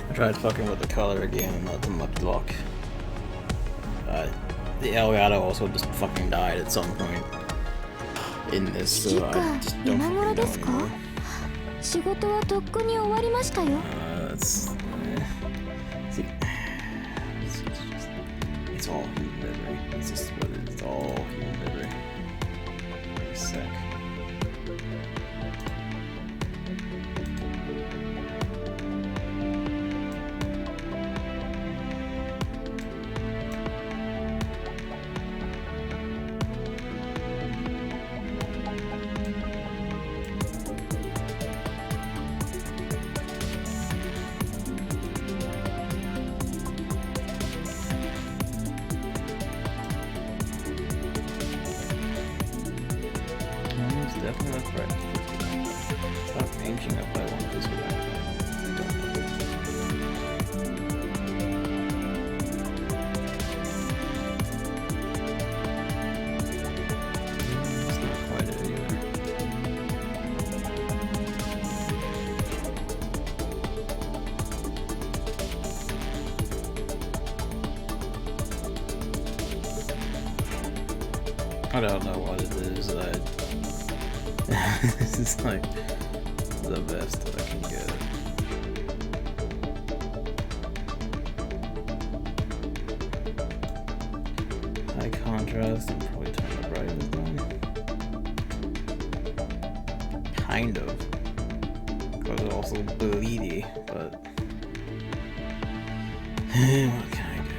I tried fucking with the color again and not too much luck. The Elgato also just fucking died at some point in this, so I just don't fucking know anymore. That's... see, it's all human misery. It's just what it is. It's all human misery. Wait a sec. Definitely not right. Stop ranging up by one this way. It's not quite it either. I don't know what it is that this is like the best I can get. High contrast and probably turn the brightness down. Kind of. Because it's also bleedy, but what can I do?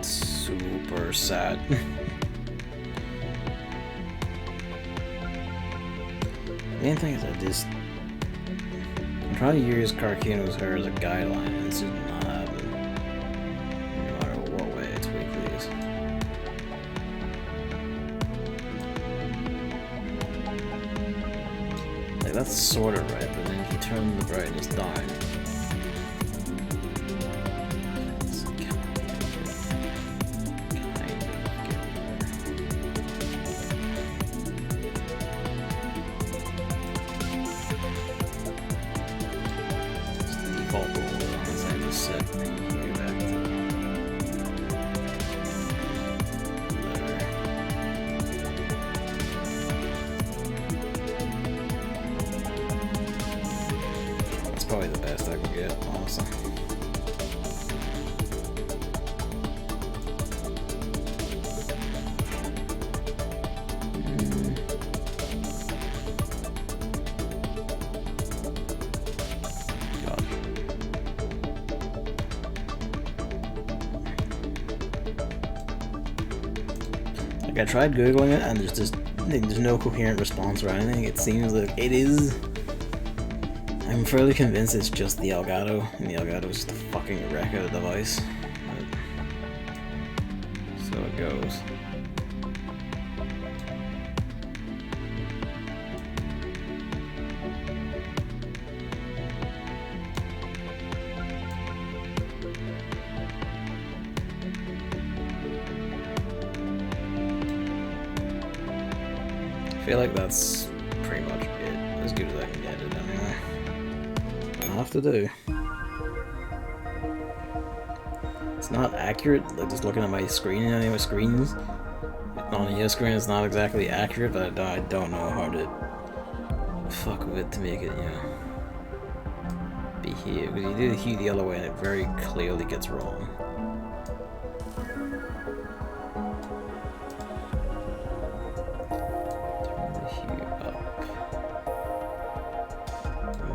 Super sad. The main thing is I'm trying to use Karkino's hair as a guideline and it's just not happening. No matter what way it's weekly is. Like that's sort of right, but then if you turn the brightness down, that's probably the best I can get, honestly. Like I tried googling it and there's no coherent response or anything. It seems like it is. I'm fairly convinced it's just the Elgato, and the Elgato is just a fucking wreck of a device. But so it goes. I feel like that's pretty much it, as good as I can get it anyway. I'll have to do. It's not accurate, like just looking at my screen and any of my screens. On the screen it's not exactly accurate, but I don't know how to fuck with it to make it, you know, be here. Because you do the hue the other way and it very clearly gets wrong.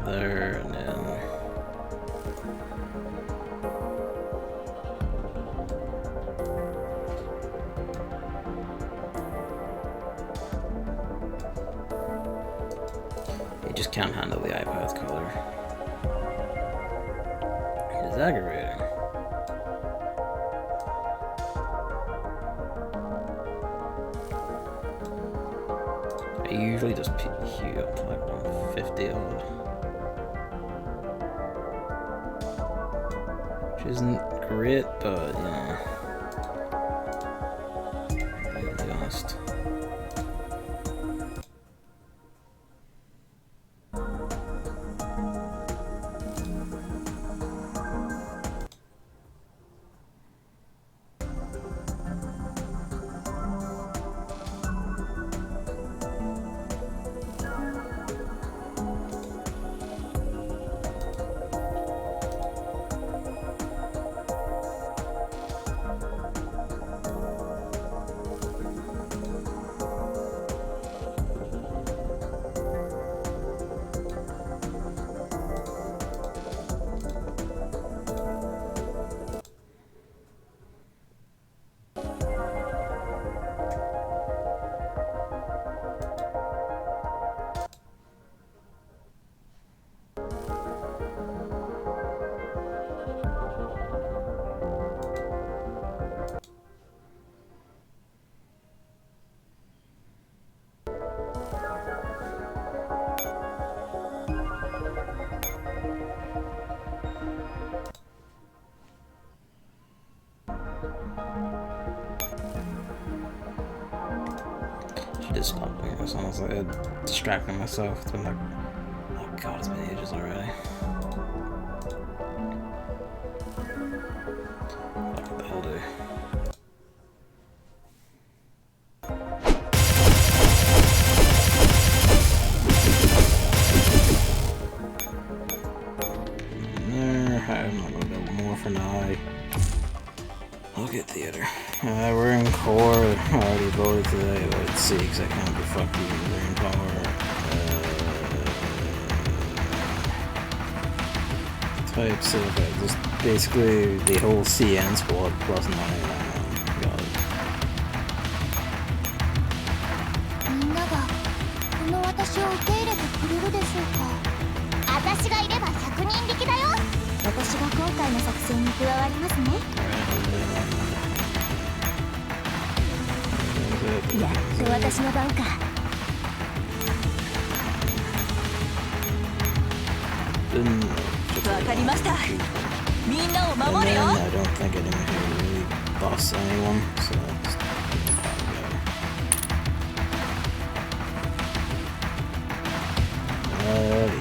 There and then you just can't handle the iPad's color. It is aggravating. I usually just hue up to like 150 odd. Which isn't great, but you know, to be honest. just stop doing this, honestly. I'm distracting myself. It's been like, oh god, it's been ages already. Fuck it, that'll do. I'm not gonna build more for now. Look at theater. We're in core. I already voted today. Let's see, because I can't be fucked even. We're in power. Type certified. Just basically the whole CN squad plus 9. Got it. みんながこの私を受け入れてくれるでしょうか。私がいれば100人力だよ。私が今回の作戦に加わりますね。やっと私の番か。わかりました。みんなを守るよ。I don't think anyone here really boss anyone, so yeah,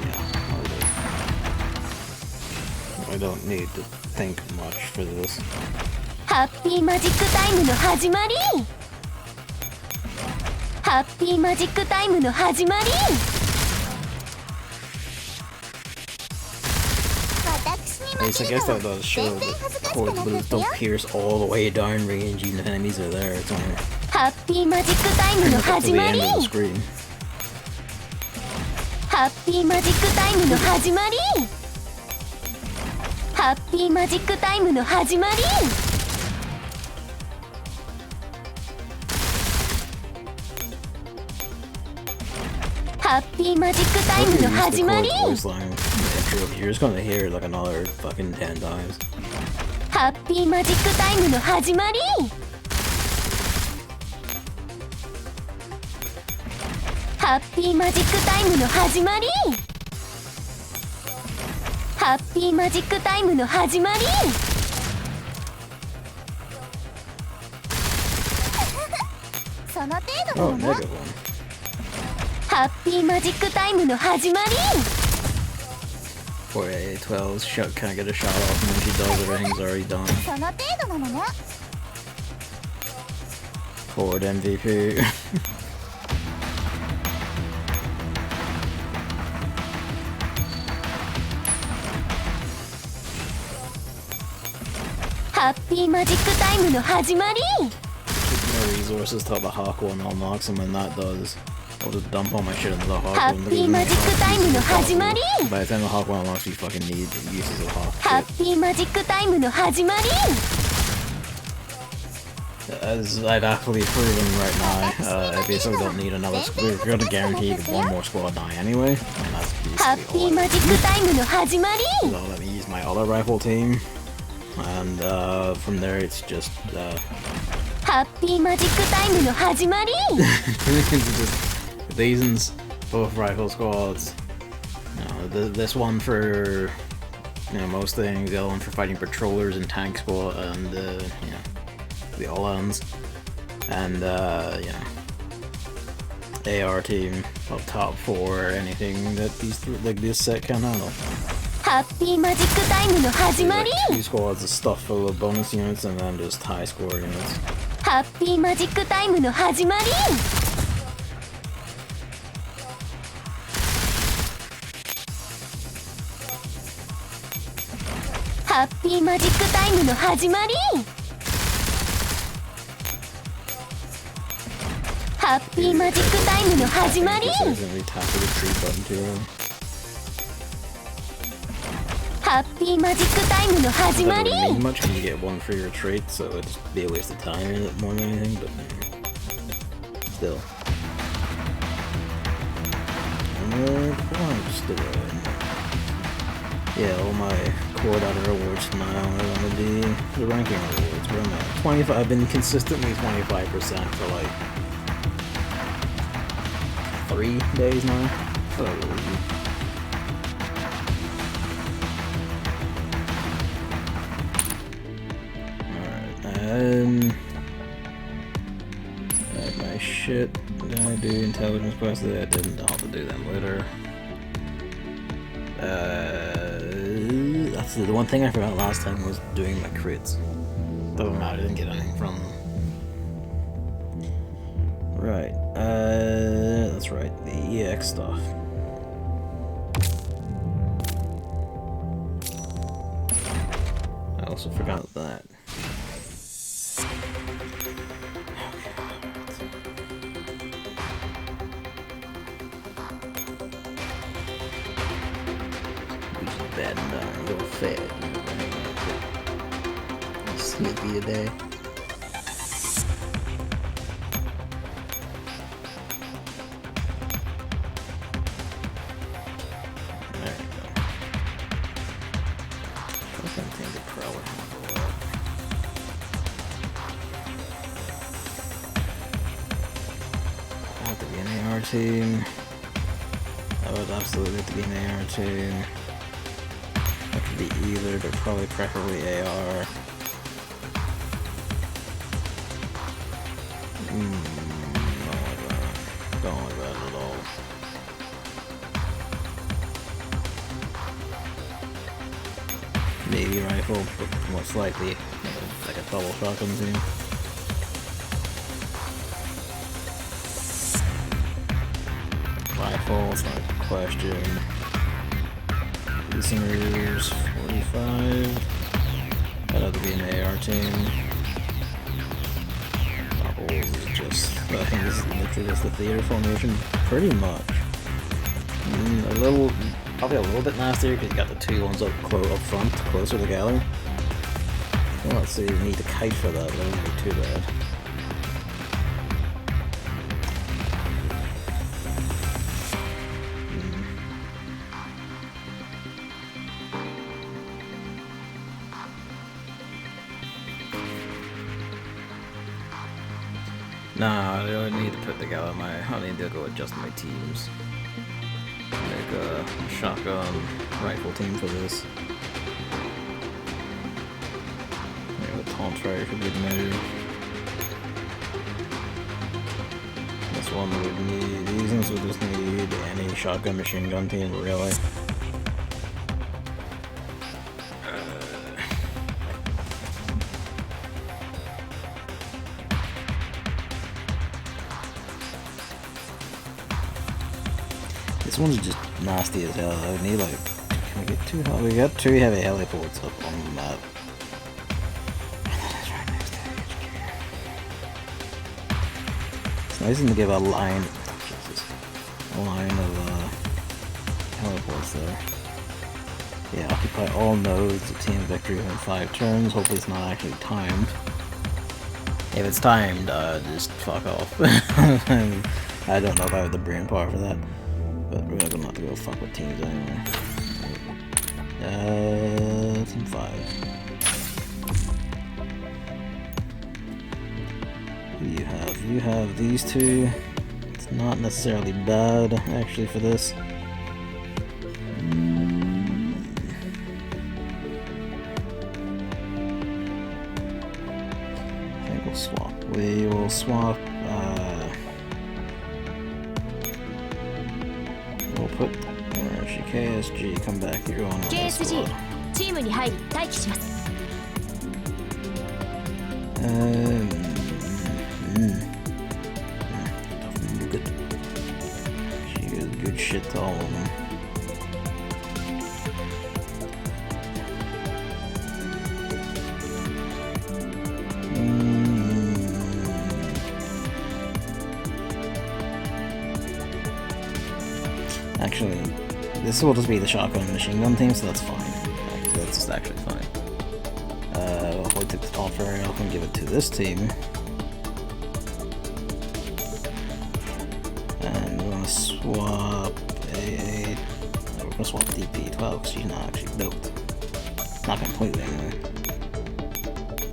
I don't need to think much for this. ハッピーマジックタイムの始まり。ハッピーマジックタイムの始まり。 At least I guess that does show that chords blues don't pierce all the way down range even if enemies are there. It's only ハッピーマジックタイムの up to 始 the まり。 end of the screen. ハッピーマジックタイムの始まり。ハッピーマジックタイムの始まり。ハッピーマジックタイムの始まり。 Voice line in the intro, you're just gonna hear it like another fucking 10 times. ハッピーマジックタイムの始まり。ハッピーマジックタイムの始まり。ハッピーマジックタイムの始まり。その程度 Oh, なの。 negative one. ハッピーマジックタイムの始まり。 Poor A12's shot can't get a shot off, and when she does, everything's already done. その程度なのね。 Forward MVP. ハッピーマジックタイムの始まり。 No resources till the Hawk one unlocks, and when that does, I'll just dump all my shit into the Hawk Happy one. Because Magic Time の始まり。 By the time the Hawk one unlocks, we fucking need the uses of Hawk ハ shit. ッピーマジックタイムの始まり。 As I've actually proven right now, I basically don't need another squad. We're gonna guarantee one more squad die anyway, and that's ハッ basically ピ all ーマジックタイムの始まり。 So let me use my other rifle team, and from there it's just ハッピーマジックタイムの始まり。 it's just these both rifle squads. You know, this one for most things, the other one for fighting patrollers and tank squad, and the all-ends, and AR team up top for anything that this set can handle. ハッピーマジックタイムの始まり。 Two squads of stuff full of bonus units and then just high score units. ハッピーマジックタイムの始まり。 ハッピーマジックタイムの始まり。 ハッピーマジックタイムの始まり。 ハッピーマジックタイムの始まり。 Doesn't mean much because you get one free retreat, so it'd just be a waste of time more than anything, but still. Yeah, all my core data rewards now are going to be the ranking rewards. Where I'm at 25. I've been consistently 25% for like 3 days now. Alright, my shit. Did I do intelligence quests? I didn't. I'll have to do them later. That's the one thing I forgot last time was doing my crits. Doesn't matter, I didn't get anything from them. Right, that's right, the EX stuff. I also forgot that. Bad and a little fat. Sleepy today. There we go. I think the crawler can go up. I have to be an AR team. I would absolutely have to be an AR team. That could be either, but probably preferably AR. Don't like that at all. Maybe rifle, but most likely like a double shotgun team. Rifle, it's not a question. Listeners, 45. That ought to be an AR team. Doubles is just, I think this is literally just the theater formation, pretty much. Probably a little bit nastier because you got the two ones up front, closer to the gallery. Well, let's see, you need to kite for that, that wouldn't be too bad. Nah, I don't need to put together I need to go adjust my teams. Make a shotgun rifle team for this. Maybe a taunt tray for good measure. This one would need, these ones would just need any shotgun machine gun team, really. This one's just nasty as hell. I would need like, can we get two? Oh, we got two heavy heliports up on the map. And then it's right next to the HQ. It's nice to give a line of heliports there. Yeah, occupy all nodes. Obtain victory within 5 turns. Hopefully it's not actually timed. If it's timed, just fuck off. I don't know if I have the brain power for that. But we're gonna have to go fuck with teams anyway. Team 5. Who do you have? You have these two. It's not necessarily bad, actually, for this. I think we'll swap. We will swap, we'll put KSG, come back here on our KSG チームに入り待機します。Good. She gives good shit to all of them. Actually, this will just be the shotgun and machine gun team, so that's fine. That's just actually fine. I'll take the top variable and give it to this team. And we're gonna swap AA. We're gonna swap DP12 because she's not actually built. Not completely, anyway.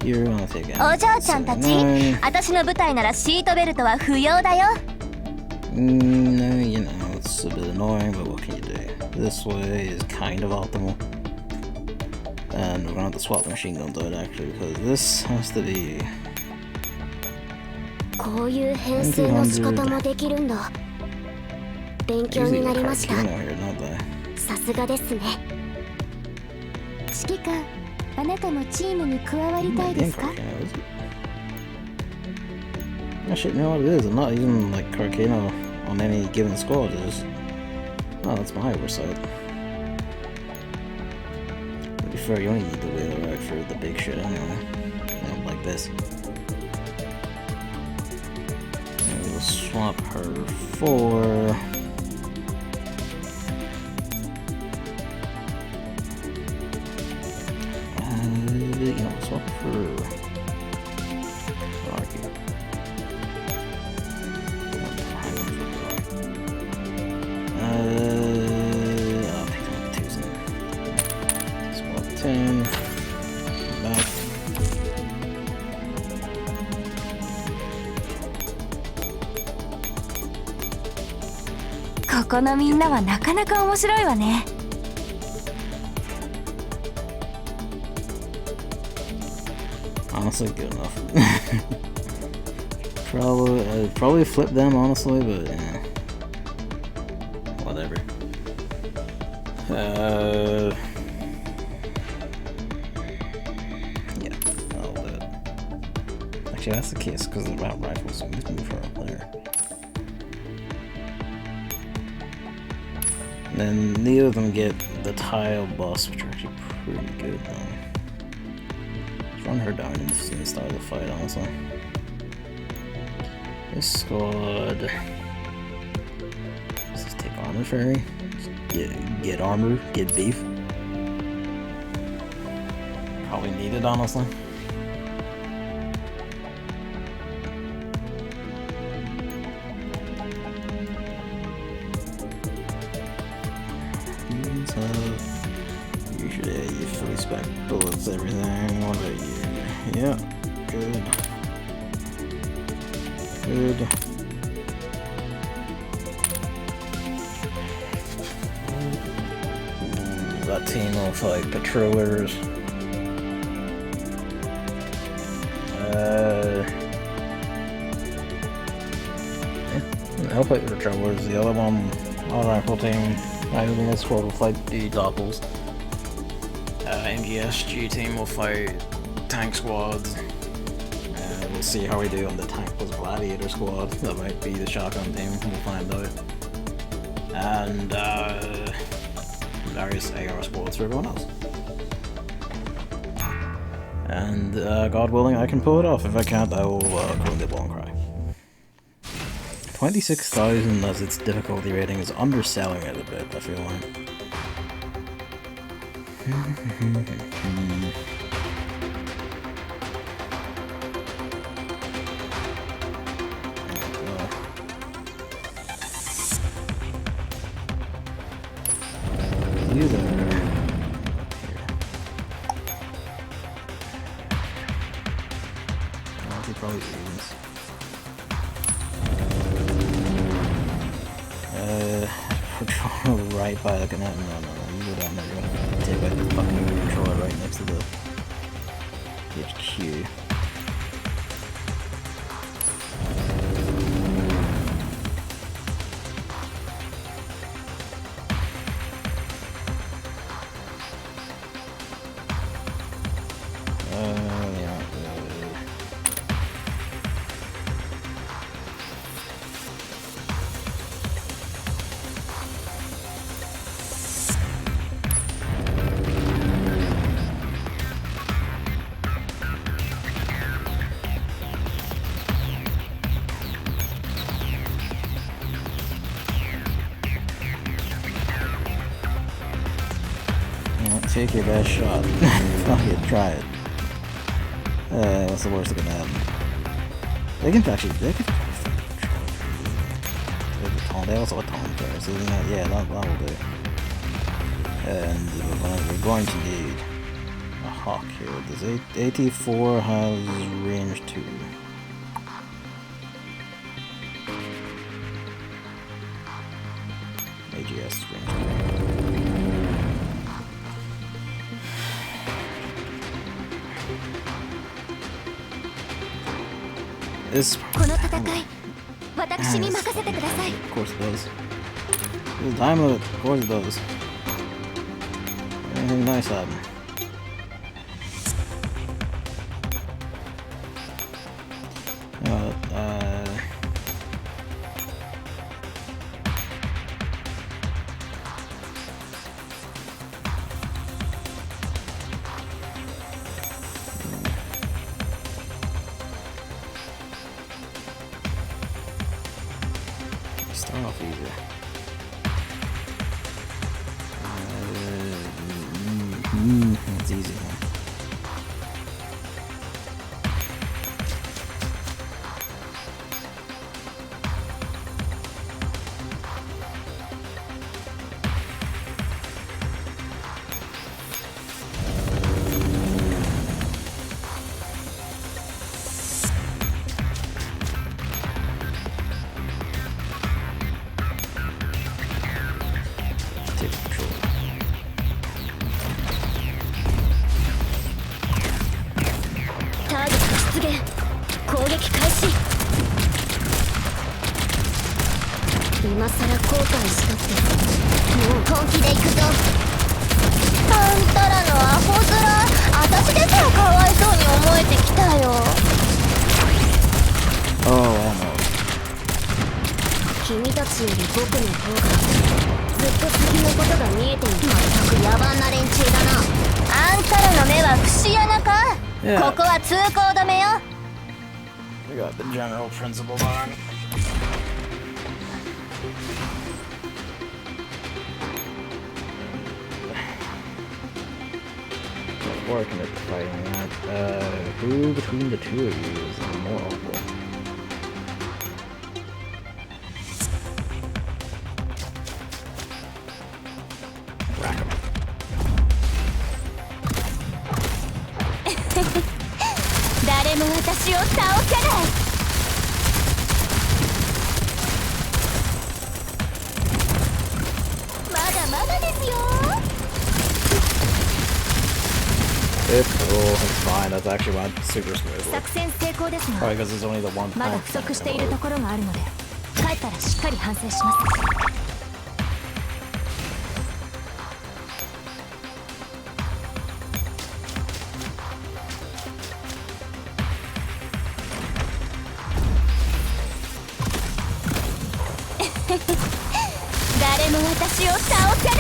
You're gonna take it. お嬢ちゃんたち、私の部隊ならシートベルトは不要だよ。No, you know, it's a bit annoying, but what can you do? This way is kind of optimal. And we're gonna have to swap the machine guns out actually, because this has to be... こういう編成の仕方もできるんだ。勉強になりました。さすがですね。指揮官、あなたもチームに加わりたいですか？Actually, you know what it is? I'm not even like Carcano on any given squad. It's no, that's my oversight. To be fair, you only need the wheeler right for the big shit anyway. You know, like this. And we'll swap her for. You know, swap for. I'll pick up the twos and swap 10. Back. ここのみんなはなかなか面白いわね。Honestly, good enough. Probably flip them honestly, but yeah. Whatever. Yeah, I'll do it. Actually, that's the case because of the round rifles, so let's move her up there. And then neither of them get the tile bus, which are actually pretty good though. Let's run her down and start the fight, honestly. This squad. Let's just take armor fairy. Get armor, get beef. Probably needed, honestly. Usually you fully spec bullets, everything. What about you? Yeah, good. Good. That team will fight patrollers. Yeah, I'll fight the patrollers. The other one, our rifle team, I think this squad will fight the doppels. MGSG team will fight tank squads. We'll see how we do on the tank plus gladiator squad. That might be the shotgun team. We'll find out. And various AR squads for everyone else. And God willing, I can pull it off. If I can't, I will go into blow and cry. 26,000 as its difficulty rating is underselling it a bit, I feel like. You there. He probably is. Controller right by the canal. No, you go down there. You're gonna take out the fucking controller right next to the HQ. Take your best shot. Fuck it, try it. What's the worst that can happen? They can actually, they also have taunt there, so yeah, that will do. And we're going to need a hawk here. Does AT4 have range 2? AGS range 2. This. この戦い私に任せてください。 Of course it does. This time limit. Of course it does. Anything nice happen? Start off easy. It's easy one. Take control. ターゲット出現。攻撃開始。今さら後悔したってもう本気で行くぞ。あんたらのアホ面、私ですらかわいそうに思えてきたよ。 Oh, almost. 君たちより僕の方がずっと先のことが見えている。まったく野蛮な連中だな。あんたらの目は節穴か。 Yeah. ここは通行止めよ。 We got the general principle bar. Working at fighting that. Who between the two of you is more awful? Rack 'em. 誰も私を倒せない。まだまだですよ。 It's fine. That's actually went super smoothly. 作戦成功ですが、 Probably because there's only the one まだ plant 不足 thing してい in る the と loop. ころがあるので、帰ったらしっかり反省します。誰も私を倒せない。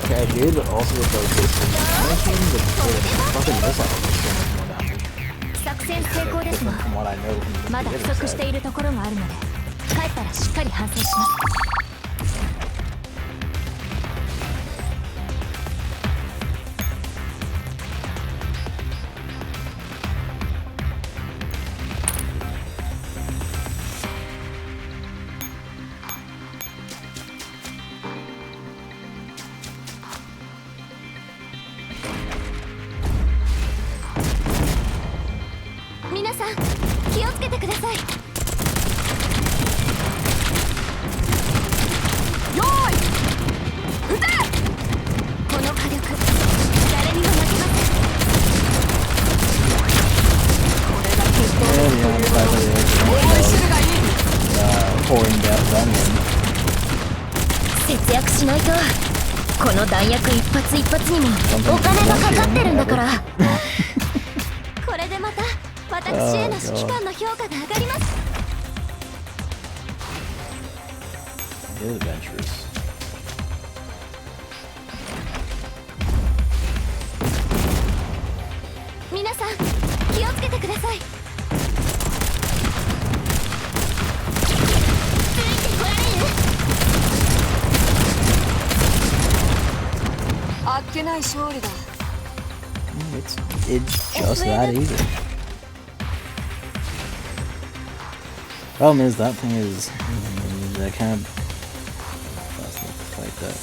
Okay, dude, but also with those fucking missile is so much more damage. 作戦成功ですが、 Different from what I know from the まだ不 beginning 足して side. いるところがあるので、帰ったらしっかり反省します。 皆さん気をつけてください。よーい、撃て。この火力誰にも負けません。これだけ And yeah, the fact that pouring down onion. 節約しないと。この弾薬一発一発にもお金がかかってるんだから。これでまた私への指揮官の評価が上がります。 Adventures. 皆さん気をつけてください。ついてこられる？あっけない勝利だ。 It's just that easy. Problem is that thing is that kind of that's not the fight that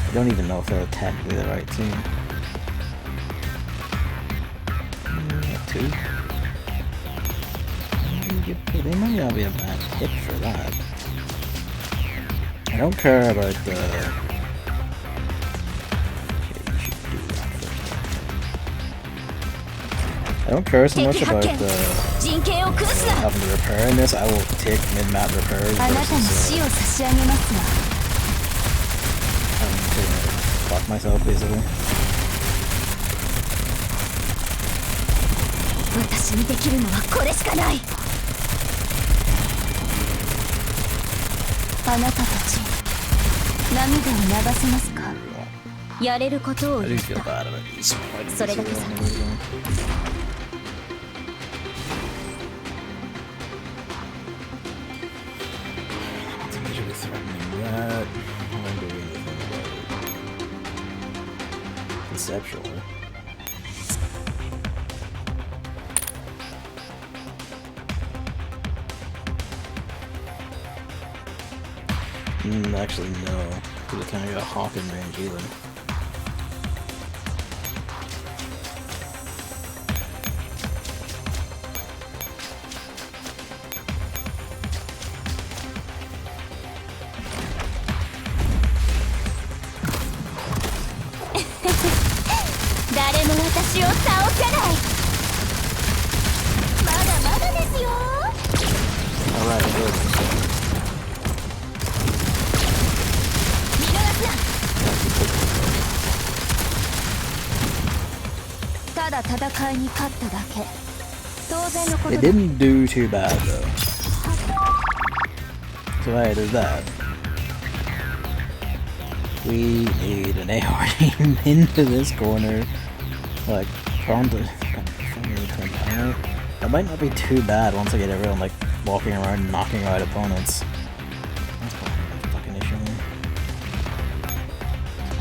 I don't even know if they're technically the right team. Two. They might not be a bad pick for that. I don't care about the. Okay, you should I don't care so much about having to repair in this. I will take mid-map repairs versus having to fuck myself basically. 私にできるのはこれしかない。あなたたち涙を流せますか。やれることを言った。それだけさ。Conceptually. Actually, no. Because I kind of got a hawk in range either. Alright, good. It didn't do too bad though. So hey, there's that. We need an AR team into this corner. Like, that might not be too bad once I get everyone like walking around and knocking out opponents. That's probably a fucking issue.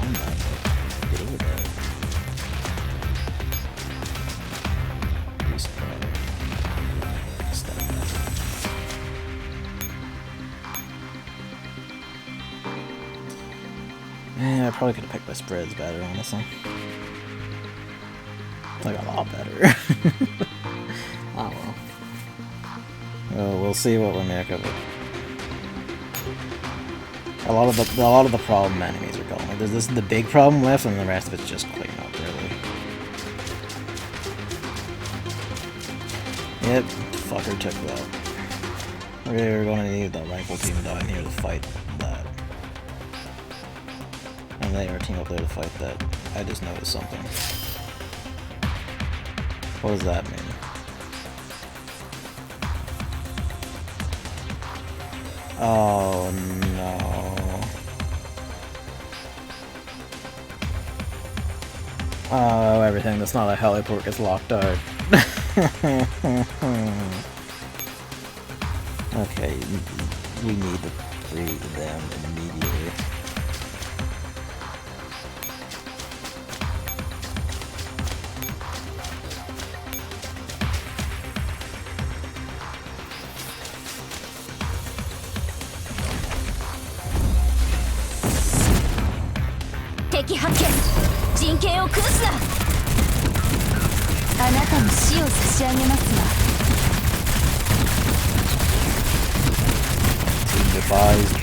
I'm not get over that. Yeah, I probably could have picked my spreads better, honestly. Like a lot better. Oh well. Well, we'll see what we make of it. A lot of the problem enemies are gone. Like, there's the big problem left, and the rest of it's just clean up, really. Yep, fucker took that. We're gonna need the rifle team down here to fight that. And they are team up there to fight that. I just noticed something. What does that mean? Oh no. Oh, everything that's not a heliport gets locked out. Okay, we need to free them immediately.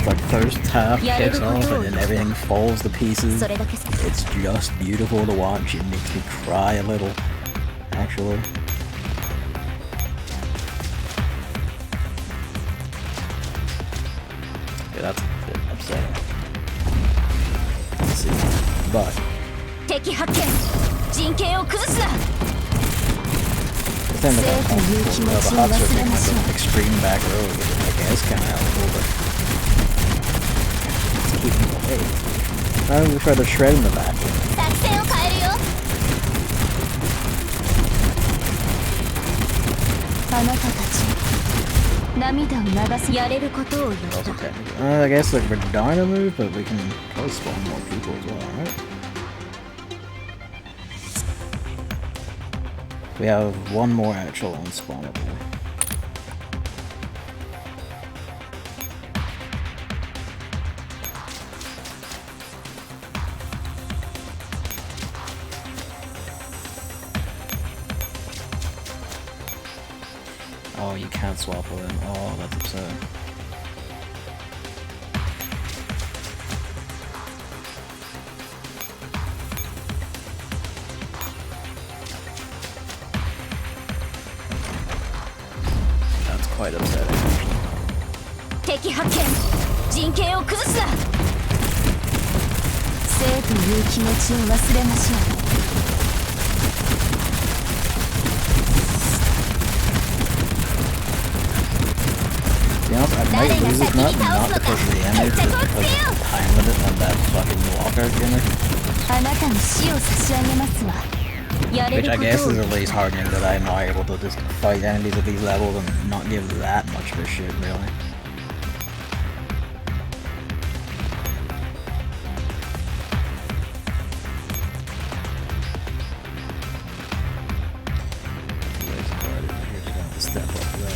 Like first half kicks off and then everything falls to pieces. It's just beautiful to watch. It makes me cry a little, actually. Yeah, that's a bit upsetting. Let's see. But then the hots are taking like an extreme back road, which I guess kind of helpful, but it's keeping away. I would try to shred in the back. I guess like we're dying to move, but we can probably spawn more people as well, right? We have one more actual unspawnable. Oh, you can't swap with them. Oh, that's upsetting. quite upsetting. 敵発見陣形を崩すな生という気持ちを忘れましょう To be honest, I might lose this map not because of the enemy, but because of the time limit on that fucking walkout gimmick. あなたに死を差し上げますわ Which I guess is at least hardening that I'm not able to just fight enemies at these levels and not give that much of a shit, really. Step up there.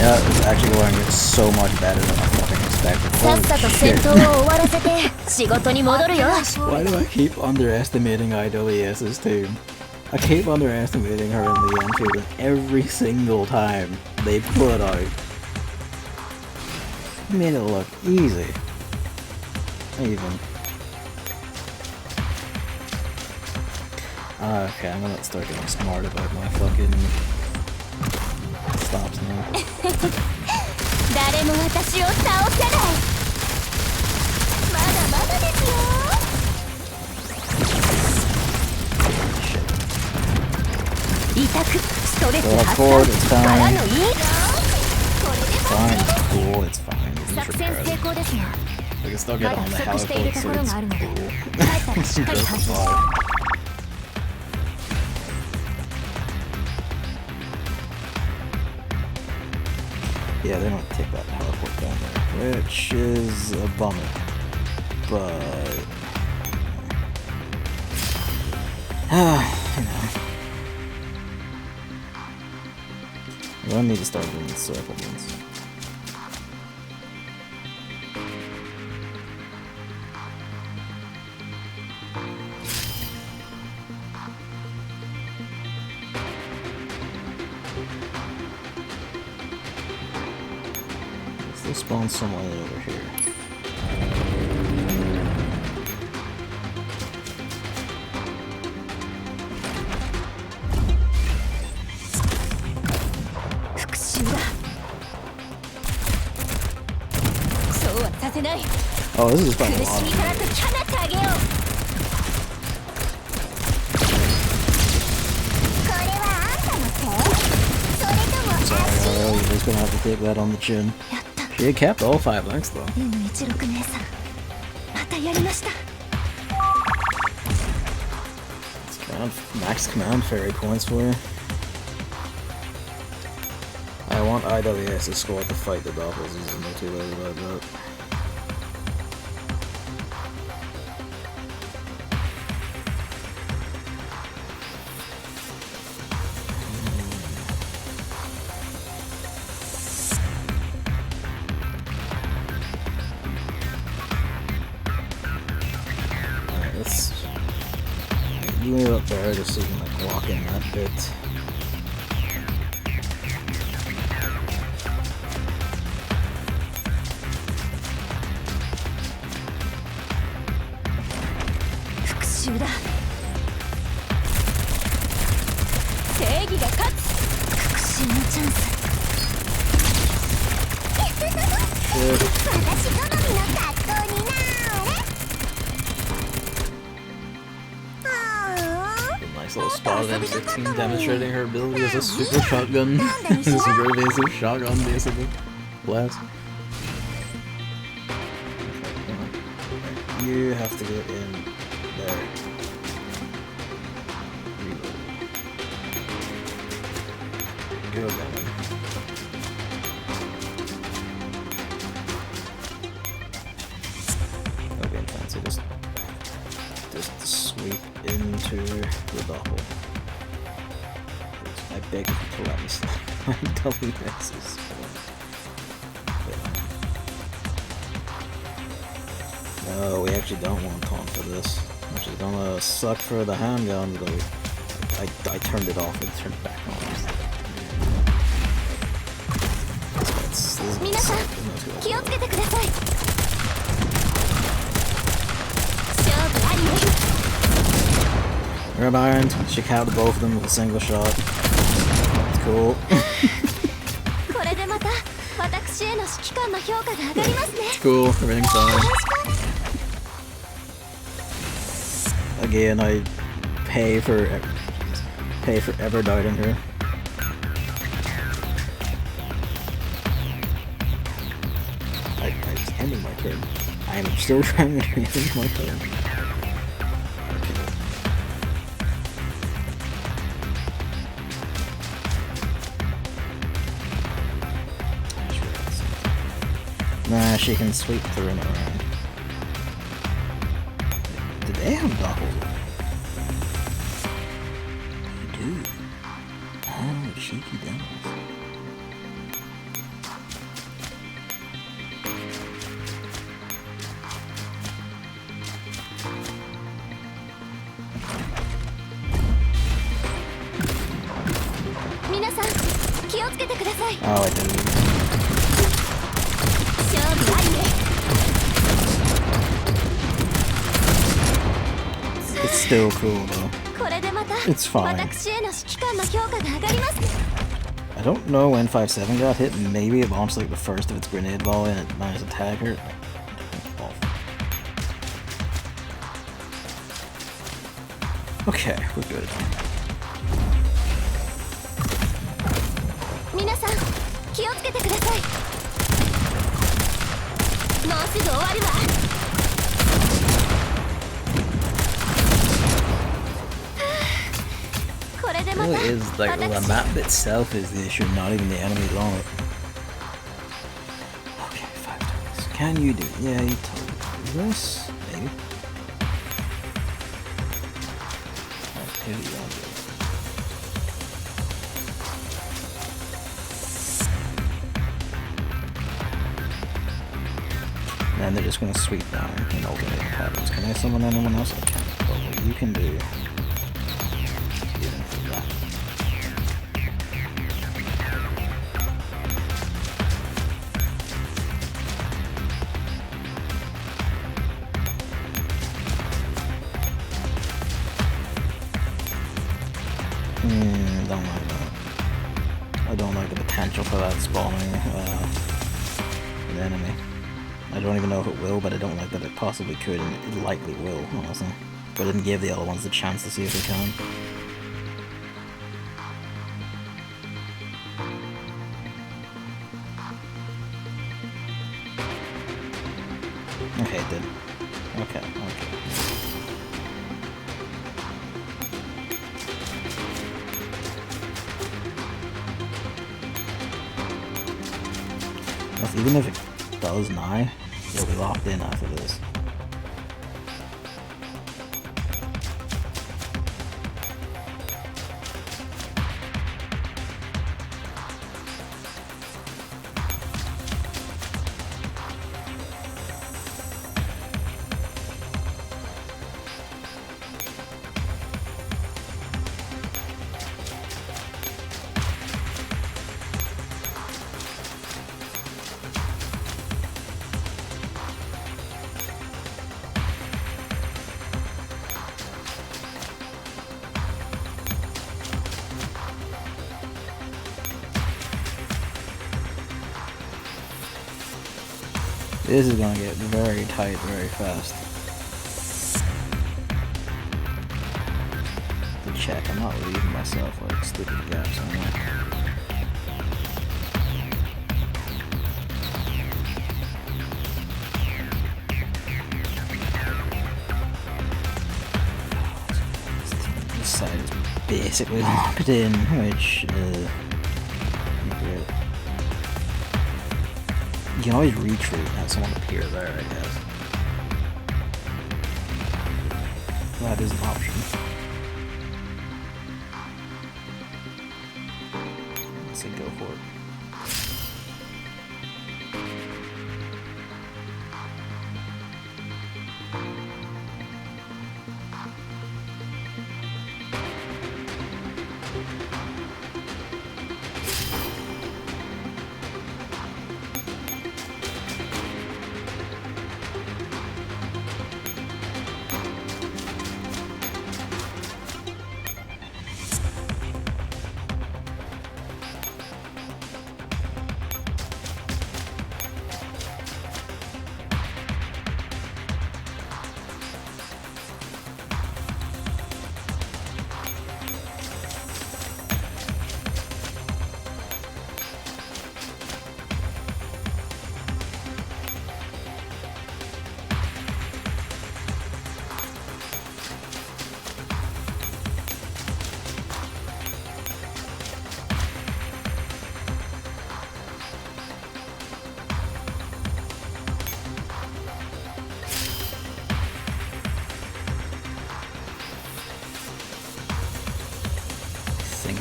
Yeah, it's actually going so much better than I fucking expected. Why do I keep underestimating IWS's team? I keep underestimating her in the end field, and every single time they pull it out, made it look easy. Even. Okay, I'm gonna start getting smart about my fucking stops now. 誰も私を倒せない。まだまだですよ。痛くストレス発散からのいい。Fine, cool, it's fine. 作戦成功ですね。We can still get on the helicopter, so it's cool. Yeah, they don't take that teleport down there, which is a bummer. But you know, we don't need to start doing circle ones. Let's spawn someone over here. Oh, this is fucking awesome. Sorry, you're just gonna have to take that on the chin. She kept all 5 links though. Max command fairy points for her. I want IWS's squad to fight the Doppels, there's no two ways about that. Alright, let's move up there just so you can like walk in that bit. Nice little spot of M16 demonstrating her ability as a super shotgun. Super evasive shotgun, basically. Blast. Okay, you have to get in there. Go down. to the bubble. I beg of you to let me slide my WS's. No, we actually don't want taunt for this, which is gonna suck for the handgun, though. I turned it off and turned it back on. Grab iron, she counted both of them with a single shot. It's cool. It's cool, everything's fine. Again, I pay for ever doubting her. I was ending my turn. I am still trying to end my turn. Nah, she can sweep through and around. Did they have double? They do. Oh, cheeky demos. Oh, I didn't. It's still cool though. It's fine. I don't know when 5-7 got hit. Maybe it launched like the first of its grenade volley and it managed to tag her. Okay, we're good. It really is like the map itself is the issue, not even the enemies on it. Okay, 5 times. Can you do it? Yeah, you told me. This? Maybe. Alright, here you go. And they're just going to sweep down and alternate patterns. Can I summon anyone else? I can't. But what you can do... don't like that. I don't like the potential for that spawning an enemy. I don't even know if it will, but I don't like that it possibly could, and it likely will, honestly. But I didn't give the other ones the chance to see if they can. Okay, it did. Okay. Even if it does now, it'll be locked in after this. This is gonna get very tight very fast. To check, I'm not leaving myself like stupid gaps on that. This side is basically locked in, which you can always retreat and have someone appear there, I guess. That is an option. say go for it.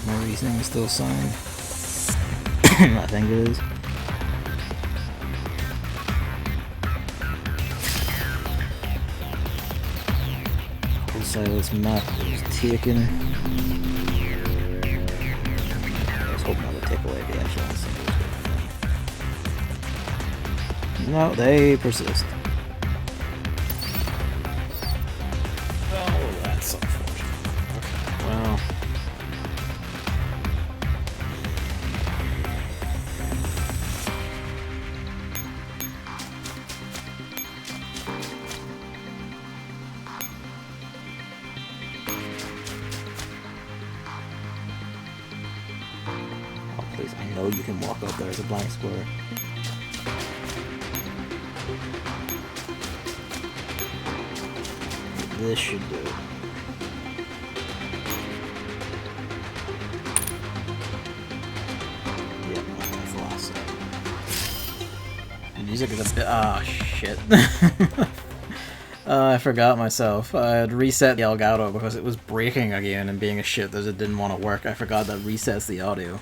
My reasoning is still sound. I think it is. Also, this map is taken. I was hoping I would take away the actual symbols. No, they persist. Oh, that's unfortunate. Okay, well. I know you can walk up there as a blank square. This should do it. Yep, that's the last set. The music is a bit. Ah, shit. I forgot myself. I had reset the Elgato because it was breaking again and being a shit that it didn't want to work. I forgot that resets the audio.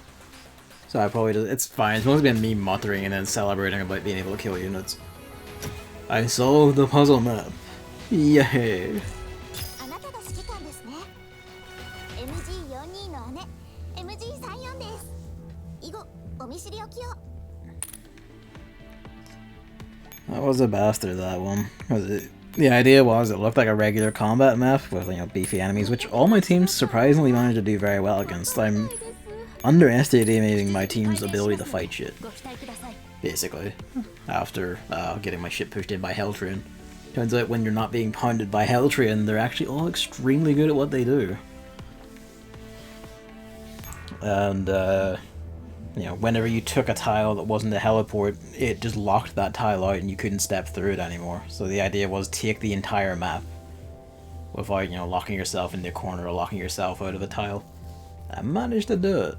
So I probably just, it's fine. It's mostly been me muttering and then celebrating about being able to kill units. I solved the puzzle map. Yay! That was a bastard, that one. The idea was it looked like a regular combat map with, you know, beefy enemies, which all my teams surprisingly managed to do very well against. I'm underestimating my team's ability to fight shit, basically, after getting my shit pushed in by Heltrian. Turns out when you're not being pounded by Heltrian, they're actually all extremely good at what they do. And, you know, whenever you took a tile that wasn't a heliport, it just locked that tile out and you couldn't step through it anymore. So the idea was take the entire map without, you know, locking yourself in the corner or locking yourself out of a tile. I managed to do it.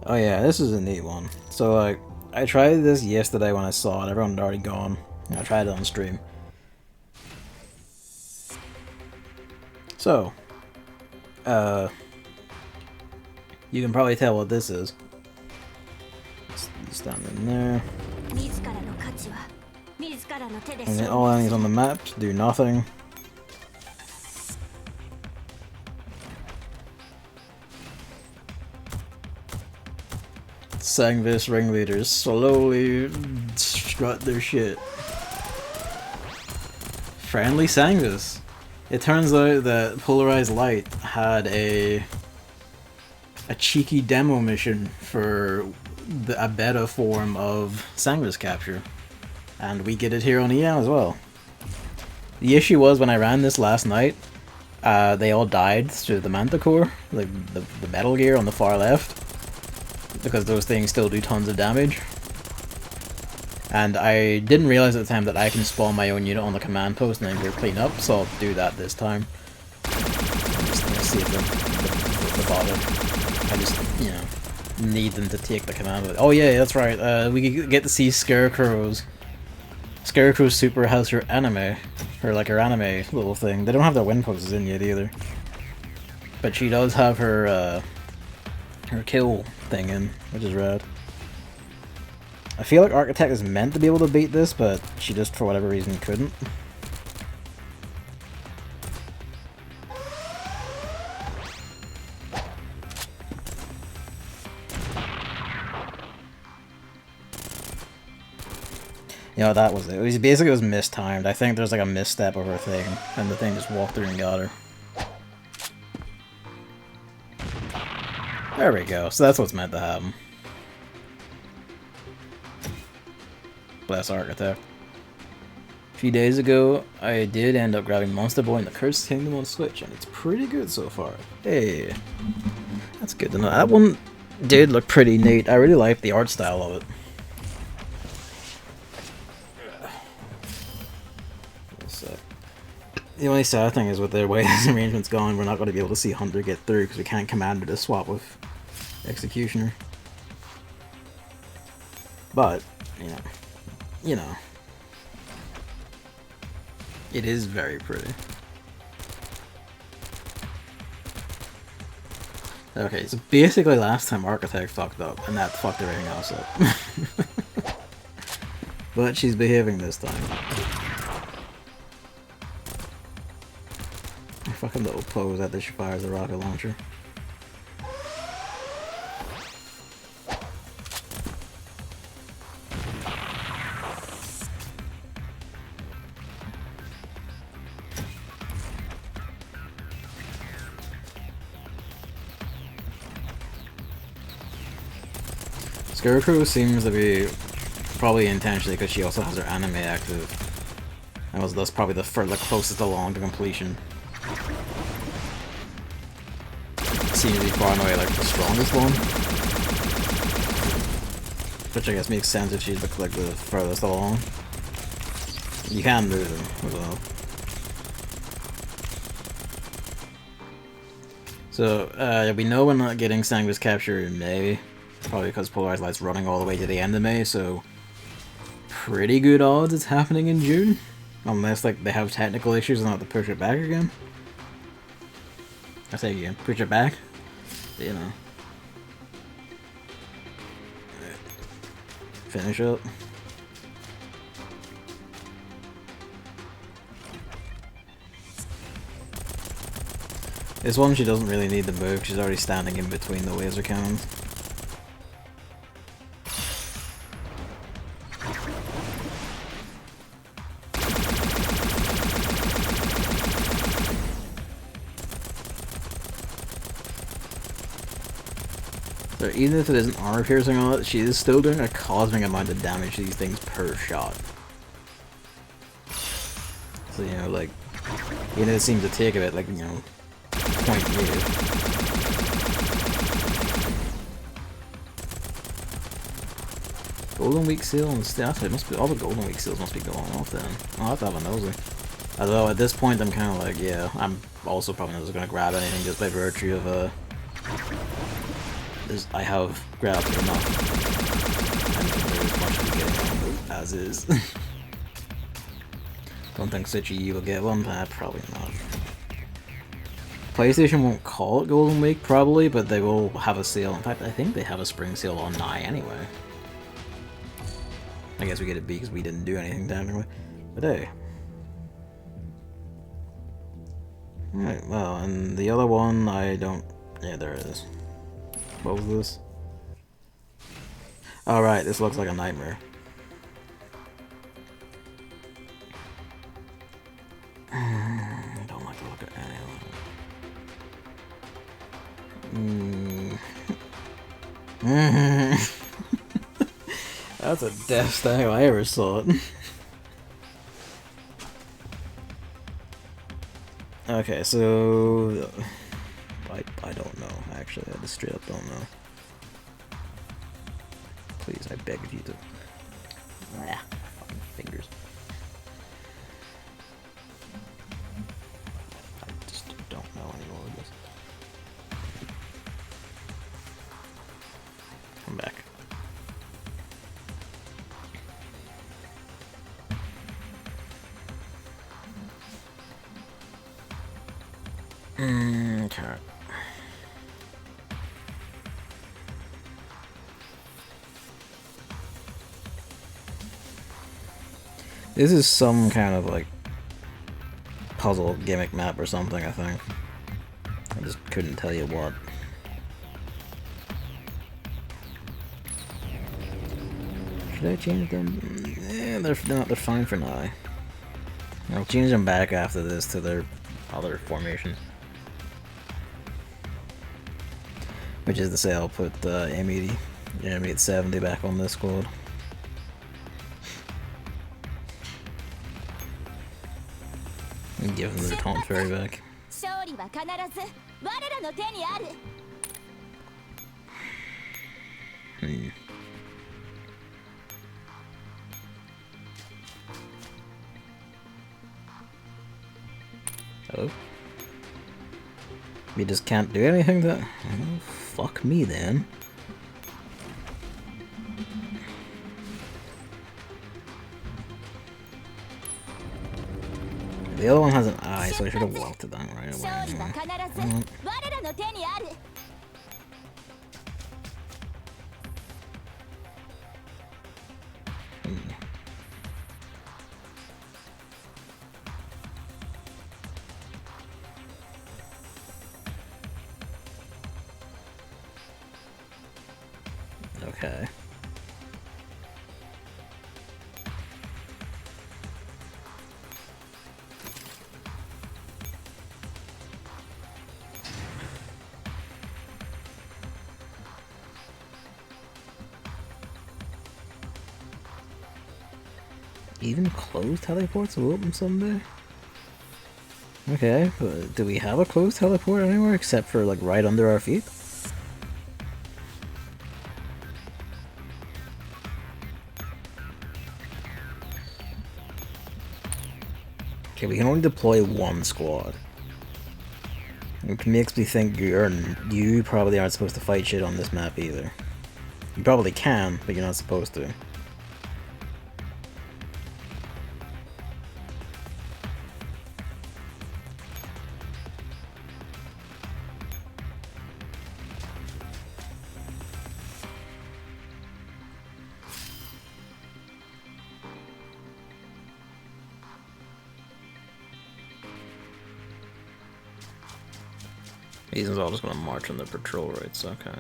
Oh yeah, this is a neat one. So like, I tried this yesterday when I saw it. Everyone had already gone. I tried it on stream. So, you can probably tell what this is. Stand in there. And then all enemies on the map do nothing. Sangvis ringleaders slowly strut their shit. Friendly Sangvis. It turns out that Polarized Light had a cheeky demo mission for a beta form of Sangvis capture. And we get it here on EM as well. The issue was when I ran this last night, they all died to the Manticore, like the Metal Gear on the far left, because those things still do tons of damage. And I didn't realize at the time that I can spawn my own unit on the command post and then go clean up, so I'll do that this time. Just see if they're bothered. I just, you know, need them to take the command. Oh yeah, that's right, we get to see scarecrows Scarecrow Super has her anime, her anime little thing. They don't have their win poses in yet either, but she does have her her kill thing in, which is rad. I feel like Architect is meant to be able to beat this, but she just for whatever reason couldn't. You know, that was it. It was mistimed. I think there's like a misstep of her thing, and the thing just walked through and got her. There we go. So that's what's meant to happen. Bless Architect. A few days ago, I did end up grabbing Monster Boy in the Cursed Kingdom on Switch, and it's pretty good so far. Hey, that's good to know. That one did look pretty neat. I really like the art style of it. The only sad thing is with the way this arrangement's going, we're not going to be able to see Hunter get through because we can't command her to swap with Executioner. But, you know, it is very pretty. Okay, so basically last time Architect fucked up, and that fucked everything else up. But she's behaving this time. Fucking little pose that she fires a rocket launcher. Scarecrow seems to be probably intentionally because she also has her anime active. And was thus probably the closest along to completion. Seems to be far and away like the strongest one. Which I guess makes sense if she's like the furthest along. You can move them as well. So, we know we're not getting Sanguis Capture in May. Probably because Polarized Light's running all the way to the end of May, so pretty good odds it's happening in June. Unless like they have technical issues and have to push it back again. I say again, push it back. You know. Finish up. This one she doesn't really need to move, she's already standing in between the laser cannons. So even if it isn't armor piercing on it, she is still doing a cosmic amount of damage to these things per shot. So, you know, like, even if it seems to take a bit, like, you know, point you. Golden Week sale and stuff, it must be, all the Golden Week sales must be going off then. I'll have to have a nosy. Although at this point I'm kind of like, yeah, I'm also probably not going to grab anything just by virtue of, I have grabbed enough. And there's much to get as is. Don't think Such E will get one, probably not. PlayStation won't call it Golden Week, probably, but they will have a sale. In fact, I think they have a spring sale on 9 anyway. I guess we get it because we didn't do anything technically. But hey. Alright, well, and the other one, I don't... Yeah, there it is. What was this? Alright, this looks like a nightmare. I don't like to look at any of them. That's a death style I ever saw it. Okay, so... I don't know, actually. I just straight up don't know. Please, I beg of you to... Ah, fucking fingers. I just don't know anymore with this. Come back. This is some kind of like puzzle gimmick map or something, I think. I just couldn't tell you what. Should I change them? Yeah, they're fine for now. I'll change them back after this to their other formation. Which is to say, I'll put M80 at 70 back on this squad. And give them the taunt fairy back. Oh. We just can't do anything that... Oh, fuck me then. The other one has an eye, so I should have walked to that right away. Okay. Even closed teleports will open someday? Okay, but do we have a closed teleport anywhere except for like right under our feet? Okay, we can only deploy one squad. Which makes me think you probably aren't supposed to fight shit on this map either. You probably can, but you're not supposed to. These are all just gonna march on the patrol routes, okay.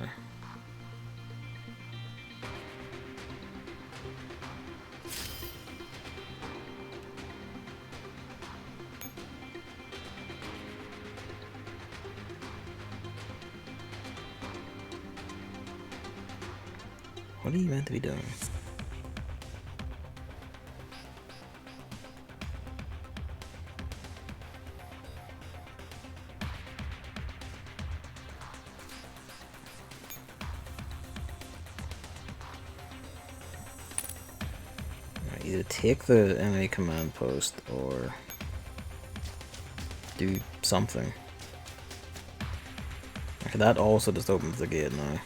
What are you meant to be doing? Either take the enemy command post or do something. Okay, that also just opens the gate now.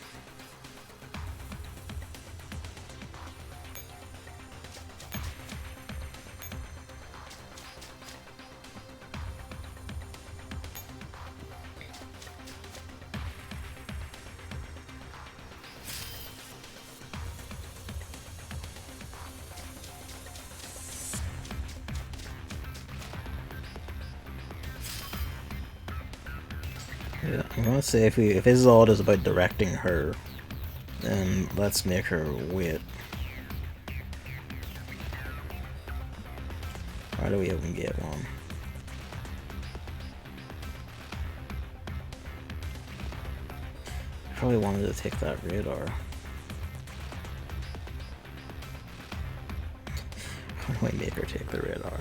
Yeah, I'm gonna say if this is all just about directing her, then let's make her wait. Why do we even get one? Probably wanted to take that radar. How do I make her take the radar?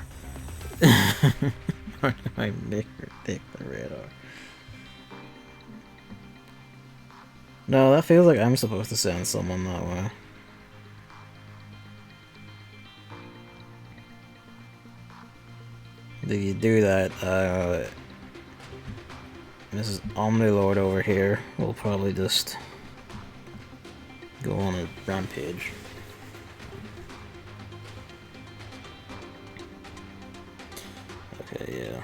How do I make her take the radar? No, that feels like I'm supposed to send someone that way. If you do that, Mrs. Omnilord over here will probably just go on a rampage. Okay, yeah.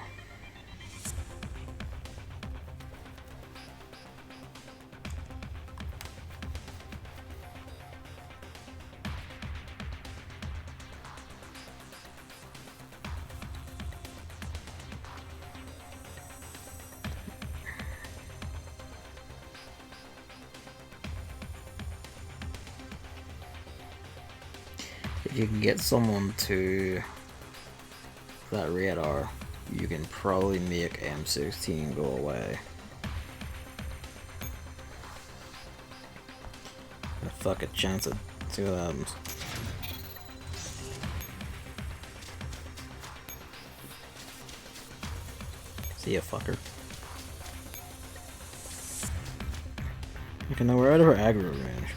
If you can get someone to that radar, you can probably make M16 go away. A fucking chance at see what happens. See ya, fucker. Okay, now we're out of our aggro range.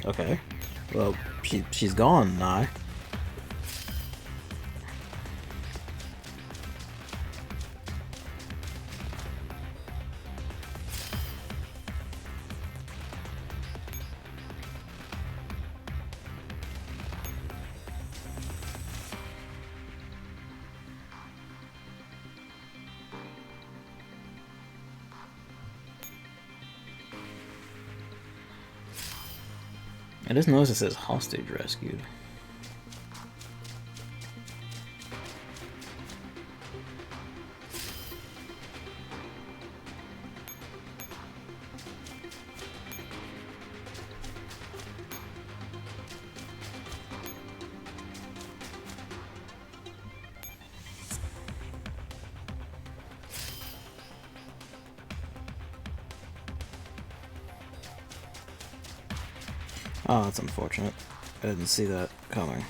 Okay. Well, she's gone now. I just noticed it says hostage rescued. Oh, that's unfortunate. I didn't see that coming.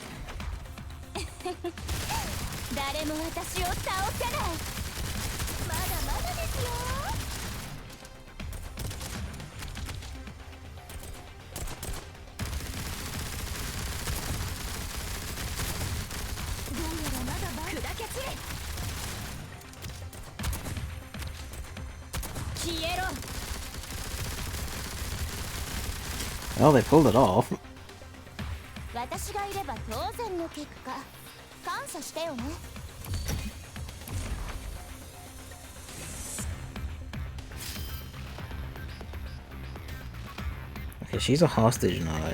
Well, they pulled it off. Okay, she's a hostage now.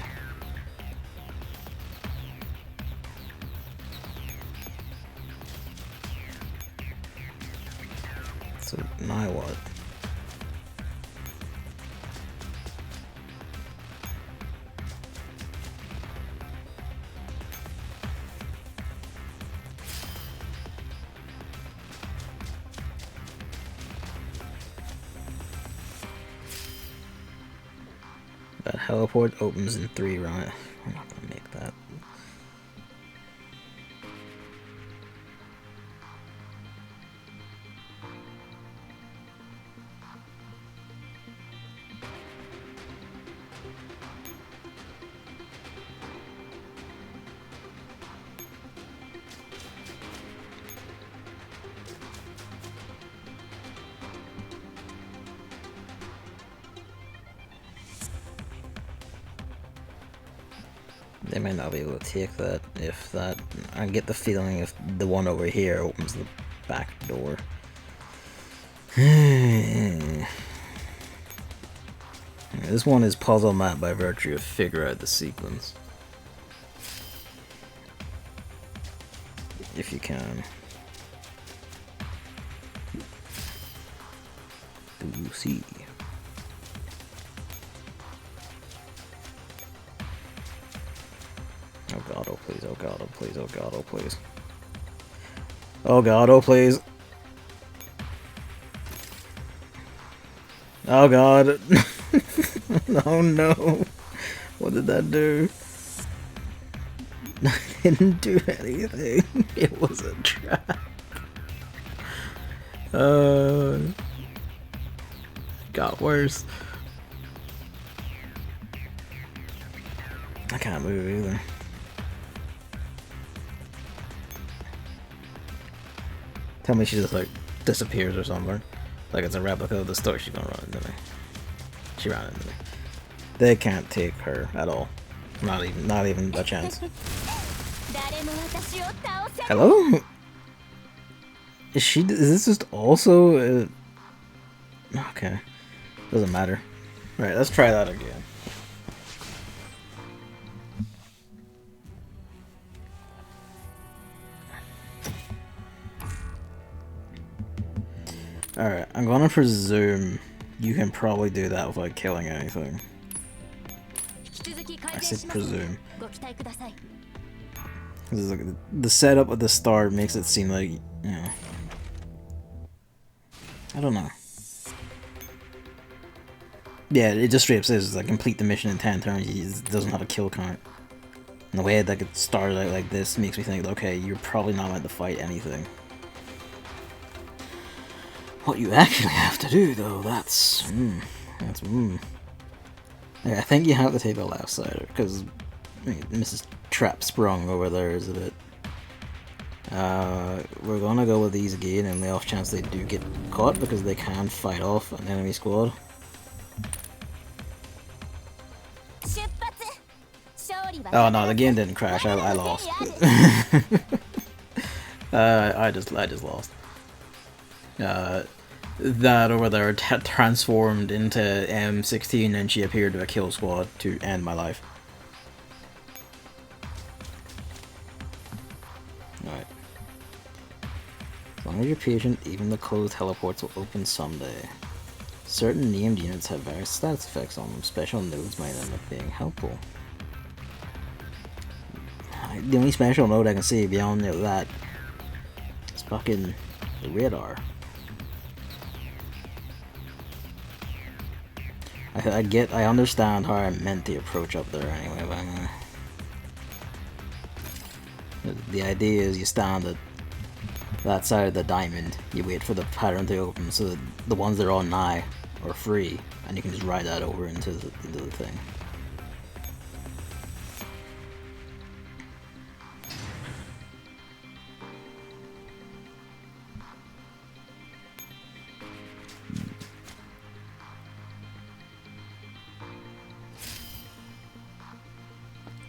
So now what? That heliport opens in 3 rounds. I'm not gonna make that. They might not be able to take that if that. I get the feeling if the one over here opens the back door. This one is puzzle map by virtue of figure out the sequence. If you can. Do see. Oh god, oh please, oh god, oh please, oh god, oh please. Oh god, oh please. Oh god. Oh no. What did that do? I didn't do anything. It was a trap. Got worse. I can't move either. Tell me she just like disappears or something. Like it's a replica of the store. She's gonna run into me. She ran into me. They can't take her at all. Not even a chance. Hello? Is this just also okay. Doesn't matter. Alright, let's try that again. Alright, I'm gonna presume you can probably do that without killing anything. I said presume. Like the setup at the start makes it seem like, you know, I don't know. Yeah, it just straight up says like complete the mission in 10 turns. It doesn't have a kill count. And the way that it started out like this makes me think, okay, you're probably not meant to fight anything. What you actually have to do, though, that's yeah, I think you have to take a left side, because Mrs. Trap Sprung over there is a bit. We're gonna go with these again, and the off chance they do get caught, because they can fight off an enemy squad. Oh no, the game didn't crash. I lost. I just lost. That over there transformed into M16, and she appeared to a kill squad to end my life. Alright. As long as you're patient, even the closed teleports will open someday. Certain named units have various stats effects on them. Special nodes might end up being helpful. The only special node I can see beyond that is fucking the radar. I understand how I meant the approach up there anyway, but the idea is you stand at that side of the diamond, you wait for the pattern to open so that the ones that are on nigh are free, and you can just ride that over into the thing.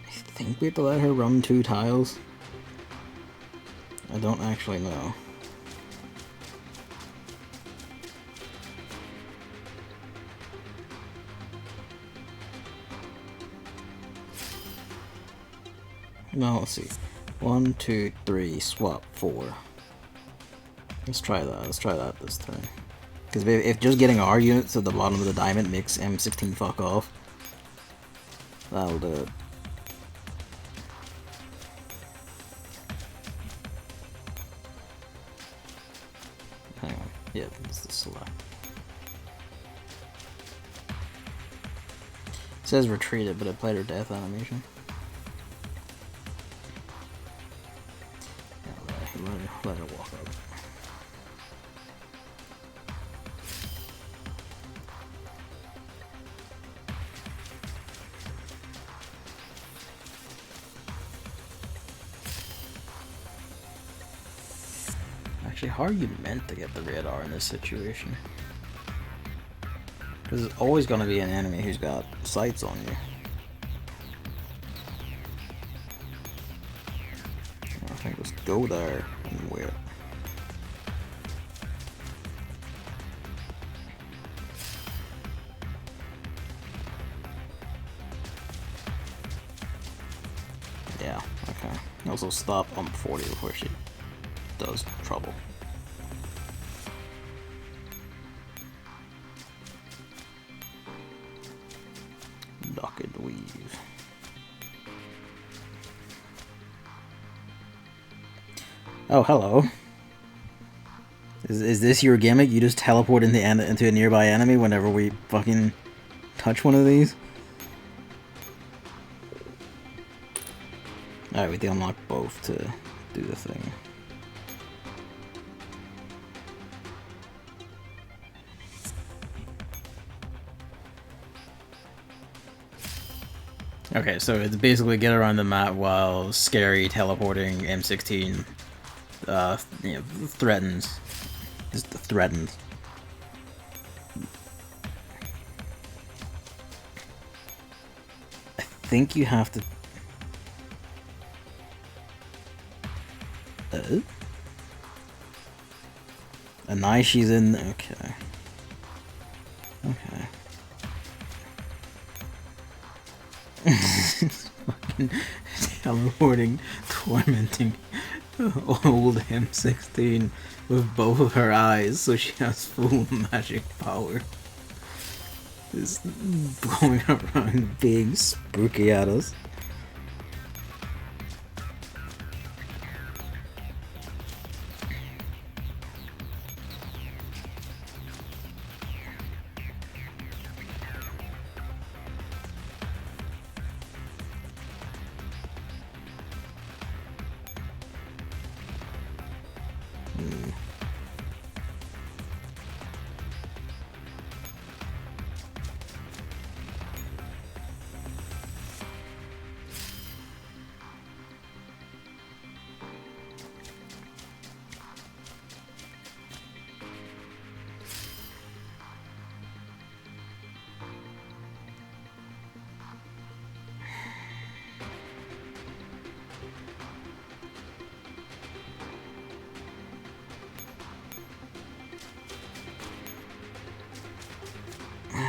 I think we have to let her run 2 tiles. I don't actually know. No, let's see. 1, 2, 3, swap 4. Let's try that. Let's try that this turn. Because if just getting our units at the bottom of the diamond makes M16 fuck off, that'll do it. Hang on. Yeah, this is select. It says retreated, but it played her death animation. Yeah, let her walk up. Actually, how are you meant to get the radar in this situation? Because there's always going to be an enemy who's got sights on you. I think just go there and wait. Yeah, okay. Also stop on 40 before she does trouble. Duck and weave. Oh, hello. Is this your gimmick? You just teleport into a nearby enemy whenever we fucking touch one of these? Alright, we have to unlock both to do the thing. Okay, so it's basically get around the map while scary teleporting M16 you know, threatens. Just threatens. I think you have to... And now she's in... Okay. Okay. Fucking teleporting, tormenting old M16 with both of her eyes, so she has full magic power. Just blowing around big, spooky at us.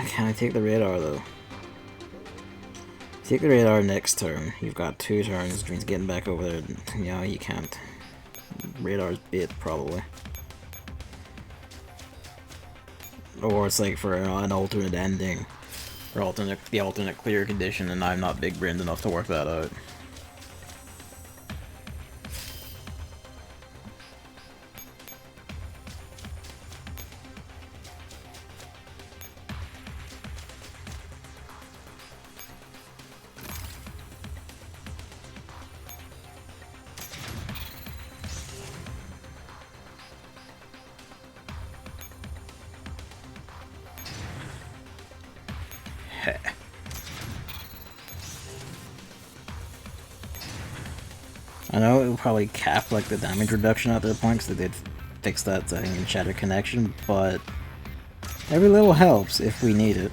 Can I take the radar though? Take the radar next turn. You've got 2 turns, which means getting back over there. Yeah, you can't. Radar's bit, probably. Or it's like for an alternate ending. Or the alternate clear condition, and I'm not big brained enough to work that out. I know it will probably cap like the damage reduction at their point, because they did fix that setting in Shattered Connection, but every little helps if we need it.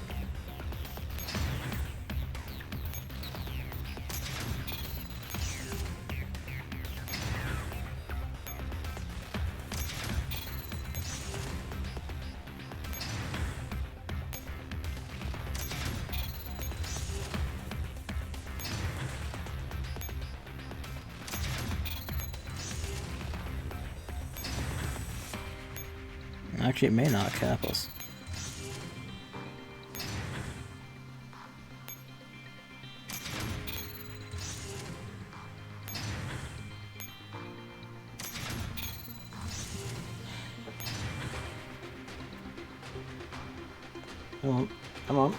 Actually, it may not cap us. Come on, come on.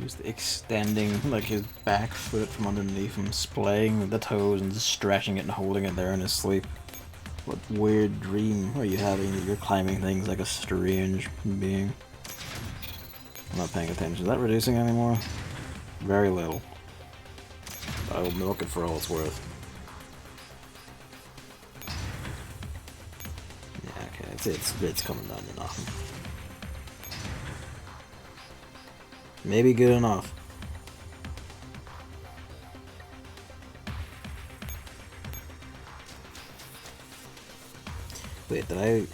Just extending like his back foot from underneath him, splaying the toes and just stretching it and holding it there in his sleep. What weird dream are you having that you're climbing things like a strange being? I'm not paying attention. Is that reducing anymore? Very little. I'll milk it for all it's worth. Yeah, okay, it's coming down to nothing. Maybe good enough. Wait, did I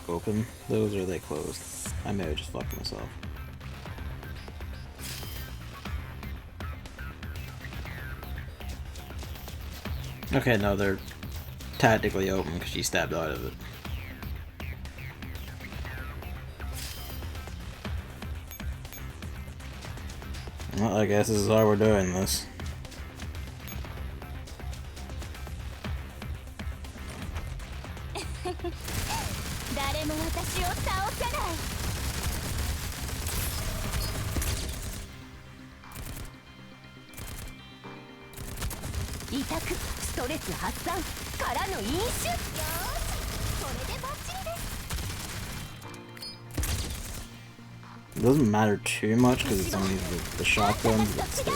open those or are they closed? I may have just fucked myself. Okay, no, they're tactically open because she stabbed out of it. Well, I guess this is how we're doing this. It doesn't matter too much because it's only the shotgun, but still.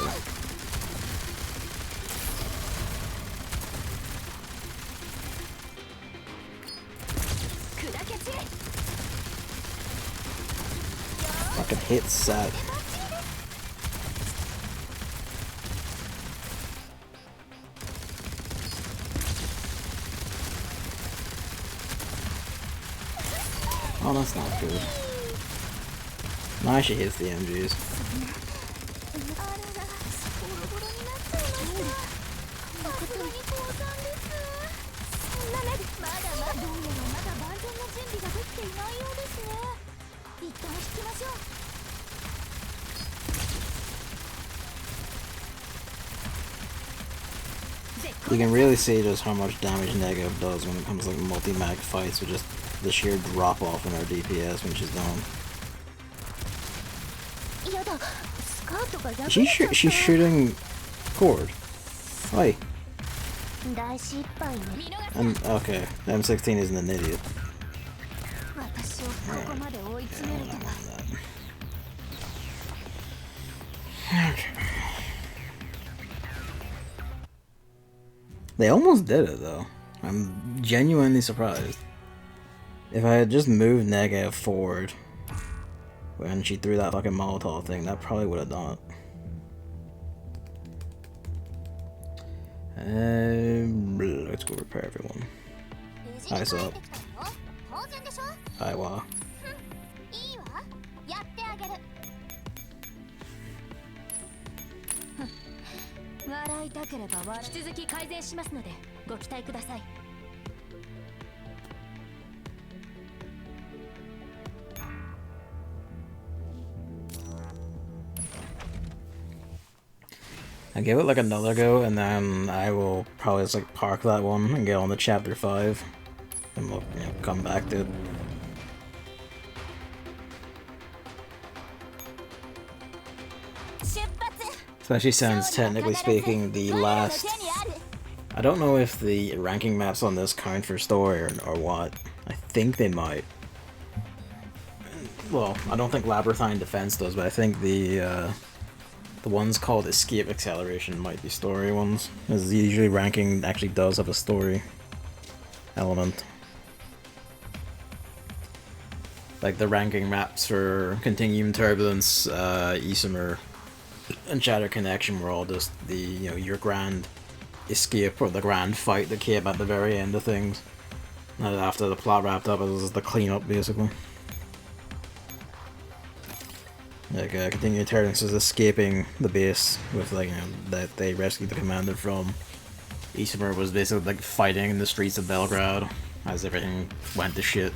Fucking hit set. Oh, that's not good. Now she hits the MGs. You can really see just how much damage Negative does when it comes to like multi-mag fights with just the sheer drop off in her DPS when she's down. She's shooting cord. Why? And okay, M16 isn't an idiot. They almost did it though. I'm genuinely surprised. If I had just moved Negative forward when she threw that fucking Molotov thing, that probably would have done it. Let's go repair everyone. Eyes up. Aiwa. 笑いたければ引き続き改善しますのでご期待ください。I give it like another go, and then I will probably just like park that one and get on to chapter 5, and we'll come back to it. Especially since, technically speaking, the last... I don't know if the ranking maps on this count for story or what. I think they might. Well, I don't think Labyrinthine Defense does, but I think the ones called Escape Acceleration might be story ones. As usually ranking actually does have a story element. Like the ranking maps for Continuum Turbulence, Isomer, and Shattered Connection were all just the, your grand escape or the grand fight that came at the very end of things. And after the plot wrapped up, it was the cleanup basically. Like, Continuum Turbulence is escaping the base with, like, that they rescued the commander from. Isomer was basically, like, fighting in the streets of Belgrade as everything went to shit.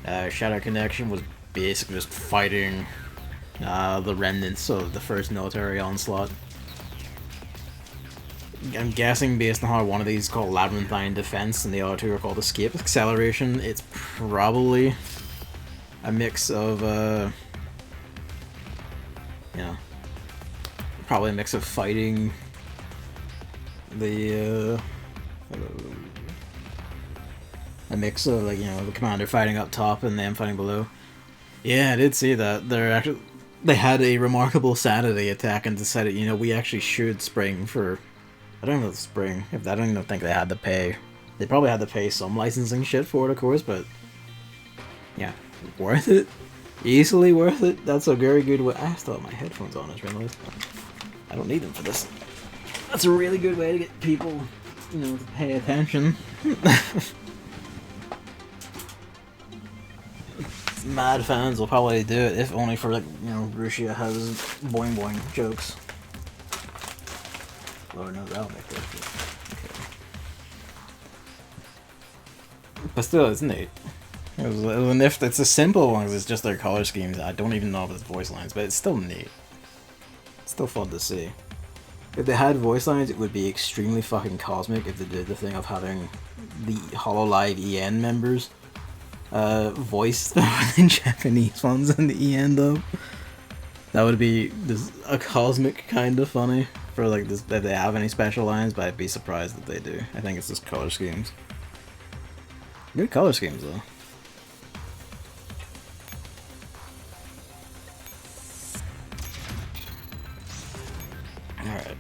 Shattered Connection was basically just fighting the remnants of the first military onslaught. I'm guessing based on how one of these is called Labyrinthine Defense and the other two are called Escape Acceleration, it's probably a mix of, probably a mix of fighting the, a mix of, like, the commander fighting up top and them fighting below. Yeah, I did see that. They had a remarkable sanity attack and decided, we actually should spring for... I don't know if spring. I don't even think they had to pay. They probably had to pay some licensing shit for it, of course, but... yeah, worth it. Easily worth it. That's a very good way... I still have my headphones on, I just realized. I don't need them for this. That's a really good way to get people, to pay attention. Mad fans will probably do it, if only for, like, Rusia has boing boing jokes. Lord knows that'll make this good. Okay. But still, it's neat. It's a simple one, it's just their color schemes. I don't even know if it's voice lines, but it's still neat. It's still fun to see. If they had voice lines, it would be extremely fucking cosmic if they did the thing of having the HoloLive EN members voiced in Japanese ones in the EN though. That would be a cosmic kind of funny for like this, if they have any special lines, but I'd be surprised if they do. I think it's just color schemes. Good color schemes though. Alright.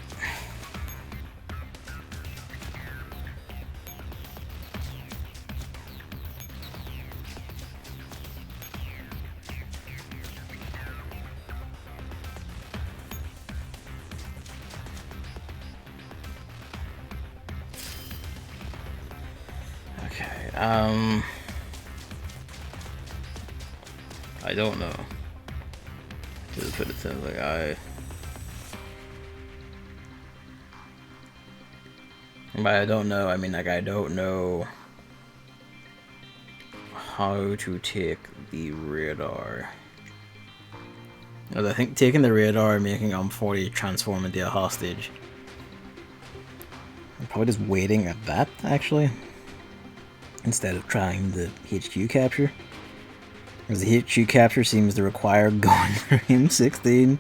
Okay, I don't know. Just put it simply, by I don't know, I mean like I don't know how to take the radar. I think taking the radar and making 40 transform into a hostage. I'm probably just waiting at that, actually, instead of trying the HQ capture. Because the HQ capture seems to require going for M16.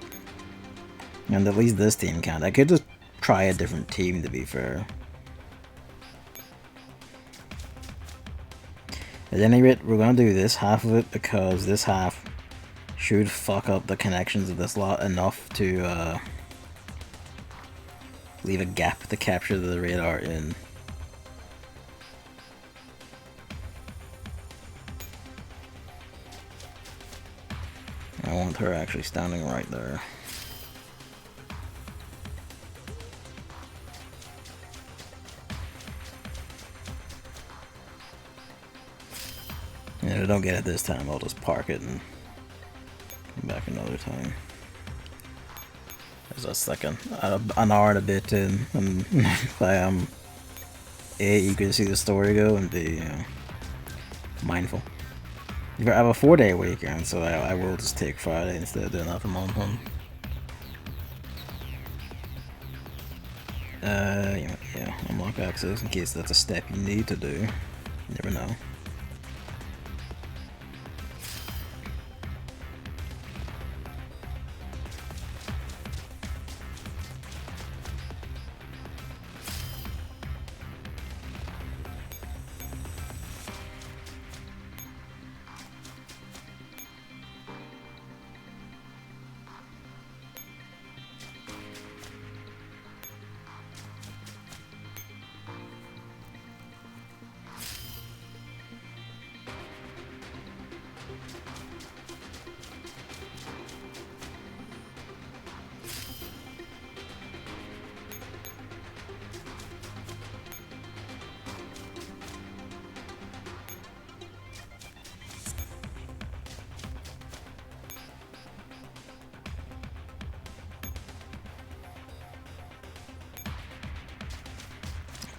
And at least this team can't. I could just try a different team, to be fair. At any rate, we're going to do this half of it because this half should fuck up the connections of this lot enough to leave a gap to capture the radar in. I want her actually standing right there. And if I don't get it this time, I'll just park it and come back another time. There's just like an hour and a bit in, and I am A, eager to see the story go, and B, you know, mindful. I have a 4-day weekend, so I will just take Friday instead of doing that from home. Yeah, unlock access in case that's a step you need to do. You never know.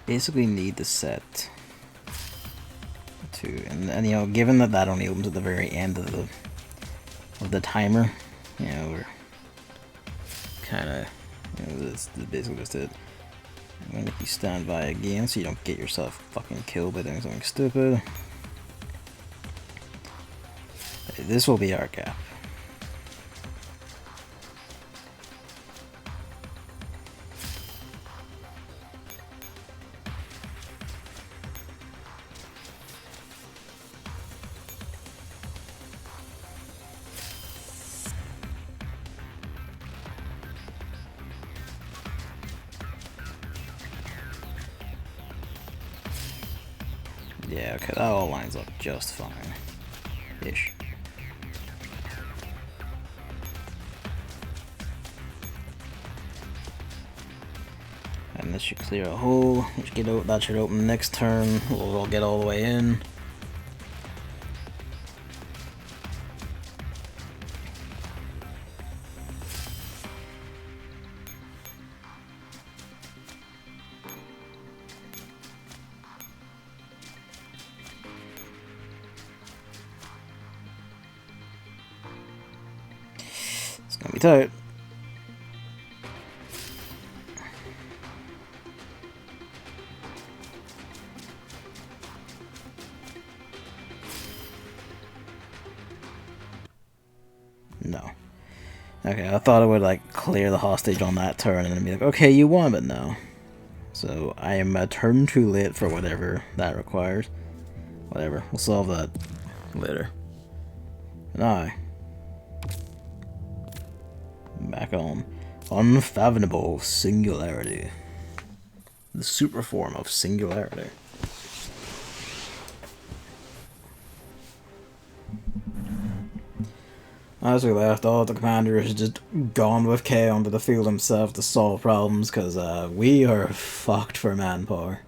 Basically need the set to, and you know, given that that only opens at the very end of the timer, you know, we're kind of, you know, that's basically just it. I'm gonna make you stand by again so you don't get yourself fucking killed by doing something stupid. This will be our gap. Yeah, okay, that all lines up just fine. Ish. And this should clear a hole. That should open next turn. We'll get all the way in. It's gonna be tight. No. Okay, I thought it would like clear the hostage on that turn and then be like, okay, you won, but no. So I am a turn too late for whatever that requires. Whatever, we'll solve that later. And I back on unfathomable singularity. The super form of singularity. As we left off, the commander has just gone with K onto the field himself to solve problems, because we are fucked for manpower.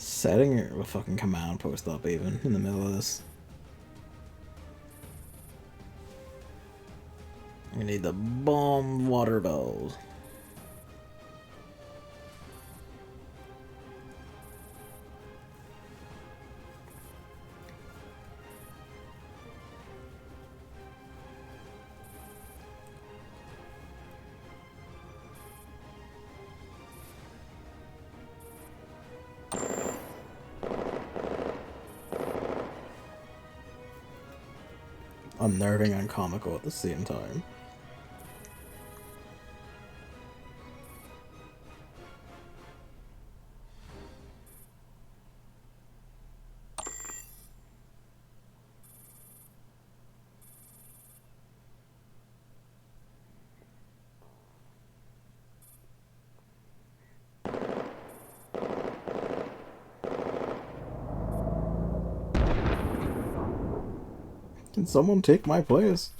Setting a fucking command post up even in the middle of this. We need the bomb water bells. Unnerving and comical at the same time. Can someone take my place?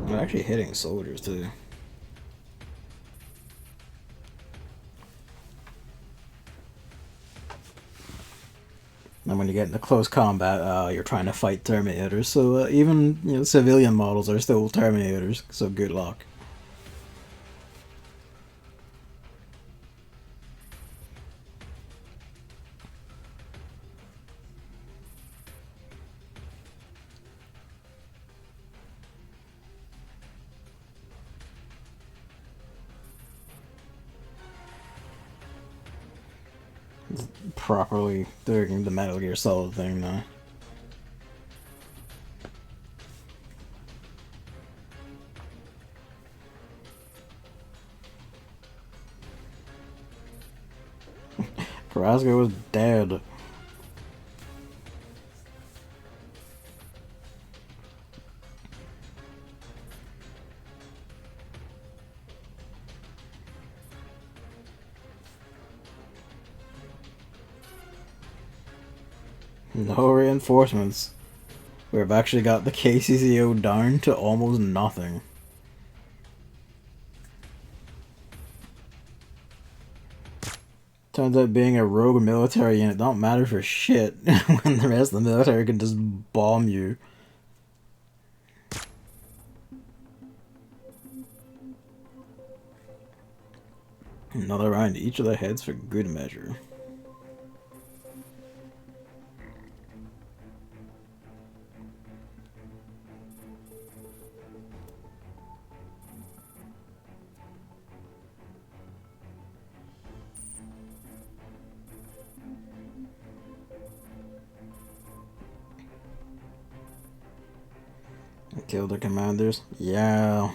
I'm actually hitting soldiers too. And when you get into close combat, you're trying to fight Terminators. So even civilian models are still Terminators. So good luck. Properly doing the Metal Gear Solid thing now. Carrasco was dead. No reinforcements. We've actually got the KCCO down to almost nothing. Turns out being a rogue military unit don't matter for shit when the rest of the military can just bomb you. Another round to each of their heads for good measure. Kill the commanders? Yeah.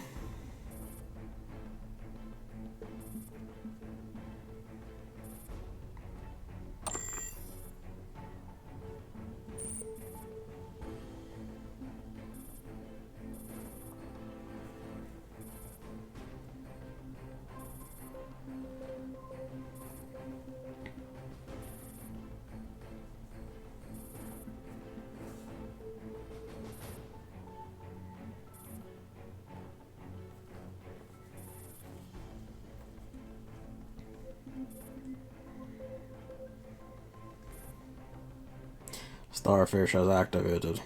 Starfish has activated.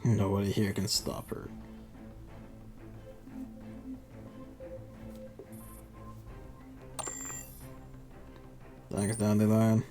Nobody here can stop her. Thanks, Dandelion.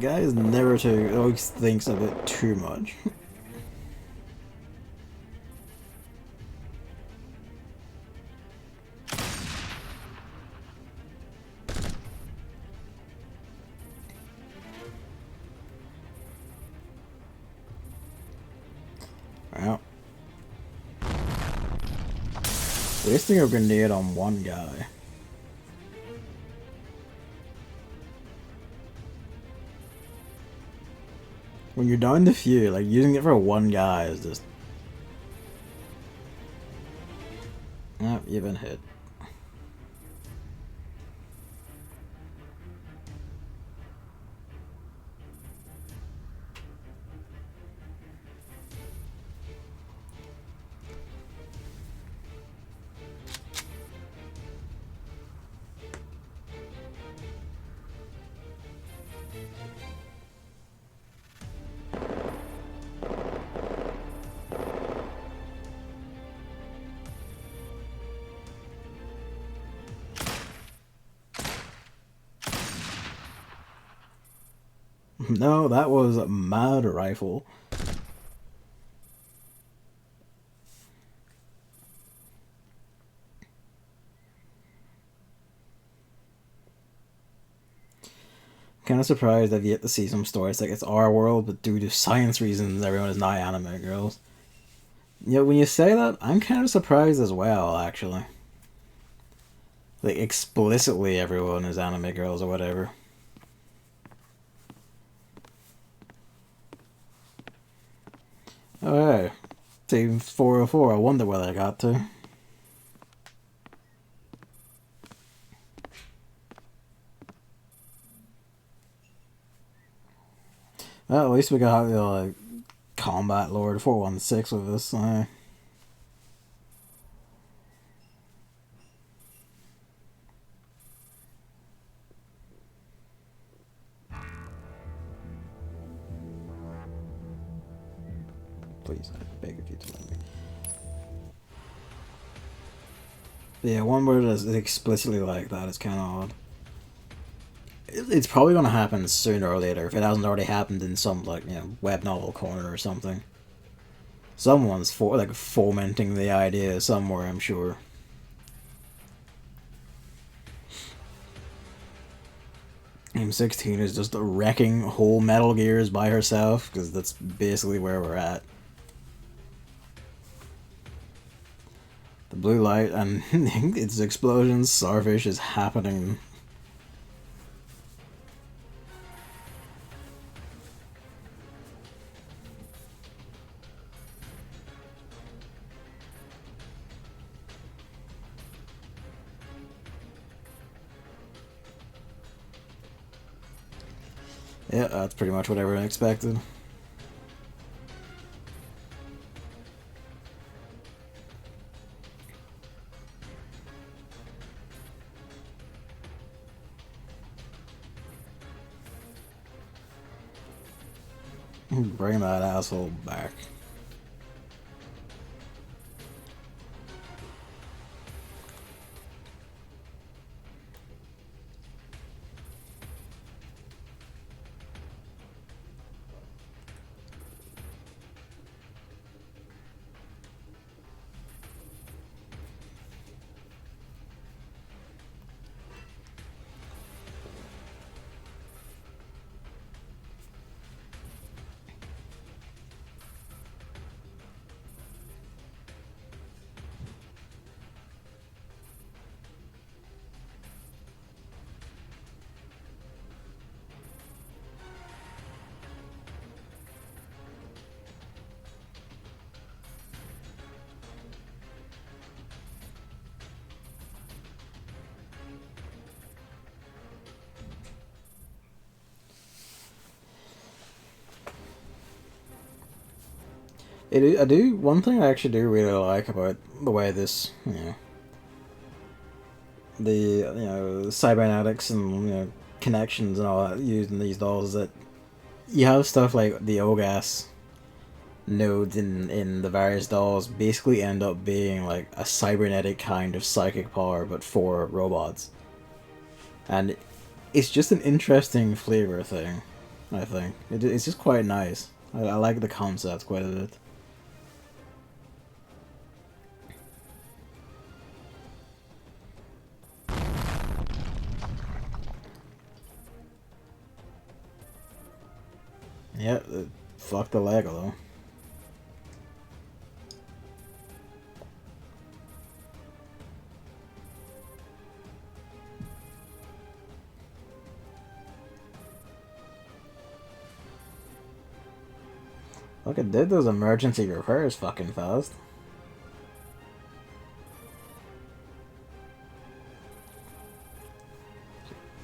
guy is never too, always thinks of it too much. Well, wasting a grenade on one guy. When you're down to few, like using it for one guy is just. Oh, you've been hit. No, that was a mad rifle. Kind of surprised I've yet to see some stories like it's our world, but due to science reasons, everyone is not anime girls. You know, when you say that, I'm kind of surprised as well, actually. Like, explicitly everyone is anime girls or whatever. Oh, team 404, I wonder where I got to. Well, at least we got the like, Combat Lord 416 with us. Please, I beg of you to let me. Yeah, one word is explicitly like that is kind of odd. It's probably going to happen sooner or later if it hasn't already happened in some like web novel corner or something. Someone's fomenting the idea somewhere, I'm sure. M16 is just wrecking whole Metal Gears by herself because that's basically where we're at. The blue light and its explosions, Starfish is happening. Yeah, that's pretty much what everyone expected. Bring that asshole back. One thing I actually do really like about the way this, the cybernetics and connections and all that used in these dolls is that you have stuff like the OGAS nodes in the various dolls basically end up being like a cybernetic kind of psychic power but for robots, and it's just an interesting flavor thing. I think. It's just quite nice. I like the concept quite a bit. Yeah, fuck the lag though. Look, it did those emergency repairs fucking fast.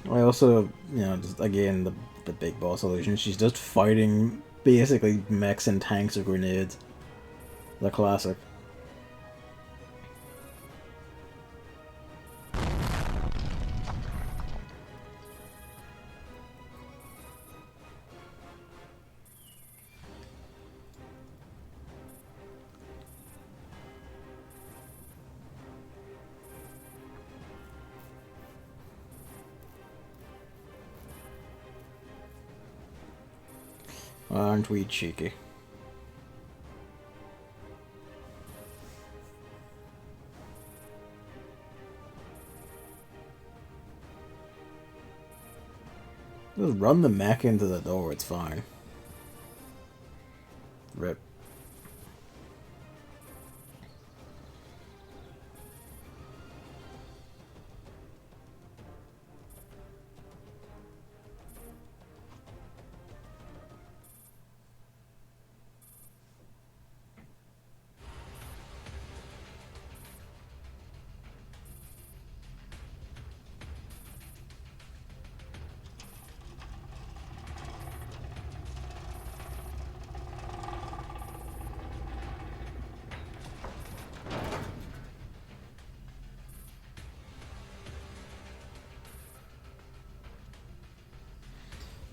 I also, you know, just again, the big boss illusion, she's just fighting basically mechs and tanks or grenades. The classic. Aren't we cheeky? Just run the mech into the door, it's fine. Rip.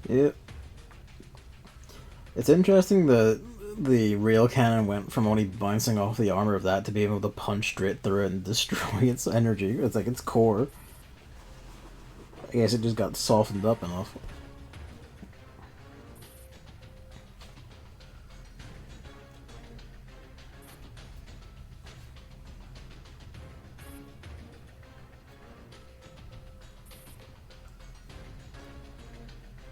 Yeah. It's interesting that the rail cannon went from only bouncing off the armor of that to be able to punch straight through it and destroy its energy. It's like its core. I guess it just got softened up enough.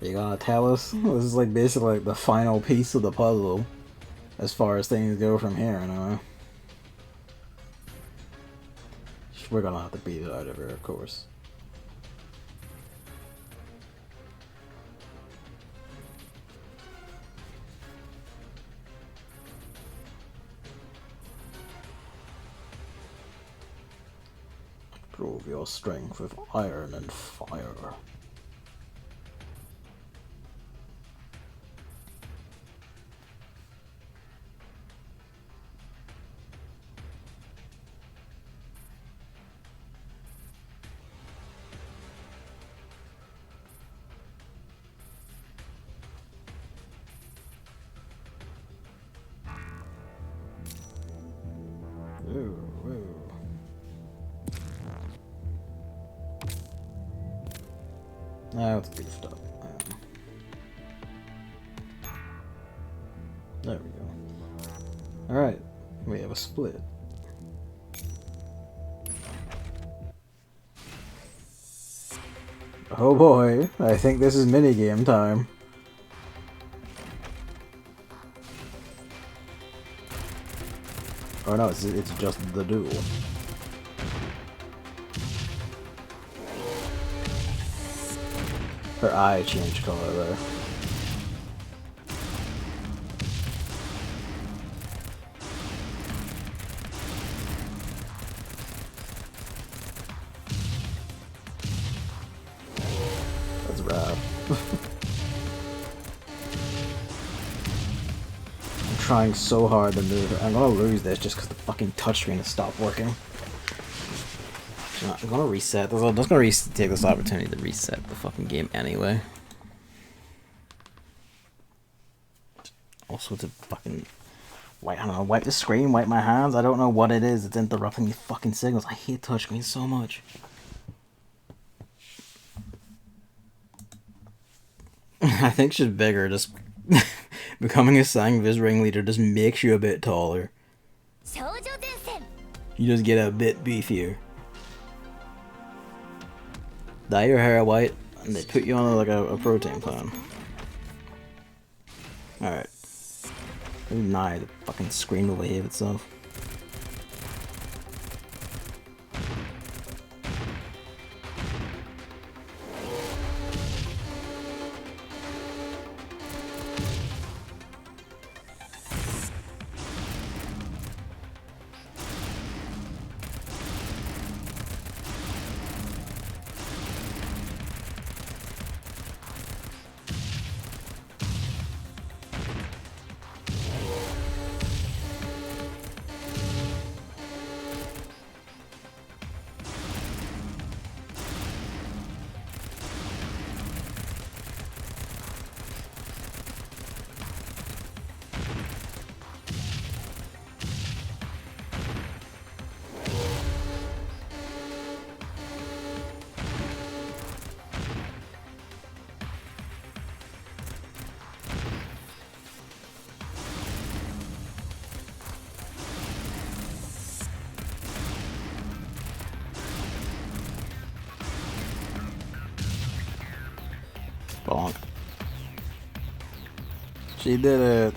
You gonna tell us? This is like basically like the final piece of the puzzle as far as things go from here, you know. We're gonna have to beat it out of her, of course. Prove your strength with iron and fire. Now it's beefed up. There we go. Alright, we have a split. Oh boy, I think this is minigame time. Oh no, it's just the duel. Her eye changed color there. That's rad. I'm trying so hard to move. I'm gonna lose this just because the fucking touchscreen has stopped working. I'm gonna reset this. I'm just gonna take this opportunity to reset the fucking game anyway. Also to fucking I don't know, wipe the screen, wipe my hands. I don't know what it is. It's interrupting these fucking signals. I hate touchscreens so much. I think she's bigger. Just becoming a Sang Viz ringleader just makes you a bit taller. You just get a bit beefier. Dye your hair white, and they put you on like a protein plan. Alright. Nah, the fucking screen will behave itself. Bonk. She did it.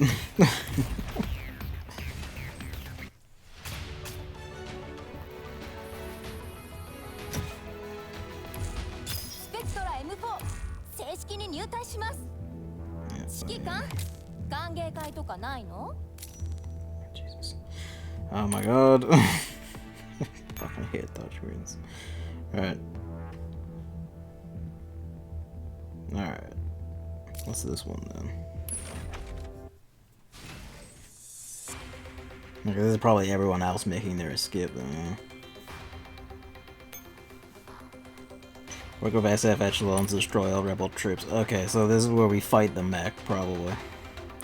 Jesus. Oh my god. Fucking hate touchscreens. Alright. Alright. What's this one then? Okay, this is probably everyone else making their escape then. Work with SF echelons to destroy all rebel troops. Okay, so this is where we fight the mech, probably.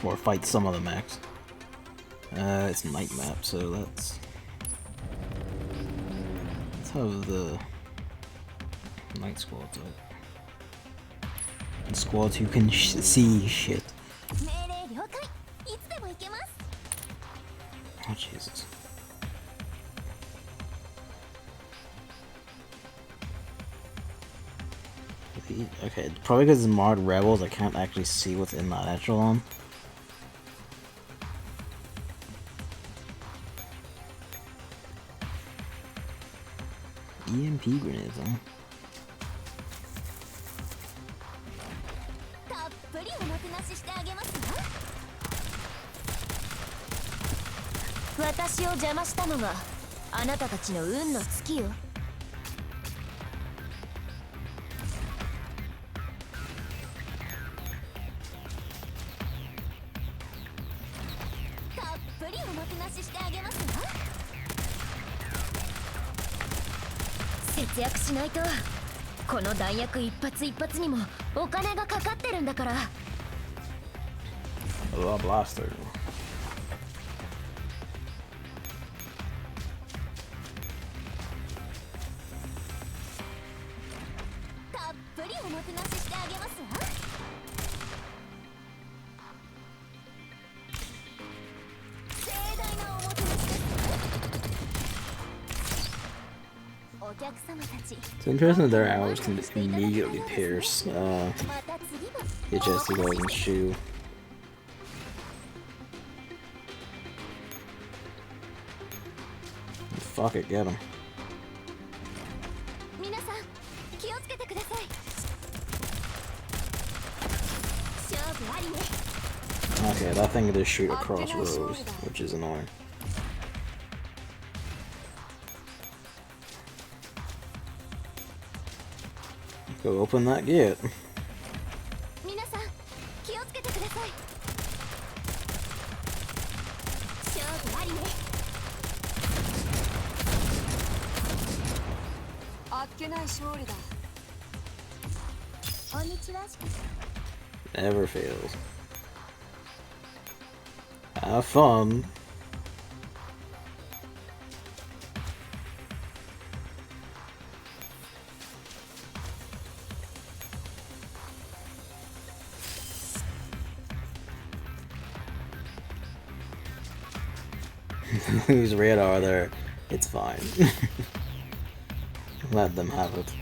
Or fight some of the mechs. It's night map, so let's have the night squads up. And squads who can see shit. Oh, Jesus. Okay, probably because it's marred rebels, I can't actually see what's in that echelon. EMP grenades, huh? Oh, blaster. It's interesting that their arrows can immediately pierce HSC Golden's shoe. Fuck it, get him. Okay, that thing can just shoot across rows, which is annoying. Go open that gate. Never fails. Have fun. whose radar there, it's fine. Let them have it.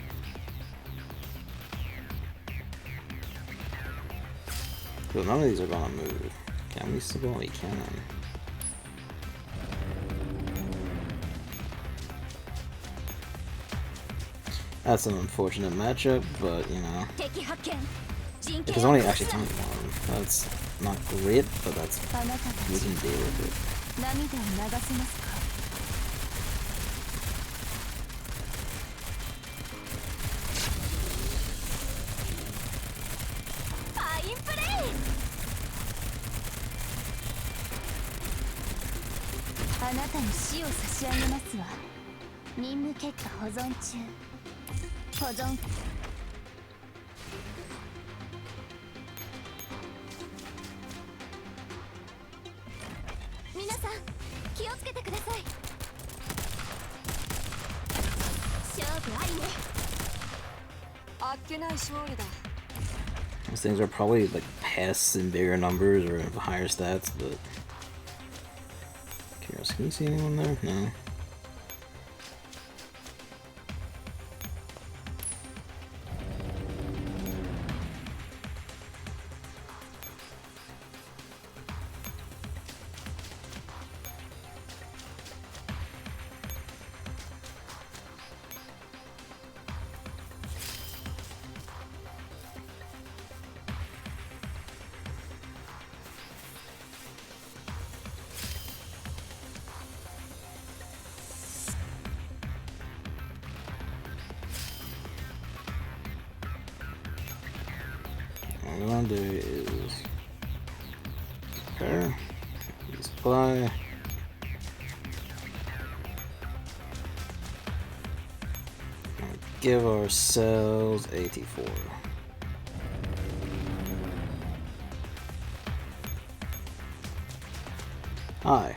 But none of these are gonna move. Can we still go? We can. That's an unfortunate matchup, but you know. If there's only actually 21, that's not great, but that's we can deal with it. These things are probably like pests in bigger numbers or higher stats, but curious, can you see anyone there? No. What I'm gonna do is repair, resupply, give ourselves 84. Hi.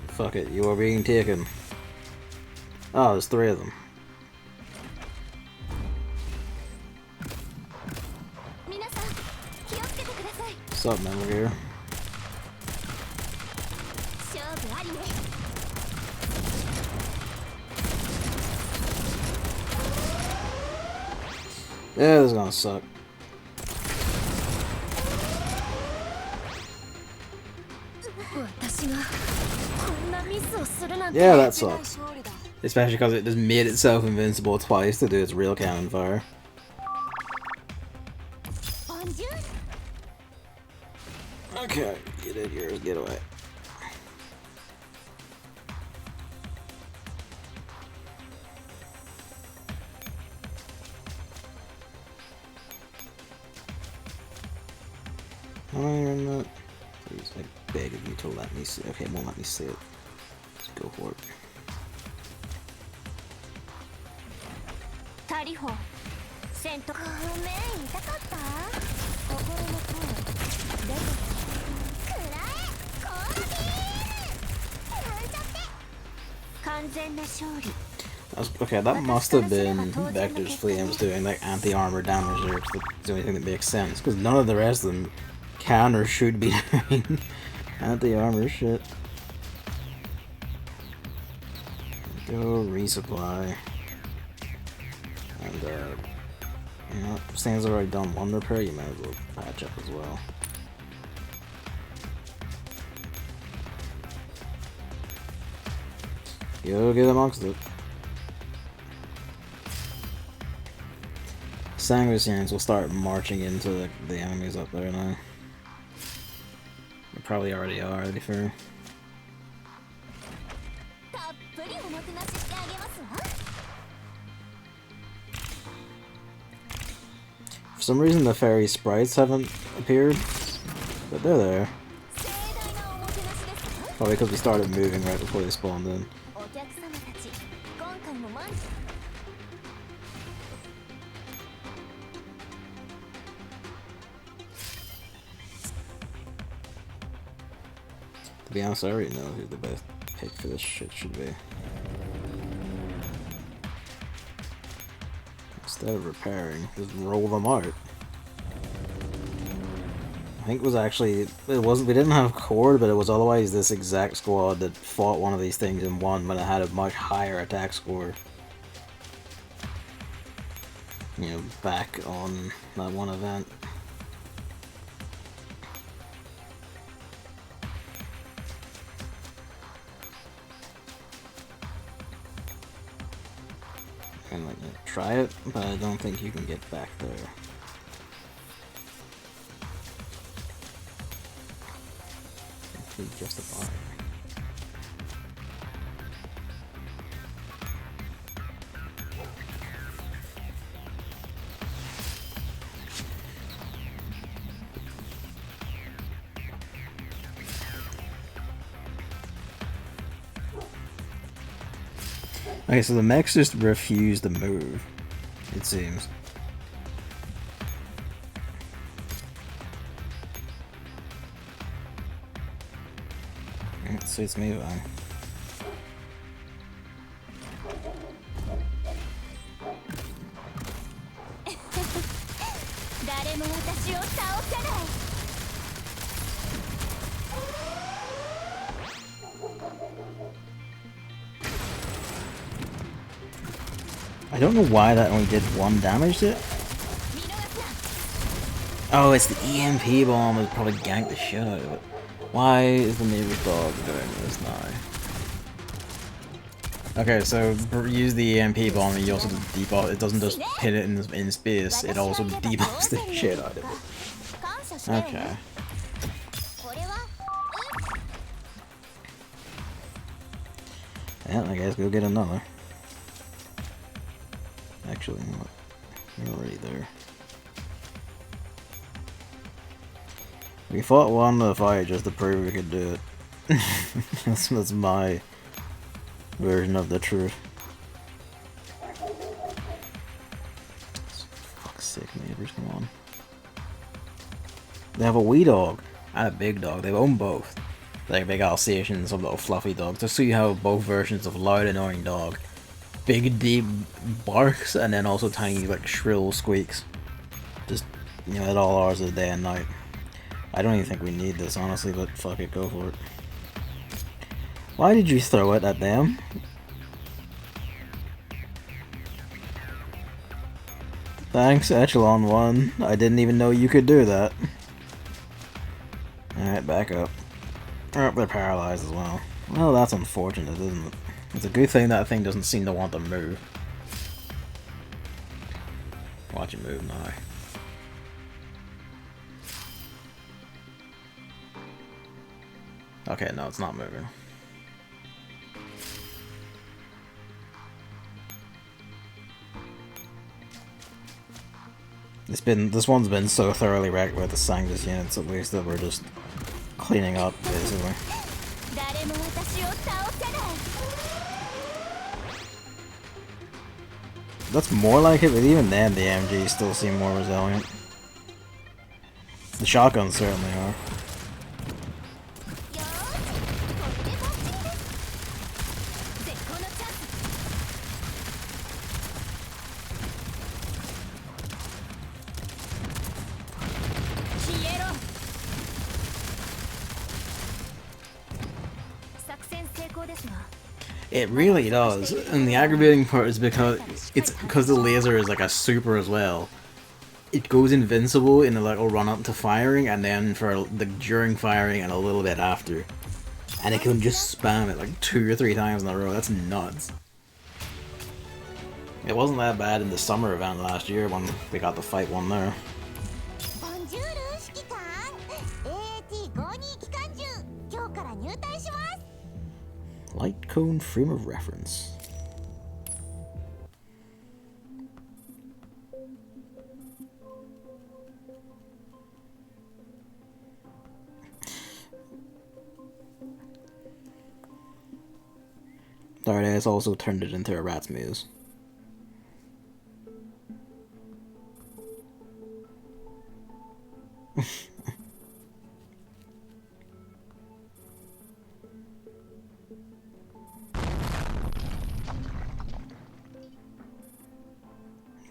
Fuck it, you are being taken. Oh, there's 3 of them. What's up, Metal Gear? Yeah, this is gonna suck. Yeah, that sucks. Especially because it just made itself invincible twice to do its real cannon fire. Okay, you did yours, get away. How am I in that? Please, I beg of you to let me see. Okay, it won't let me see it. Let's go for it. Okay, that must have been Vector's fleet and was doing like anti-armor damage there. That's the only thing that makes sense, because none of the rest of them can or should be doing anti-armor shit. Go resupply. And you know, if Stan's already done one repair, you might as well patch up as well. Go get amongst it. Sanguisians will start marching into the enemies up there now. They probably already are, to be fair. For some reason the fairy sprites haven't appeared, but they're there. Probably because we started moving right before they spawned in. To be honest, I already know who the best pick for this shit should be. Instead of repairing, just roll them out. think it was actually, it wasn't, we didn't have Cord, but it was otherwise this exact squad that fought one of these things and won when it had a much higher attack score. You know, back on that one event. And like, try it, but I don't think you can get back there. Just a bar. Okay, so the mechs just refuse to move, it seems. It suits me then. I don't know why that only did 1 damage to it. Oh, it's the EMP bomb that probably ganked the shit out of it. Why is the neighbor's dog doing this now? Okay, so use the EMP bomb and you also debuff. It doesn't just hit it in space, it also debuffs the shit out of it. Okay. Yeah, I guess go get another. Actually, what? You're already there. We fought one of the fight just to prove we could do it. That's my version of the truth. Fuck's sake, neighbors, come on. They have a wee dog and a big dog. They own both. Like big Alsatians, some little fluffy dogs. To see how both versions of loud annoying dog. Big deep barks and then also tiny like shrill squeaks. Just, you know, at all hours of the day and night. I don't even think we need this honestly, but fuck it, go for it. Why did you throw it at them? Thanks, Echelon 1. I didn't even know you could do that. Alright, back up. Oh, they're paralyzed as well. Well, that's unfortunate, isn't it? It's a good thing that thing doesn't seem to want to move. Watch it move now. Okay, no, it's not moving. This one's been so thoroughly wrecked with the Sangus units at least that we're just cleaning up basically. That's more like it, but even then the MGs still seem more resilient. The shotguns certainly are. It really does, and the aggravating part is because the laser is like a super as well. It goes invincible in the little run up to firing, and then for the during firing and a little bit after, and it can just spam it like 2 or 3 times in a row. That's nuts. It wasn't that bad in the summer event last year when we got the fight one there. Light cone frame of reference. Stardust also turned it into a rat's maze.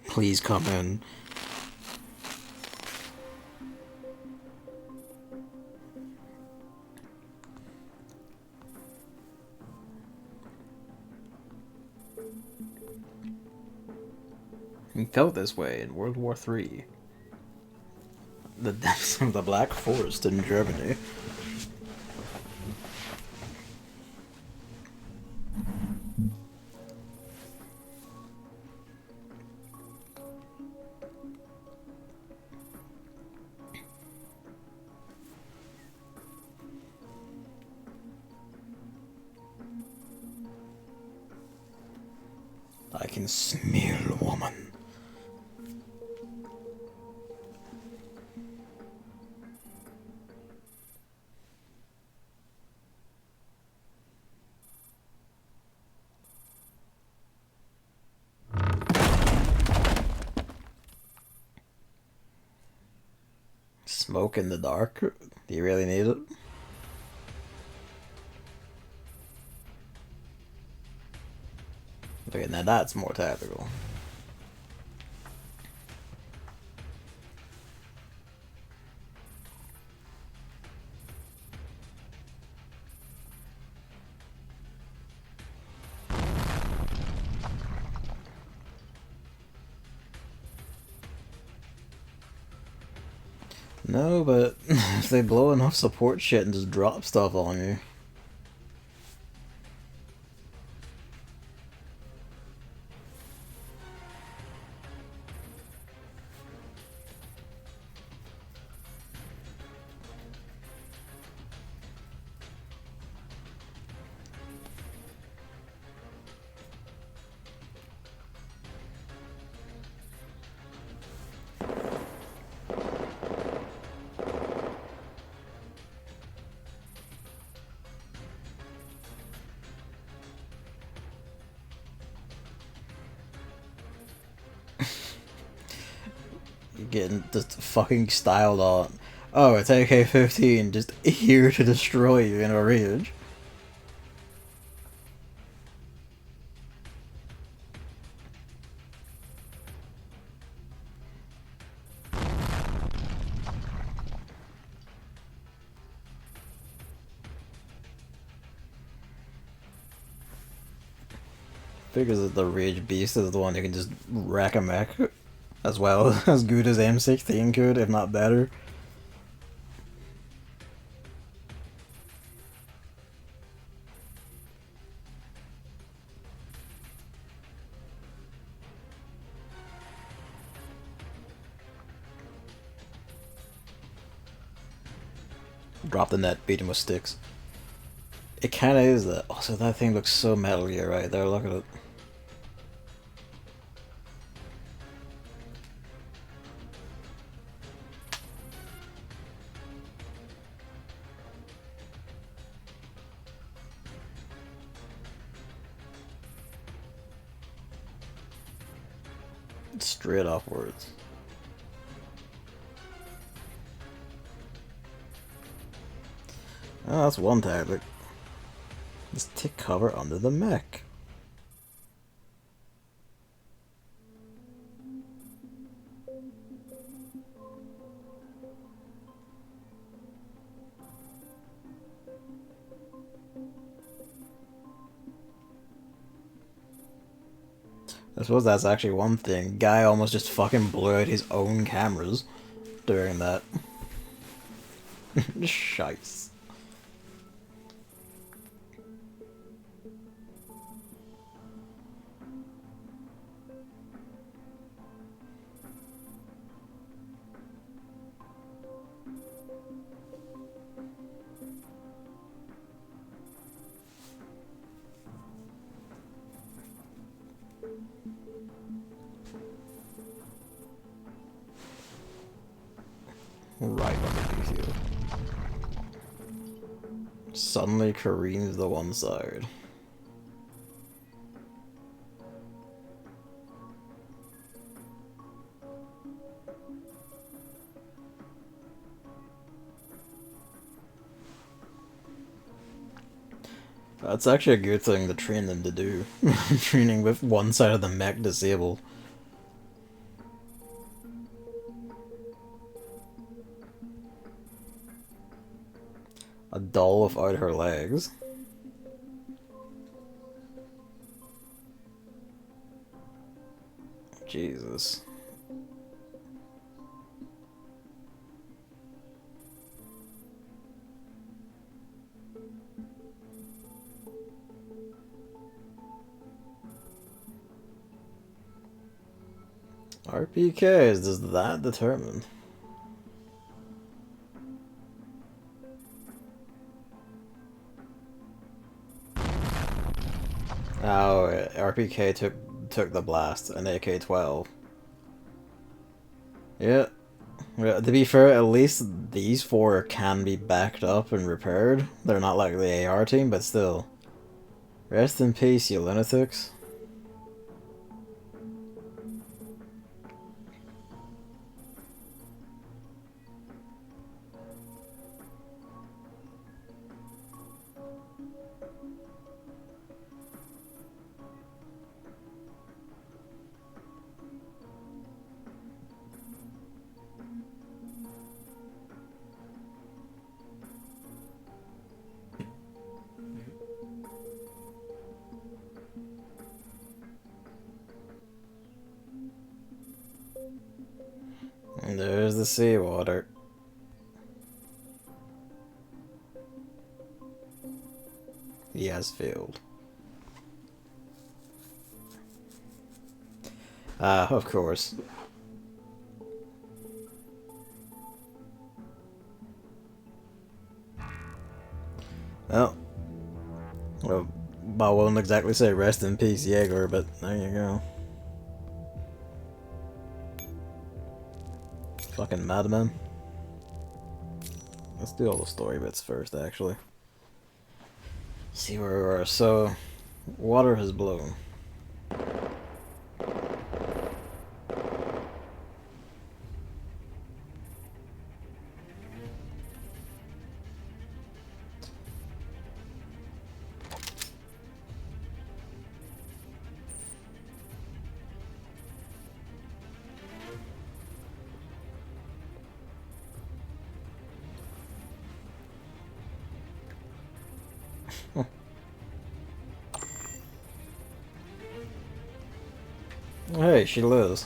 Please come in. He felt this way in World War III. The depths of the Black Forest in Germany. I can smell a woman. Smoke in the dark? Do you really need it? Okay, now that's more tactical. No, but if they blow enough support shit and just drop stuff on you. You're getting just fucking styled on. Oh, it's AK-15, just here to destroy you in a rage. Figures that the Rage Beast is the one who can just rack a mech as well, as good as M16 could, if not better. Drop the net, beat him with sticks. It kinda is that. Also, that thing looks so Metal Gear right there, look at it. Straight upwards. Oh, that's one tactic. Just take cover under the mech. I suppose that's actually one thing. Guy almost just fucking blew out his own cameras during that. Shice. Right underneath you. Suddenly careens the one side. That's actually a good thing to train them to do. Training with one side of the mech disabled. A doll without her legs. Jesus. RPKs, does that determine? Oh, RPK took the blast, an AK-12. Yeah. To be fair, at least these four can be backed up and repaired. They're not like the AR team, but still. Rest in peace, you lunatics. And there's the seawater. He has failed. Of course. Well, I wouldn't exactly say rest in peace, Jaeger, but there you go. Fucking madman. Let's do all the story bits first, actually. See where we are. So, water has blown. Hey, she lives.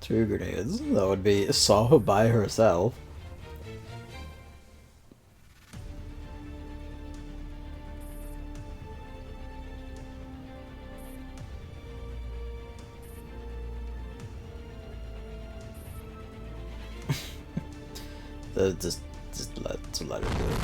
Two grenades. That would be Saw by herself. just let her do it.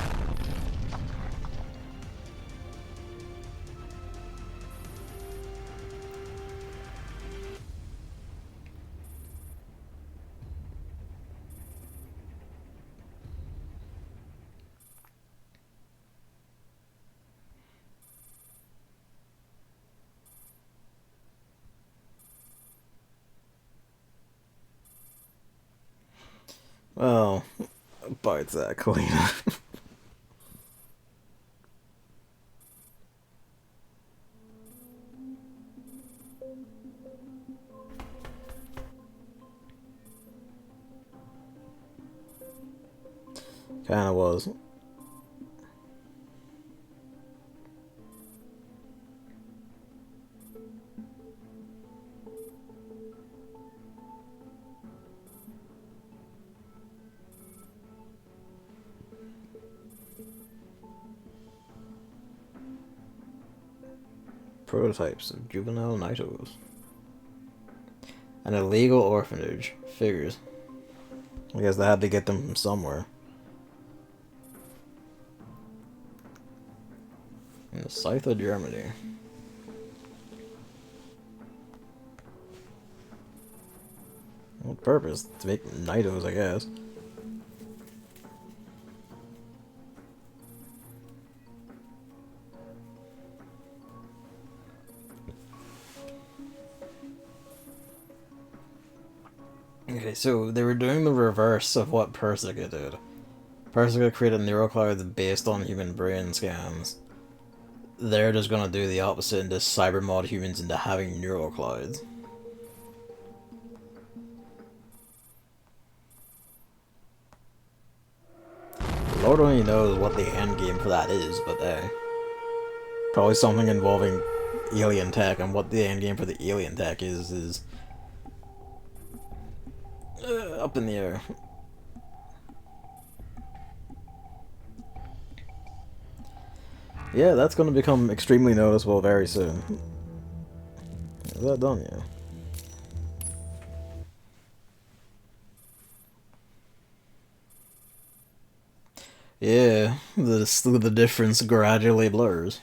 Well, bites that clean. Kinda was. Prototypes of juvenile nitos. An illegal orphanage. Figures. I guess they had to get them from somewhere. In the south of Germany. What purpose? To make nitos, I guess. Okay, so they were doing the reverse of what Persica did. Persica created neuroclouds based on human brain scans. They're just gonna do the opposite and just cybermod humans into having neuroclouds. Lord only knows what the end game for that is, but probably something involving alien tech, and what the end game for the alien tech is up in the air. Yeah, that's going to become extremely noticeable very soon. Is that done yet? Yeah, the difference gradually blurs.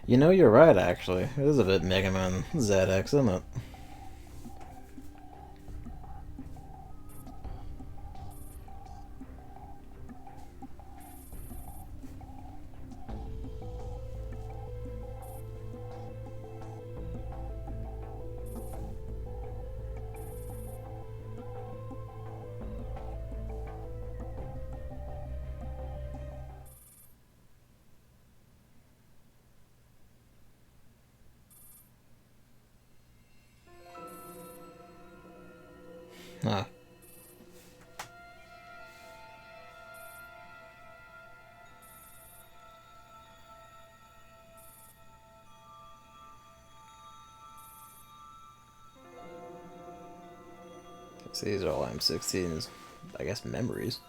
You know, you're right, actually. It is a bit Mega Man ZX, isn't it? Huh. So these are all M16's, I guess, memories.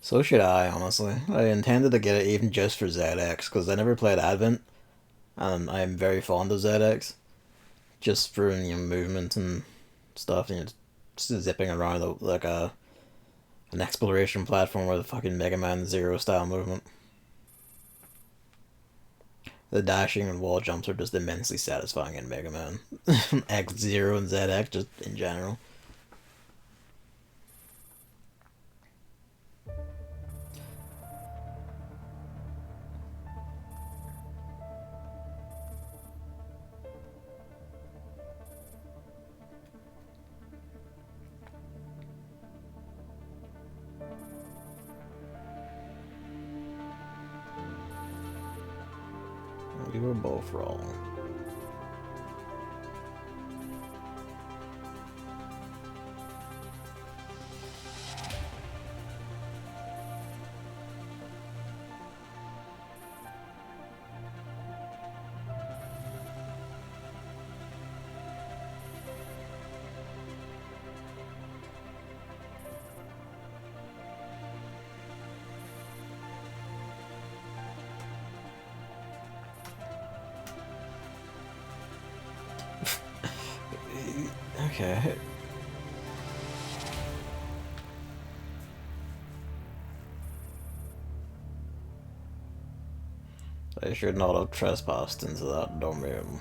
So should I, honestly. I intended to get it even just for ZX, because I never played Advent, and I'm very fond of ZX. Just for, movement and stuff, just zipping around like an exploration platform with a fucking Mega Man Zero style movement. The dashing and wall jumps are just immensely satisfying in Mega Man. X0 and ZX, just in general. You were both wrong. Okay. I should not have trespassed into that domain.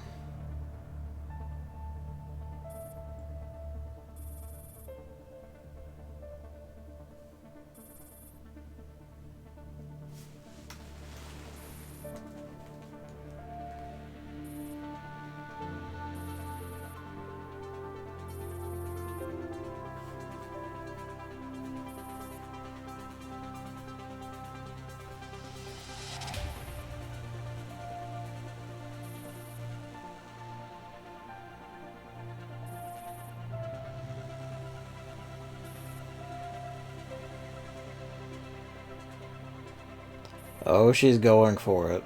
Oh, she's going for it.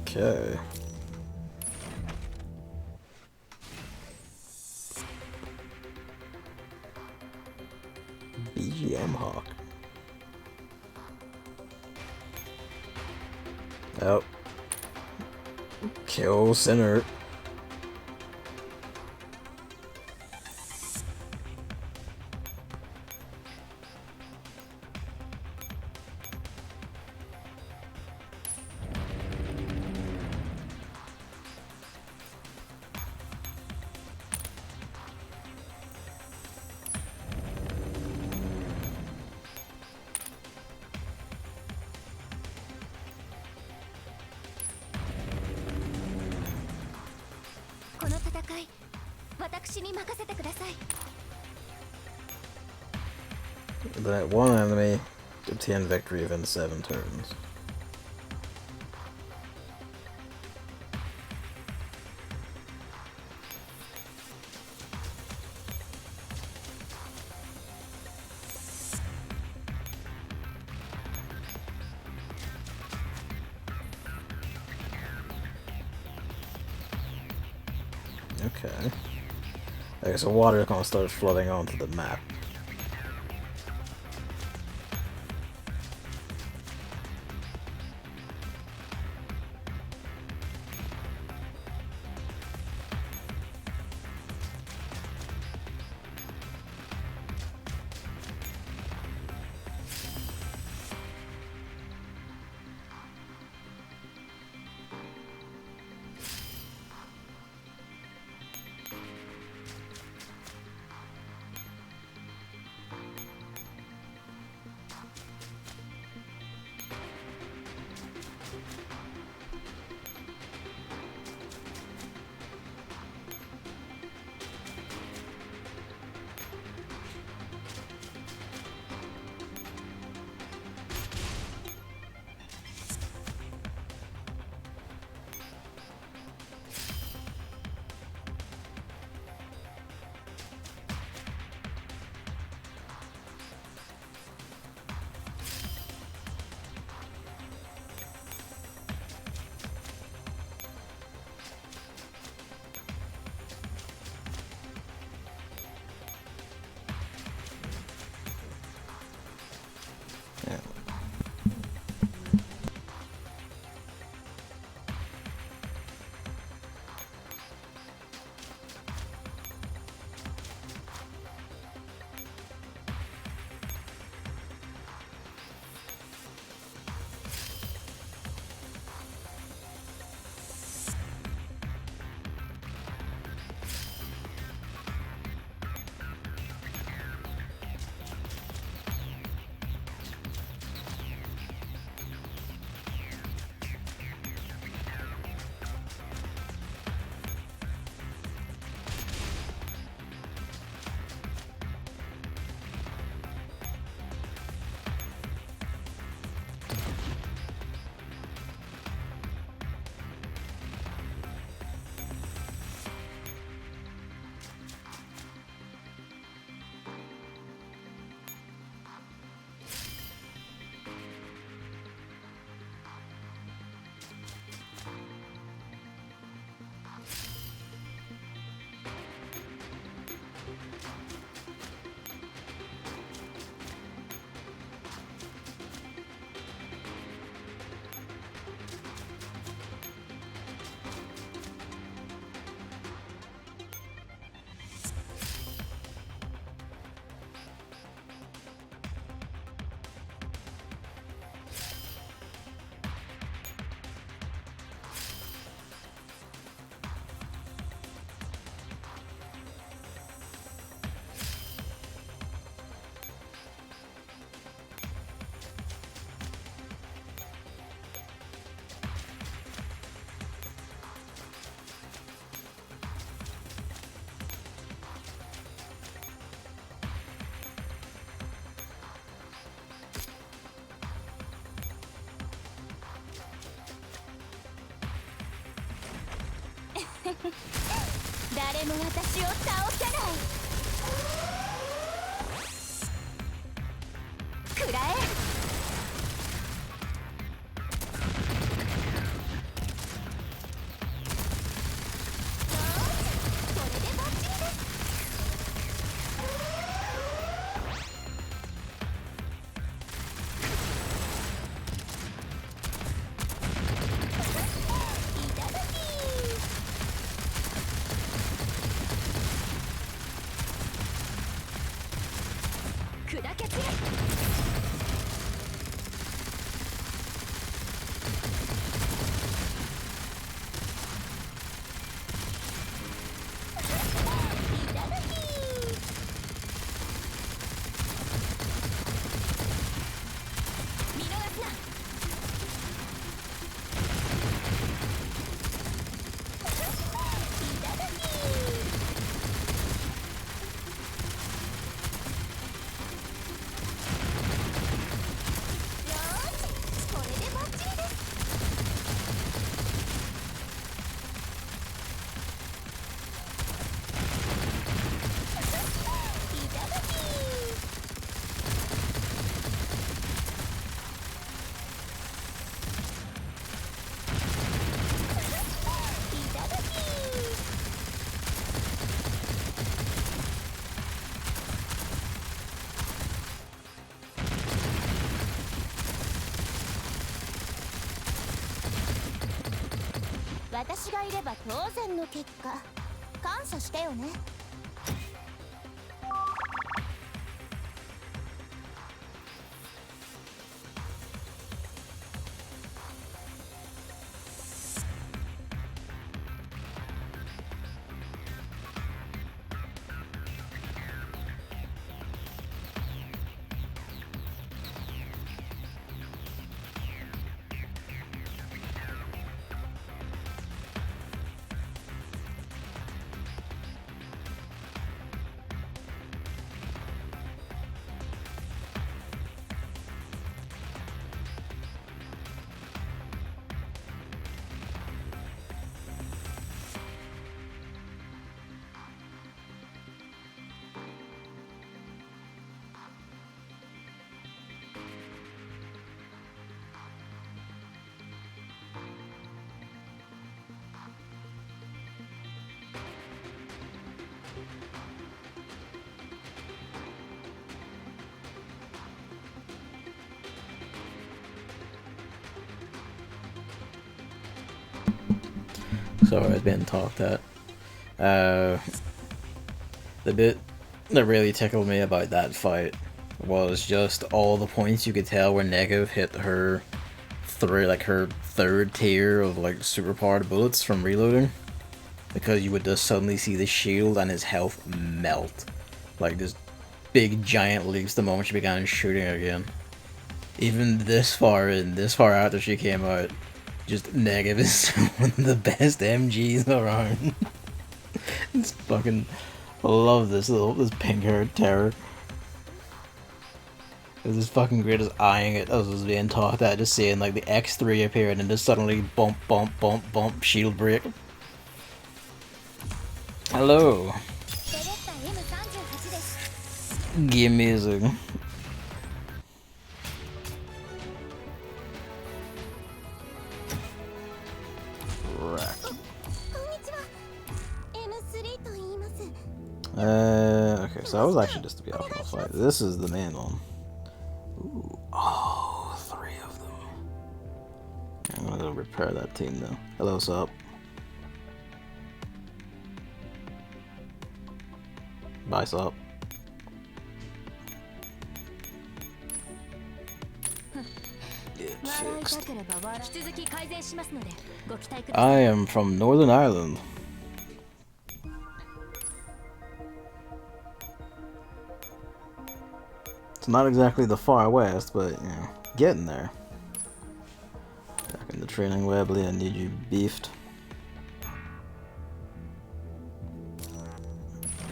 Okay. the M-Hawk. Oh. Kill Sinner. That one enemy obtained victory within 7 turns. Okay. Okay, so water is gonna start flooding onto the map.誰も私を倒せない。食らえ。これでバッチリです。私がいれば当然の結果。感謝してよね。So it's been talked at. The bit that really tickled me about that fight was just all the points you could tell where Negative hit her her third tier of like superpowered bullets from reloading, because you would just suddenly see the shield and his health melt, like this big giant leaps the moment she began shooting again. Even this far after she came out, just Negative is one of the best MGs around. It's fucking, I love this pink haired terror. It was just fucking great, just eyeing it as it was being talked at, just seeing like the X3 appear and then just suddenly bump, bump, bump, bump, shield break. Hello. Amazing. Okay, so I was actually just to be off on the fight. This is the main one. Ooh, oh, 3 of them. I'm gonna go repair that team though. Hello, sup? Bye, sup. Get fixed. I am from Northern Ireland. It's not exactly the far west, but, you know, getting there. Back in the training Webley, I need you beefed.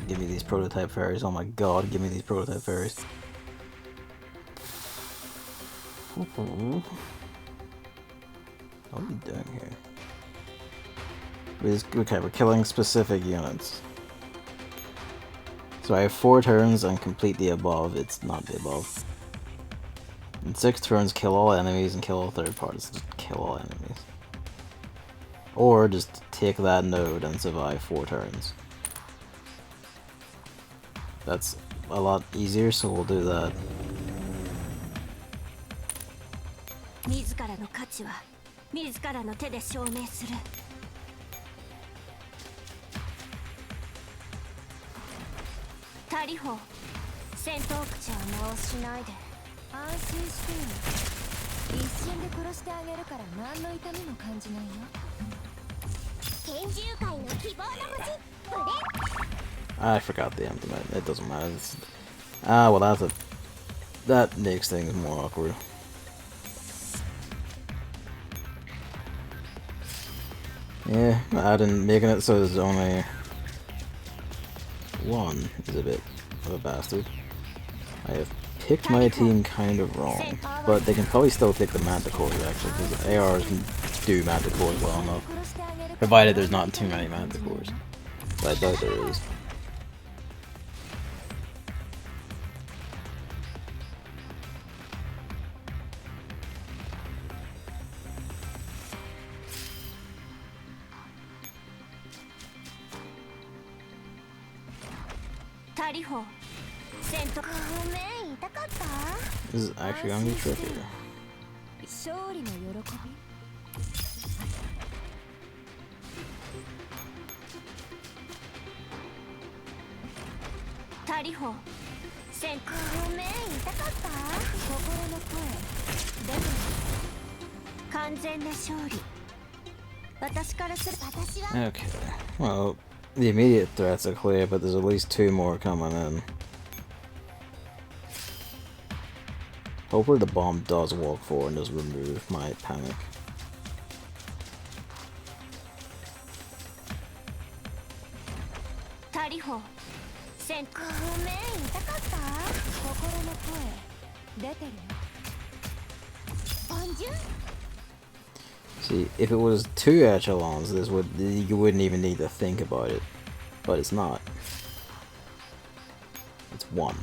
Give me these prototype fairies. Oh my god, give me these prototype fairies. What are we doing here? Okay, we're killing specific units. So I have 4 turns and complete the above. It's not the above. In 6 turns, kill all enemies and kill all third parties. Just kill all enemies. Or just take that node and survive 4 turns. That's a lot easier, so we'll do that. I forgot the empty. It doesn't matter. Well, that makes things more awkward. Yeah, adding making it so there's only one is a bit of a bastard. I have picked my team kind of wrong, but they can probably still pick the Manticores actually, because ARs can do Manticores well enough, provided there's not too many Manticores. But I doubt there is. This is actually gonna be trickier. 仮砲戦ごめん痛かった心の声出てる完全な勝利私からする私は Okay, well, the immediate threats are clear, but there's at least 2 more coming in. Hopefully the bomb does walk forward and does remove my panic. Tariho, senごめん痛かった心の声出てるBonjour. See, if it was 2 echelons, you wouldn't even need to think about it. But it's not. It's 1.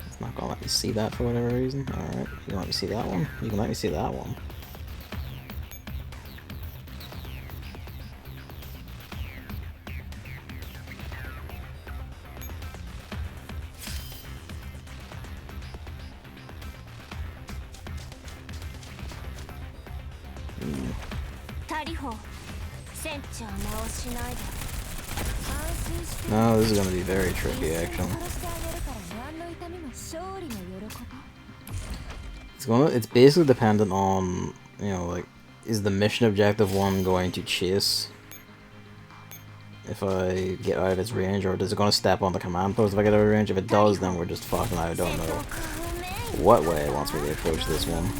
It's not gonna let me see that for whatever reason. Alright, you can let me see that one. You can let me see that one. No, this is going to be very tricky, actually. It's basically dependent on, you know, like, is the mission objective one going to chase if I get out of its range, or is it going to step on the command post if I get out of range? If it does, then we're just fucking I don't know what way it wants me to approach this one.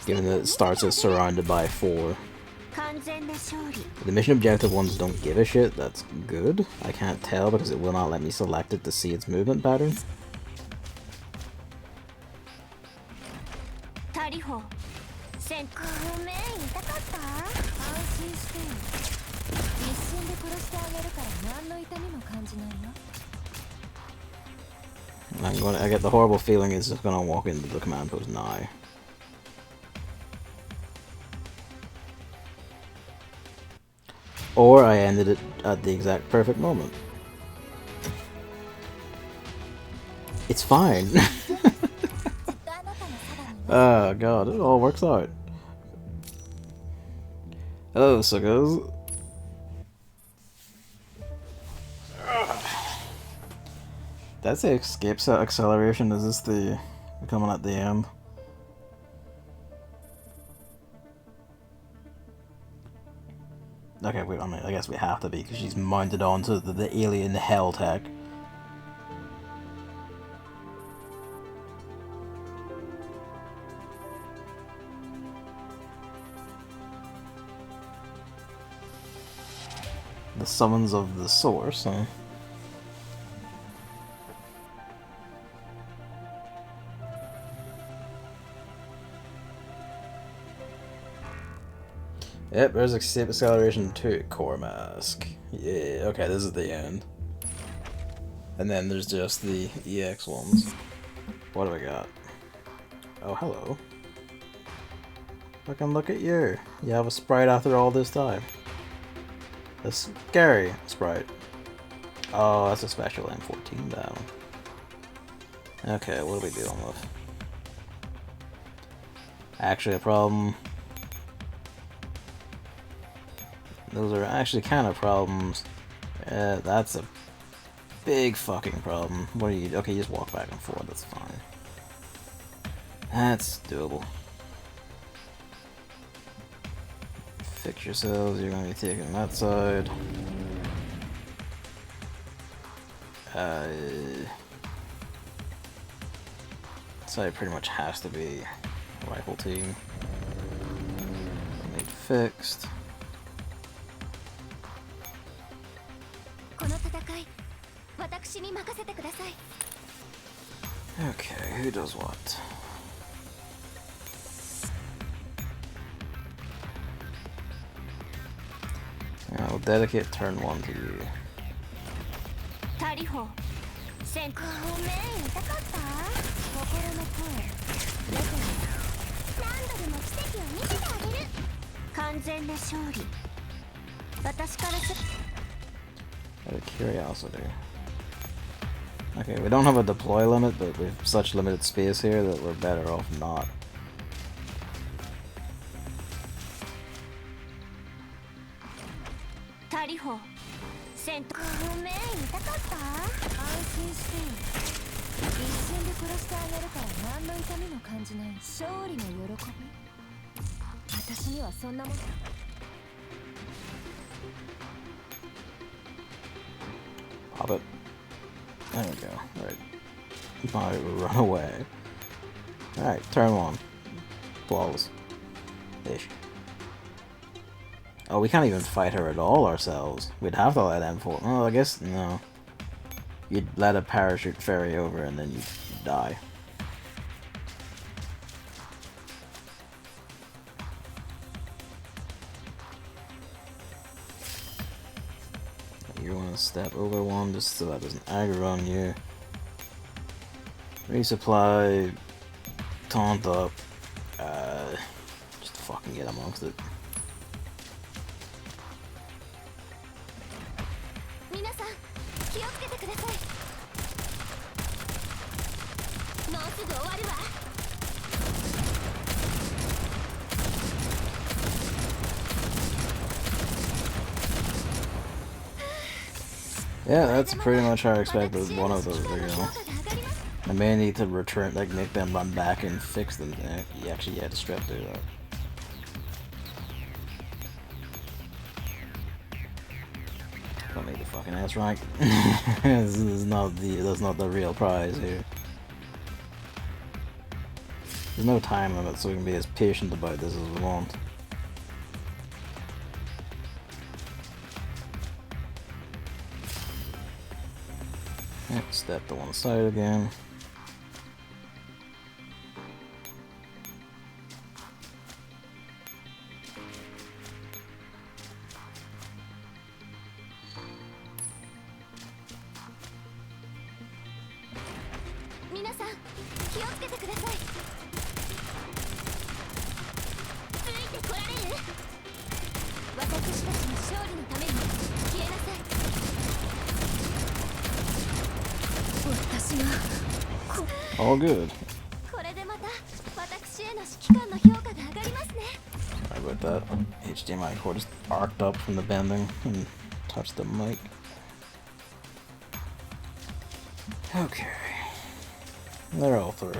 Given that it starts as surrounded by 4. The mission objective ones don't give a shit, that's good. I can't tell because it will not let me select it to see its movement pattern. I get the horrible feeling it's just gonna walk into the command post now. Or I ended it at the exact perfect moment. It's fine. Oh god, it all works out. Hello, suckers. That's the escape set acceleration. Is this the coming at the end? Okay, wait, I mean, I guess we have to be, because she's mounted onto the alien hell tech. The summons of the source, huh? Yep, there's escape acceleration 2, core mask. Yeah, okay, this is the end. And then there's just the EX ones. What do we got? Oh, hello. Fucking look at you. You have a sprite after all this time. A scary sprite. Oh, that's a special M14 battle. Okay, what are we dealing with? Actually, a problem. Those are actually kind of problems. That's a big fucking problem. What do you... Okay, you just walk back and forth, that's fine. That's doable. Fix yourselves, you're gonna be taking that side. Side pretty much has to be rifle team. Need fixed. Okay, who does what? I'll dedicate turn 1 to you. Out of curiosity. Okay, we don't have a deploy limit, but we have such limited space here that we're better off not. Pop it. There we go. Right. Might run away. Alright, turn 1. Flawless. Ish. Oh, we can't even fight her at all ourselves. We'd have to let M4. Oh, I guess no. You'd let a parachute ferry over and then you'd die. You want to step over one just so that doesn't aggro on you. Resupply. Taunt up. Just fucking get amongst it. Yeah, that's pretty much how I expected one of those to go. I may need to return, like, make them run back and fix them. You actually had to strip through that. Don't need the fucking S rank. This is not that's not the real prize here. There's no time limit, so we can be as patient about this as we want. Step to one side again. All good. Sorry about that. HDMI cord just arced up from the bending and touched the mic. Okay. They're all through.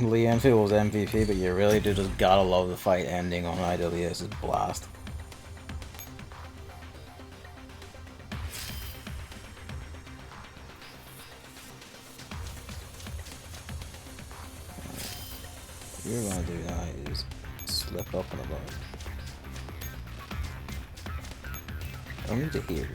Lee Enfield was MVP, but you really do just gotta love the fight ending on IWS's blast. What you're gonna do now is slip up and above. Over to here.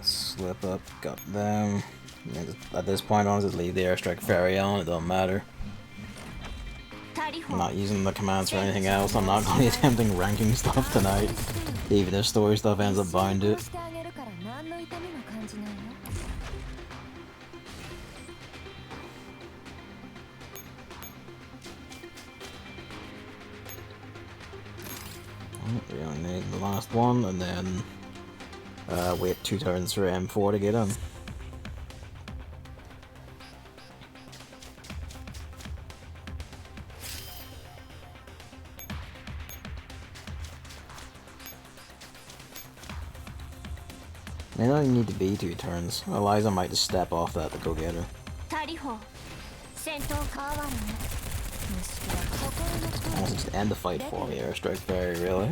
Slip up, got them. At this point on, just leave the airstrike ferry on, it don't matter. I'm not using the commands for anything else. I'm not going to be attempting ranking stuff tonight, even if story stuff ends up bound to it. We only need the last one, and then wait 2 turns for M4 to get in. May not even need to be 2 turns. Eliza might just step off that to go get her. Almost just end the fight for me, airstrike ferry, really.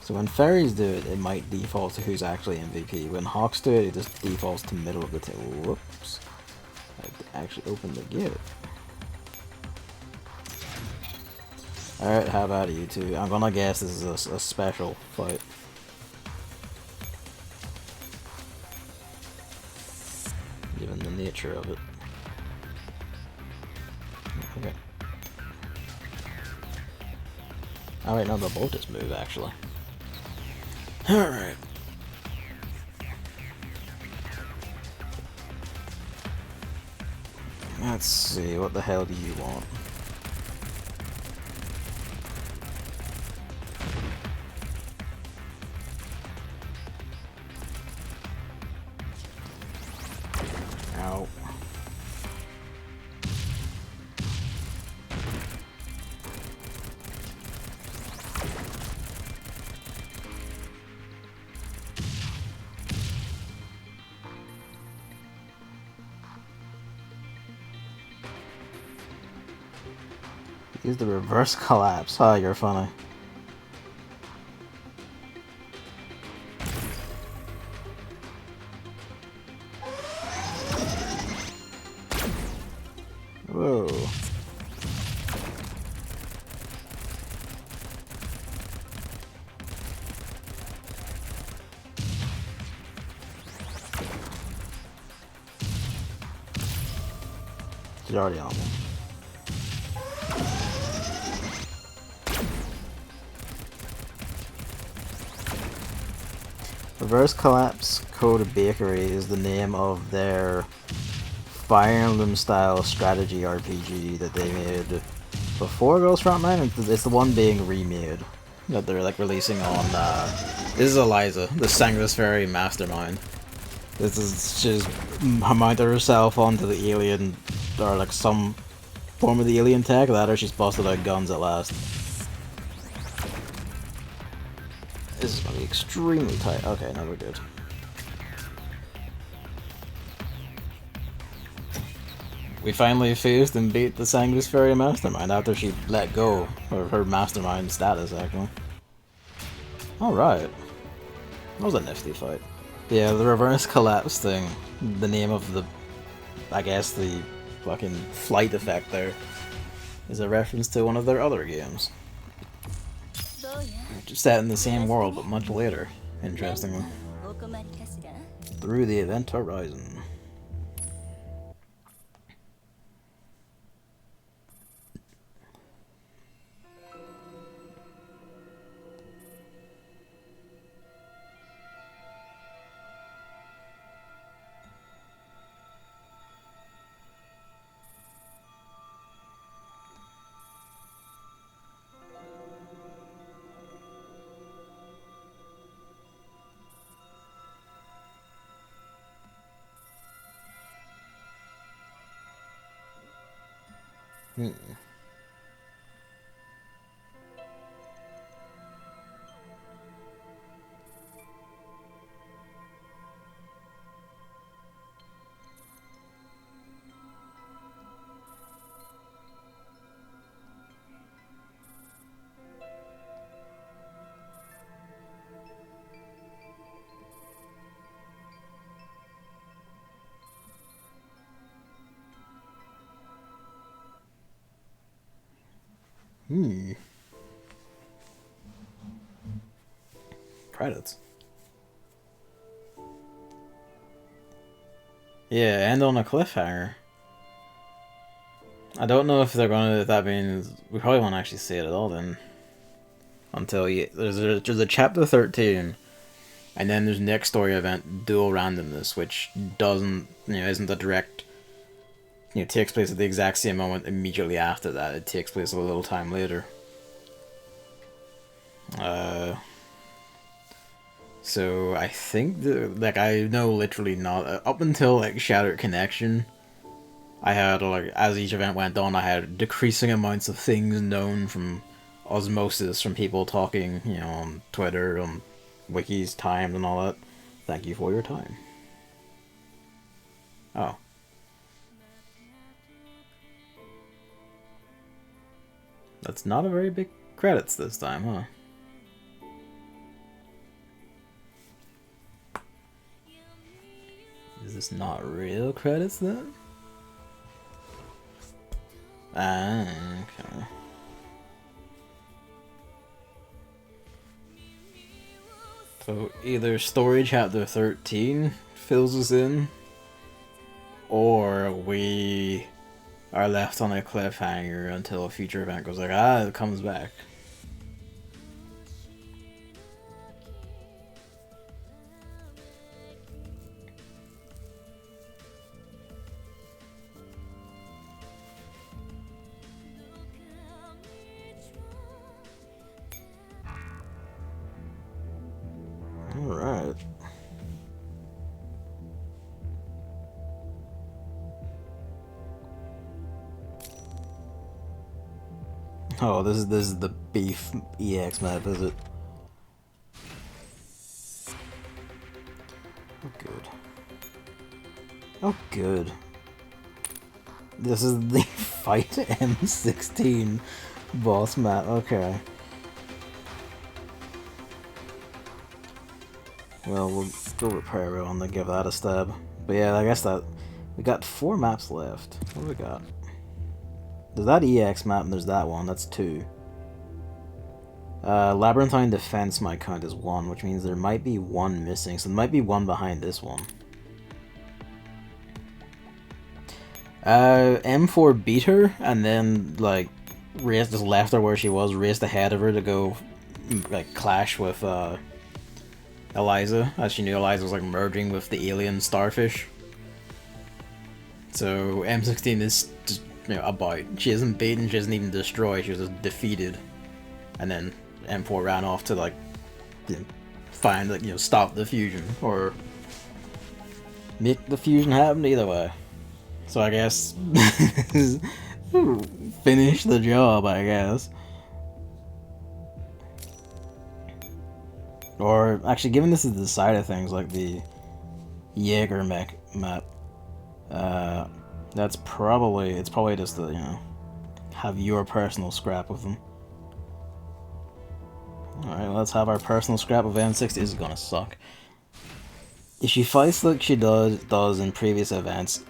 So when ferries do it, it might default to who's actually MVP. When Hawks do it, it just defaults to middle of the table. Whoops. I have to actually open the gate. Alright, how about you two? I'm gonna guess this is a special fight. Given the nature of it. Okay. Oh wait, no, they'll both just move, actually. Alright. Let's see, what the hell do you want? Ow. Use the reverse collapse. Oh, you're funny. Whoa. She's already on one. Reverse Collapse Code Bakery is the name of their Fire Emblem style strategy RPG that they made before Ghost Frontline, and it's the one being remade that they're like releasing on this is Eliza, the Sanguisfairy Mastermind. This is she's mounted herself onto the alien, or like some form of the alien tech, that or she's busted out guns at last. This is gonna be extremely tight. Okay, now we're good. We finally faced and beat the Sanguisfairy Mastermind after she let go of her Mastermind status, actually. Alright. That was a nifty fight. Yeah, the reverse collapse thing, the name of the, I guess the fucking flight effect there, is a reference to one of their other games. Just set in the same world, but much later, interestingly. Through the Event Horizon. Credits. Yeah, end on a cliffhanger. I don't know if they're gonna. If that means we probably won't actually see it at all then. Until there's a chapter 13, and then there's next story event Dual Randomness, which doesn't isn't a direct. Takes place at the exact same moment immediately after that. It takes place a little time later. So I think I know literally not up until like Shattered Connection, I had as each event went on, I had decreasing amounts of things known from osmosis from people talking, on Twitter, on wikis, times, and all that. Thank you for your time. Oh. That's not a very big credits this time, huh? Is this not real credits then? Ah, okay. So either story chapter 13 fills us in, or we are left on a cliffhanger until a future event goes like, it comes back. Alright. Oh, this is the beef EX map, is it? Oh good. Oh good. This is the Fight M16 boss map, okay. Well, we'll go repair it and then give that a stab. But yeah, I guess that we got 4 maps left. What do we got? There's that EX map and there's that one. That's 2. Labyrinthine Defense might count as 1, which means there might be 1 missing. So there might be 1 behind this one. M4 beat her and then like raced, just left her where she was, raced ahead of her to go like clash with Eliza, as she knew Eliza was like merging with the alien starfish. So M16 is just, you know, about. She isn't beaten, she isn't even destroyed, she was just defeated. And then M4 ran off to like, you know, find, like, you know, stop the fusion or make the fusion happen, either way. So I guess finish the job, I guess. Or actually, given this is the side of things, like the Jaeger mech map, it's probably just to, you know, have your personal scrap with them. Alright, let's have our personal scrap of M60. This is gonna suck. If she fights like she does in previous events,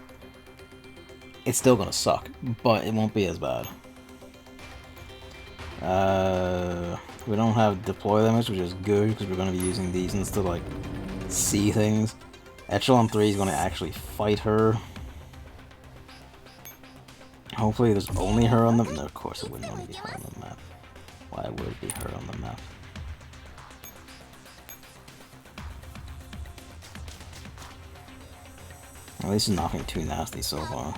it's still gonna suck, but it won't be as bad. We don't have deploy limits, which is good because we're going to be using these instead to like see things. Echelon 3 is going to actually fight her. Hopefully there's only her on the... No, of course it wouldn't only be her on the map. Why would it be her on the map? At least it's nothing too nasty so far.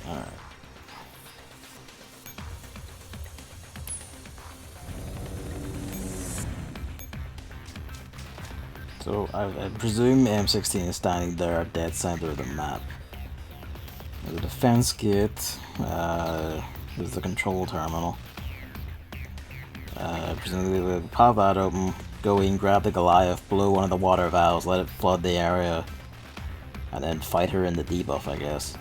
Alright. So I presume M16 is standing there at dead center of the map. There's a defense kit, there's the control terminal. Presumably we'll pop that open, go in, grab the Goliath, blow one of the water valves, let it flood the area, and then fight her in the debuff, I guess.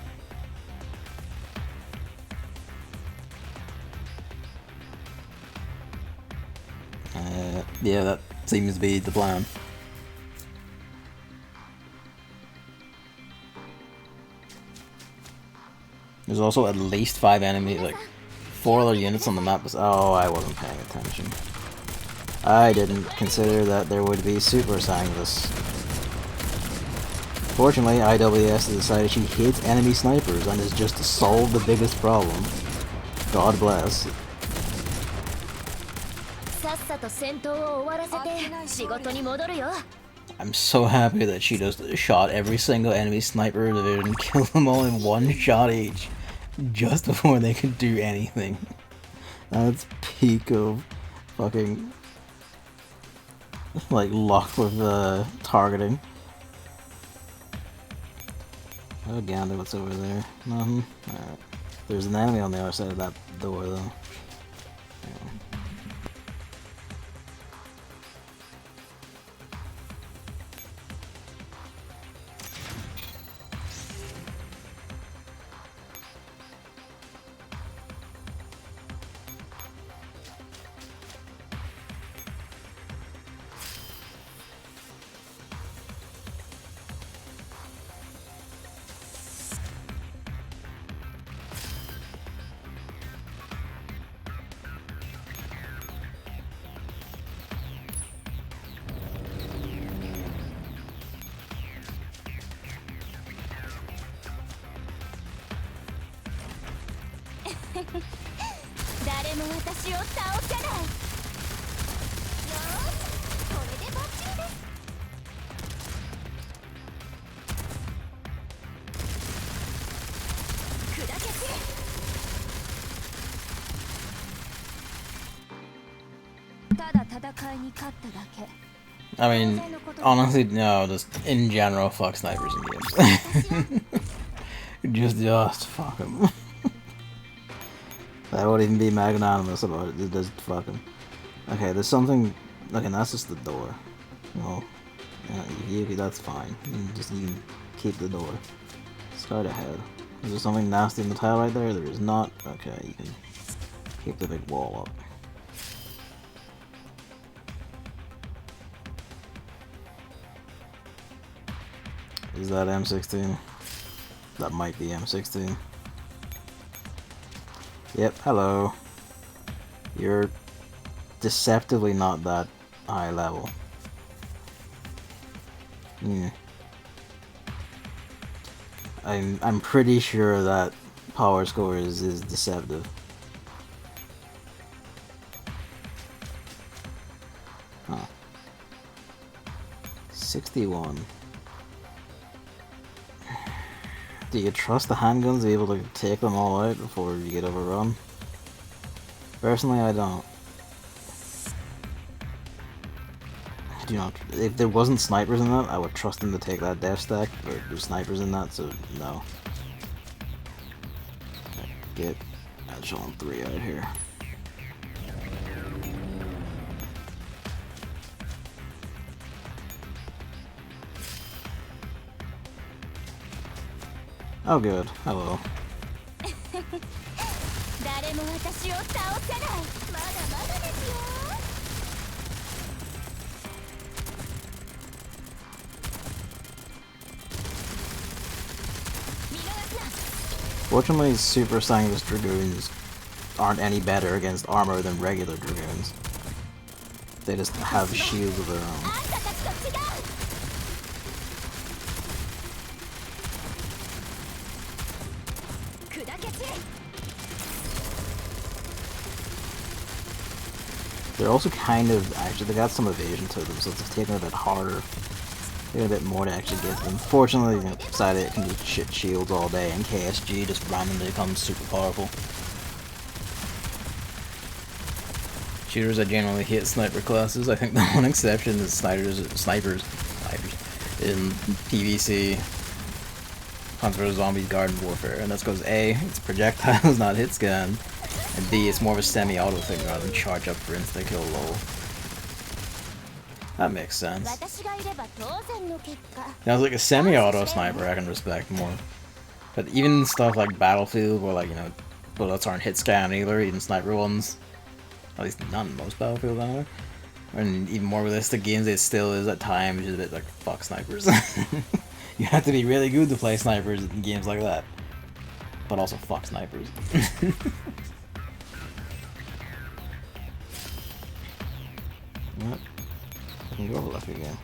Yeah, that seems to be the plan. There's also at least 5 enemies, like 4 other units on the map. Oh, I wasn't paying attention. I didn't consider that there would be super scientists. Fortunately, IWS has decided she hates enemy snipers and is just to solve the biggest problem. God bless. I'm so happy that she just shot every single enemy sniper division and killed them all in one shot each, just before they could do anything. That's peak of fucking, like, luck with targeting. Oh, Gander, what's over there? Nothing? Alright. There's an enemy on the other side of that door, though. Yeah. 誰も私を倒せない。よーし、これでバッチリです。砕けて。ただ戦いに勝っただけ。I mean, honestly, no, just in general, fuck snipers in games. just fuck them. I won't even be magnanimous about it, just fuck them. Okay, there's something, okay, that's just the door. Well, yeah, that's fine. You can keep the door. Start ahead. Is there something nasty in the tile right there? There is not. Okay, you can keep the big wall up. Is that M16? That might be M16. Yep, hello. You're deceptively not that high level. I'm pretty sure that power score is deceptive. Huh. 61. Do you trust the handguns to be able to take them all out before you get overrun? Personally, I don't. Do not. If there wasn't snipers in that, I would trust them to take that death stack, but there's snipers in that, so no. Get Echelon 3 out here. Oh good, hello. Fortunately, Super Sanguis Dragoons aren't any better against armor than regular Dragoons. They just have shields of their own. They're also kind of, actually, they got some evasion to them, so it's taking a bit harder. Taking a bit more to actually get them. Fortunately, you know, Psyduck can just shit shields all day, and KSG just randomly becomes super powerful. Shooters that generally hit sniper classes, I think the one exception is snipers in PvC, Hunts vs Zombies Garden Warfare, and that's because A, it's projectiles, not hit scan, and B, it's more of a semi-auto thing rather than charge up for insta-kill lol. That makes sense. Now, it's like a semi-auto sniper I can respect more. But even stuff like Battlefield, where, like, you know, bullets aren't hit scan either, even sniper ones. At least not in most Battlefield anyway. And even more realistic games, it still is at times just a bit like, fuck snipers. You have to be really good to play snipers in games like that. But also fuck snipers. Yep. I can go over left again.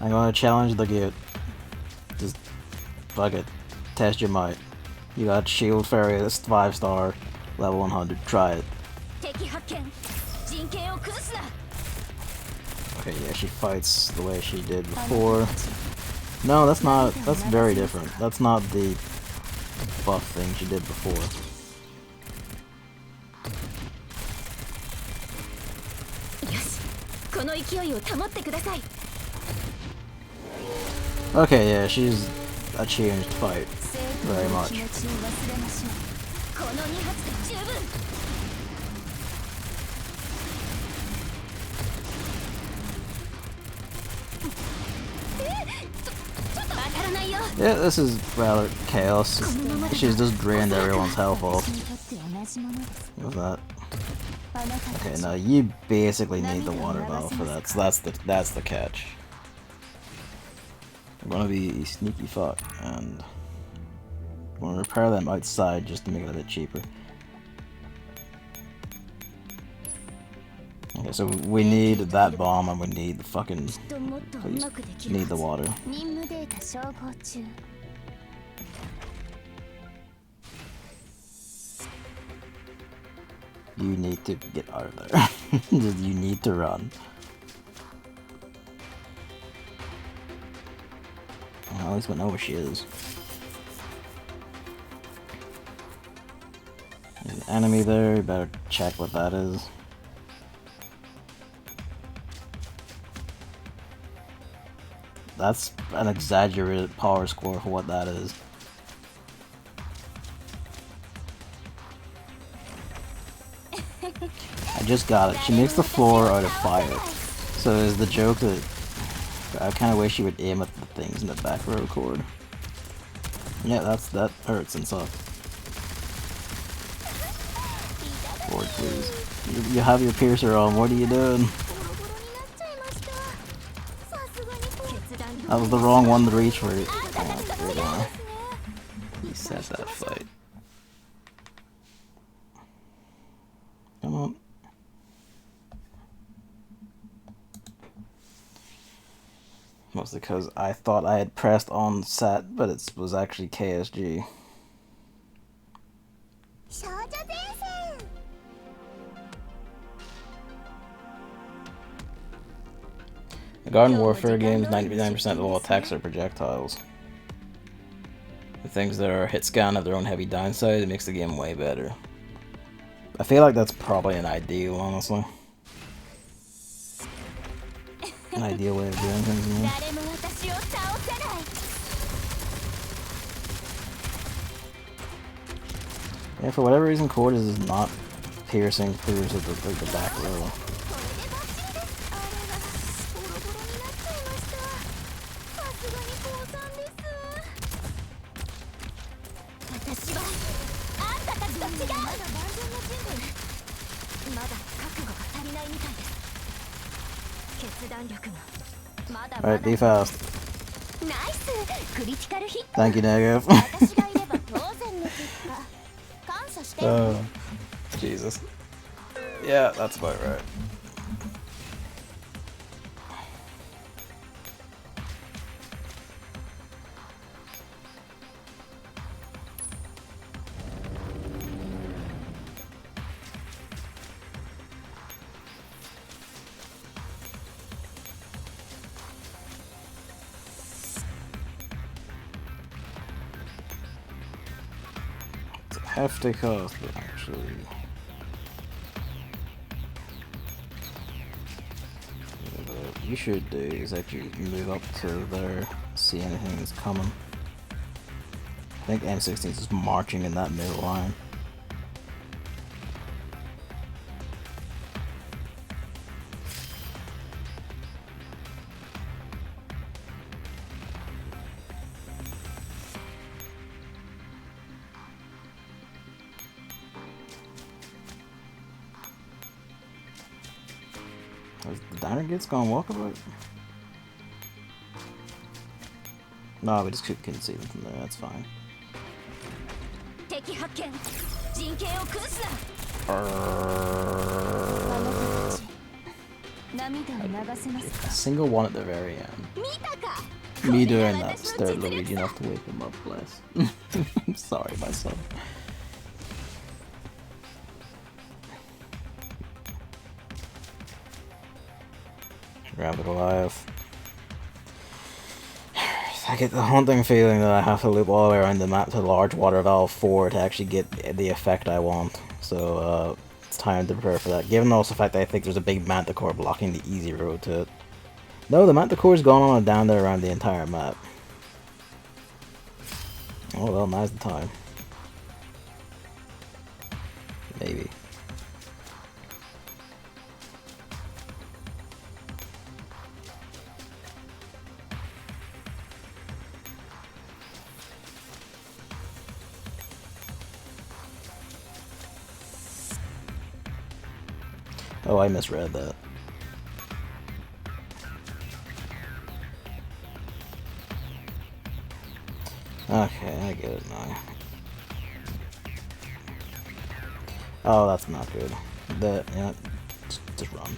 I'm gonna challenge the gate. Just fuck it. Test your might. You got Shield Fairy, that's 5-star, level 100. Try it. Okay, yeah, she fights the way she did before. No, that's not. That's very different. That's not the buff thing she did before. Okay, yeah, she's a changed fight. Very much. Yeah, this is rather chaos. She's just drained everyone's health off. What's that? Okay, now you basically need the water valve for that, so that's the catch. I'm gonna be a sneaky fuck, and I'm gonna repair them outside just to make it a bit cheaper. Okay, so we need that bomb and we need the fucking... Please, need the water. You need to get out of there. You need to run. Well, at least we know where she is. There's an enemy there, you better check what that is. That's an exaggerated power score for what that is. I just got it. She makes the floor out of fire. So is the joke that I kind of wish she would aim at the things in the back row cord. Yeah, that hurts and sucks. Lord, please. You have your piercer on. What are you doing? That was the wrong one to reach for it. Oh, he said that fight. Come on. Mostly because I thought I had pressed on set, but it was actually KSG. The Garden Warfare games, 99% of all attacks are projectiles. The things that are hit scan have their own heavy downside, it makes the game way better. I feel like that's probably an ideal, honestly. An ideal way of doing things, you know? Yeah, for whatever reason, Cordes is not piercing through to the back row. Alright, be fast. Thank you, Negative. Oh, Jesus. Yeah, that's about right. Hefty cost, but actually. What you should do is actually move up to there, see anything that's coming. I think M16 is just marching in that middle line. Is the diner gates gonna walk about? No, we just couldn't see them from there, that's fine. A single one at the very end. Me doing that stirred Luigi enough to wake him up, bless. I'm sorry, my son. Grab it alive. I get the haunting feeling that I have to loop all the way around the map to large water valve 4 to actually get the effect I want. So it's time to prepare for that. Given also the fact that I think there's a big manticore blocking the easy road to it. No, the manticore's gone on and down there around the entire map. Oh well, now's the time. Maybe. Oh, I misread that. Okay, I get it now. Oh, that's not good. Yeah, just run.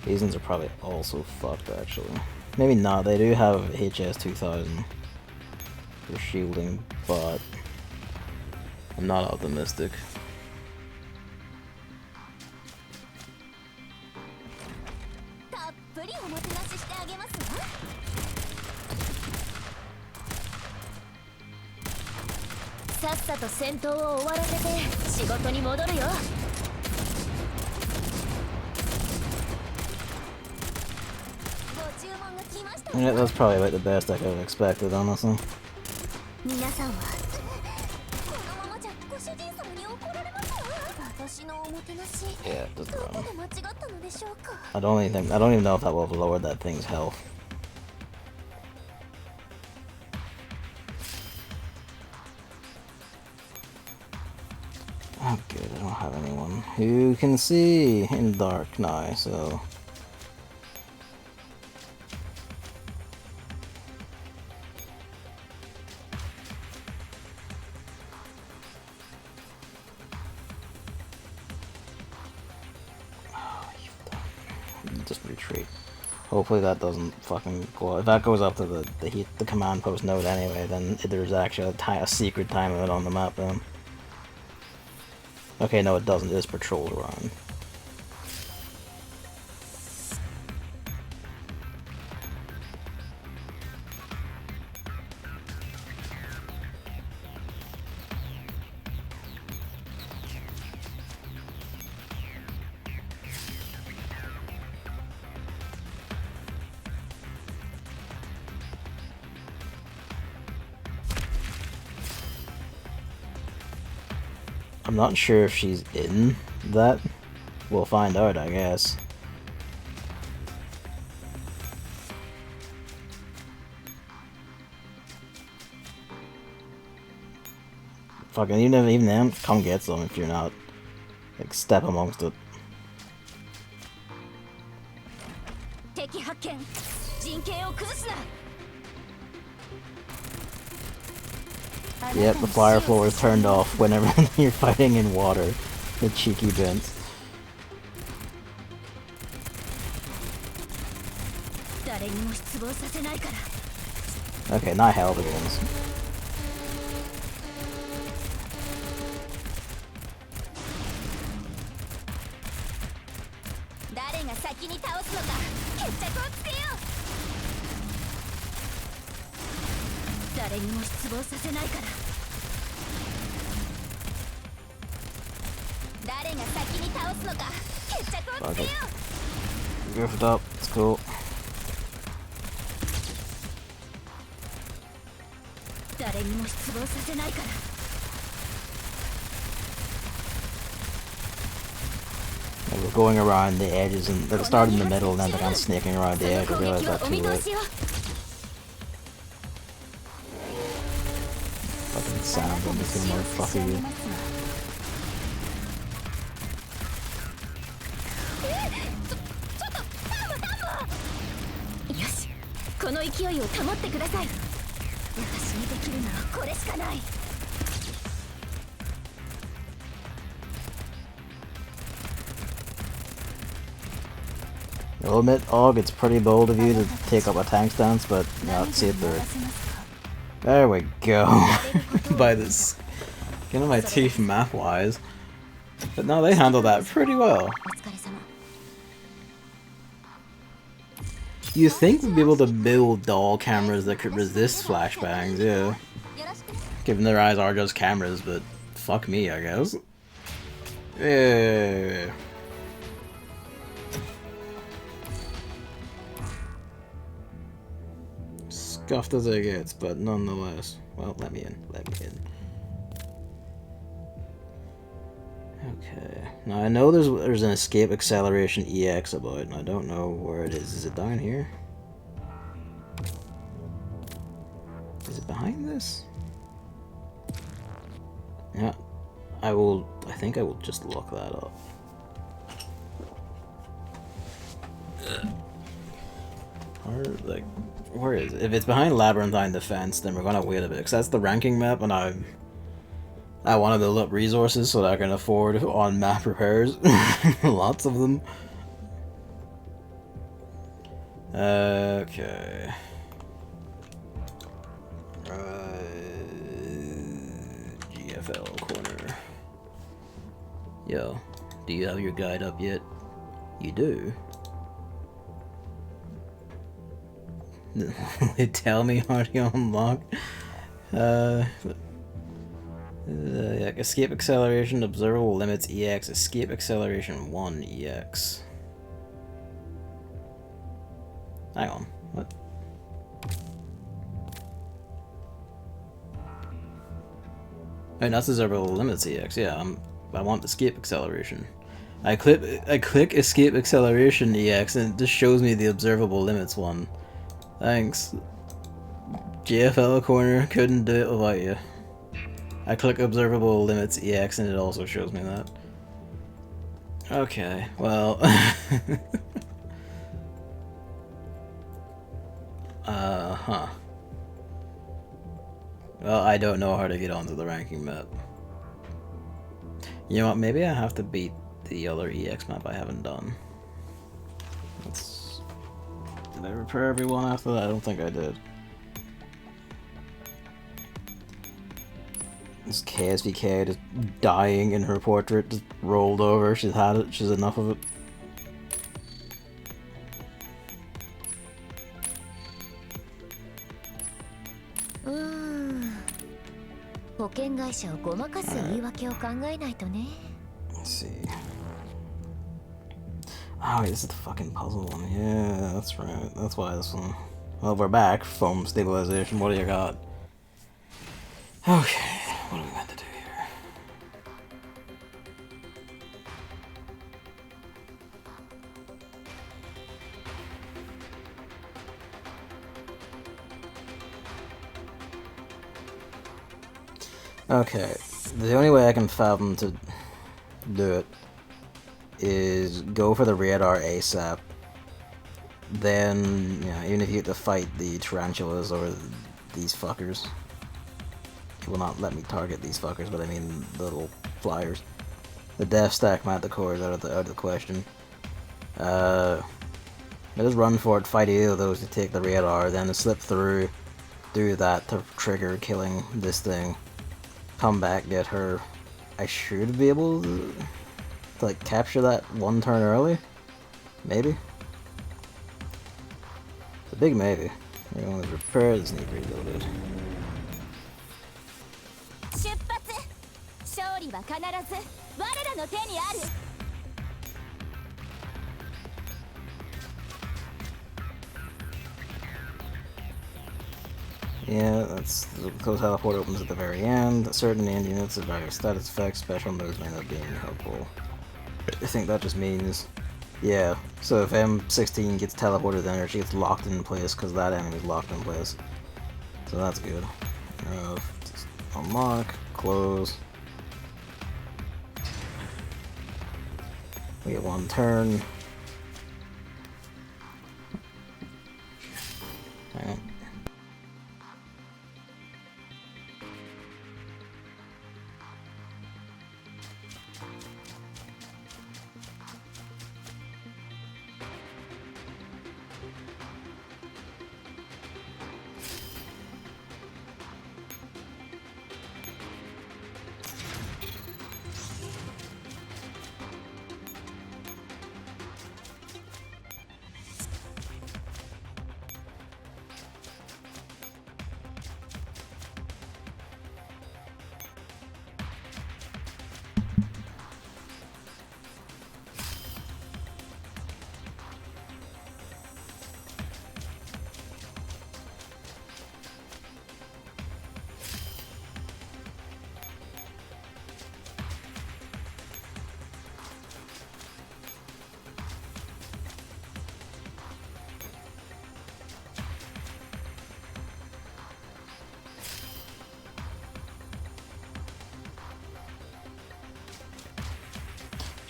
These ones are probably also fucked, actually. Maybe not, they do have HS 2000 for shielding, but I'm not optimistic. Yeah, that's probably like the best I could have expected, honestly. Yeah, just run. I don't even know if that will have lowered that thing's health. Oh good, I don't have anyone who can see in dark now, so... Just retreat. Hopefully that doesn't fucking go. If that goes up to the command post node anyway, then there's actually a secret time limit on the map then. Okay, no it doesn't, it just patrols around. I'm not sure if she's in that. We'll find out, I guess. Fucking even then, come get some if you're not. Like, step amongst it. Yep, the fire floor is turned off whenever you're fighting in water. The cheeky bits. Okay, now hell begins. Fuck it. Drift up, it's cool. We're going around the edges and it'll start in the middle and then they're kind of sneaking around the edge. I realize that too late. Fucking sound on this thing, motherfucker, you. I'll admit, Og, it's pretty bold of you to take up a tank stance, but yeah, see it through. There we go. By this skin of my teeth map-wise. But no, they handled that pretty well. You think we'd be able to build doll cameras that could resist flashbangs, yeah. Given their eyes are just cameras, but fuck me, I guess. Yeah. Scuffed as it gets, but nonetheless. Well, let me in. Let me in. Okay. Now I know there's an escape acceleration EX about, and I don't know where it is. Is it down here? Is it behind this? Yeah. I think I will just look that up. Where is it? If it's behind Labyrinthine Defense, then we're gonna wait a bit, because that's the ranking map, and I want to build up resources so that I can afford on-map repairs. Lots of them. Okay. GFL corner Yo, do you have your guide up yet? You do? Tell me how to unlock. Yeah, escape acceleration, observable limits EX, escape acceleration 1 EX. Hang on, what? Oh, that's observable limits EX, yeah, I want escape acceleration. I click escape acceleration EX and it just shows me the observable limits one. Thanks. GFL corner, couldn't do it without you. I click observable limits EX and it also shows me that. Okay, well. Huh. Well, I don't know how to get onto the ranking map. You know what, maybe I have to beat the other EX map I haven't done. Did I repair everyone after that? I don't think I did. This KSVK just dying in her portrait, just rolled over. She's had it, she's enough of it. Let's see. Oh, this is the fucking puzzle one. Yeah, that's right. That's why this one. Well, we're back. Foam stabilization. What do you got? Okay, what are we meant to do here? Okay, the only way I can fathom to do it is go for the radar ASAP. Then, you know, even if you get to fight the tarantulas or these fuckers, it will not let me target these fuckers, but I mean the little flyers. The death stack manticore is out of the question. I just run for it, fight either of those to take the radar, then to slip through, do that to trigger killing this thing. Come back, get her. I should be able to like capture that one turn early? Maybe? It's a big maybe. Everyone is repaired, this needs reloaded. Yeah, that's the teleport opens at the very end. Certain end units of various status effects, special moves may not be helpful. I think that just means, yeah. So if M16 gets teleported, then she gets locked in place because that enemy is locked in place. So that's good. Just unlock, close. We get one turn. Hang on.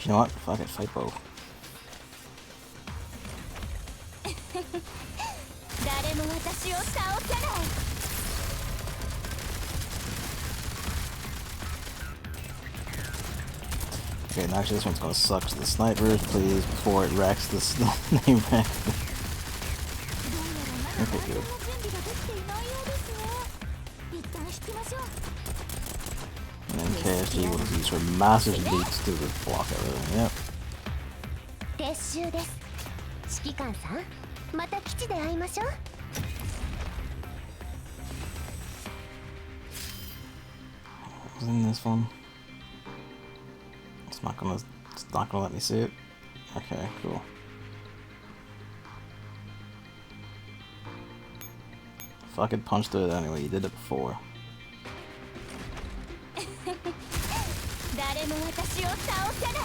You know what? Fuck it, fight both. Okay, and actually this one's gonna suck to the snipers, please, before it wrecks this name rank. Okay, good. And then KSG would have used for massive beats to block everything, yep. 撤収です。指揮官さん、また基地で会いましょう。What's in this one? It's not gonna let me see it. Okay, cool. Fucking punched it anyway, you did it before. 誰も私を倒せない。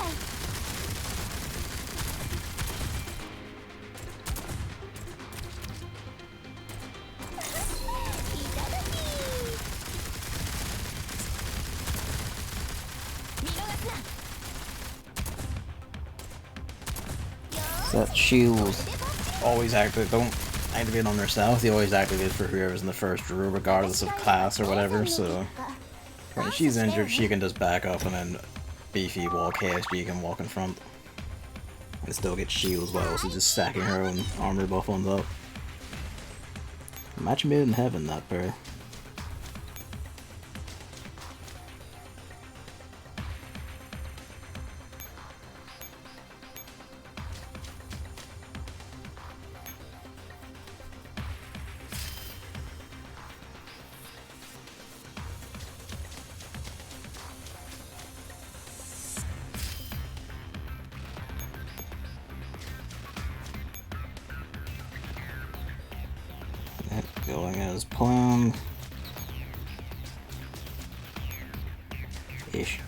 That shields always don't activate on themselves, they always activate for whoever's in the first row, regardless of class or whatever, so when she's injured, she can just back up and then beefy while KSG can walk in front. And still get shields while also just stacking her own armor buff on top. Match made in heaven, that pair. Going as planned. Ish.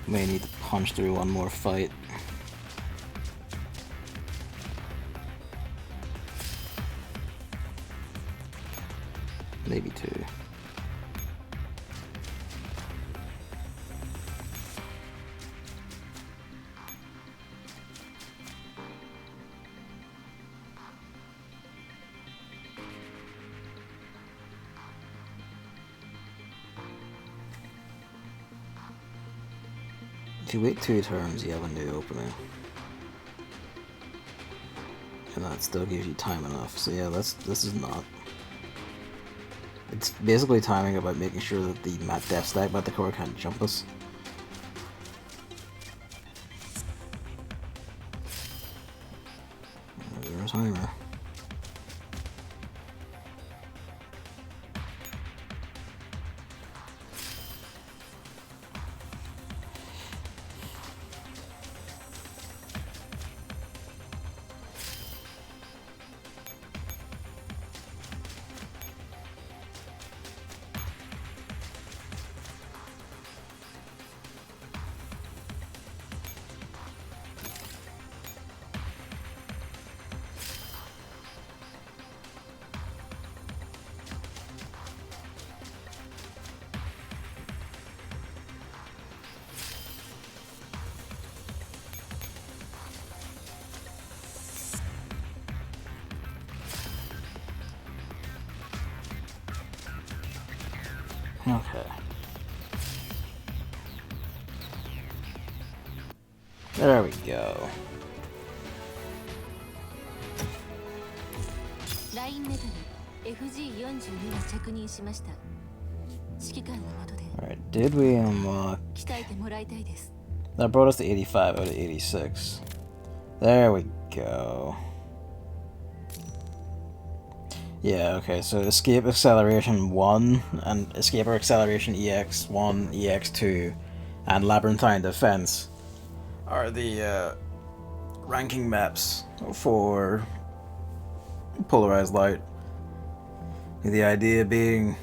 May need to punch through one more fight. Maybe two. If you wait 2 turns, you have a new opening. And that still gives you time enough. So yeah, this is not. It's basically timing about making sure that the mat def stack by the core can't jump us. There's timer. Okay. There we go. Alright, did we unlock? That brought us to 85 out of 86. There we go. Yeah, okay, so Escape Acceleration 1 and Escape Acceleration EX1, EX2, and Labyrinthine Defense are the ranking maps for Polarized Light. The idea being,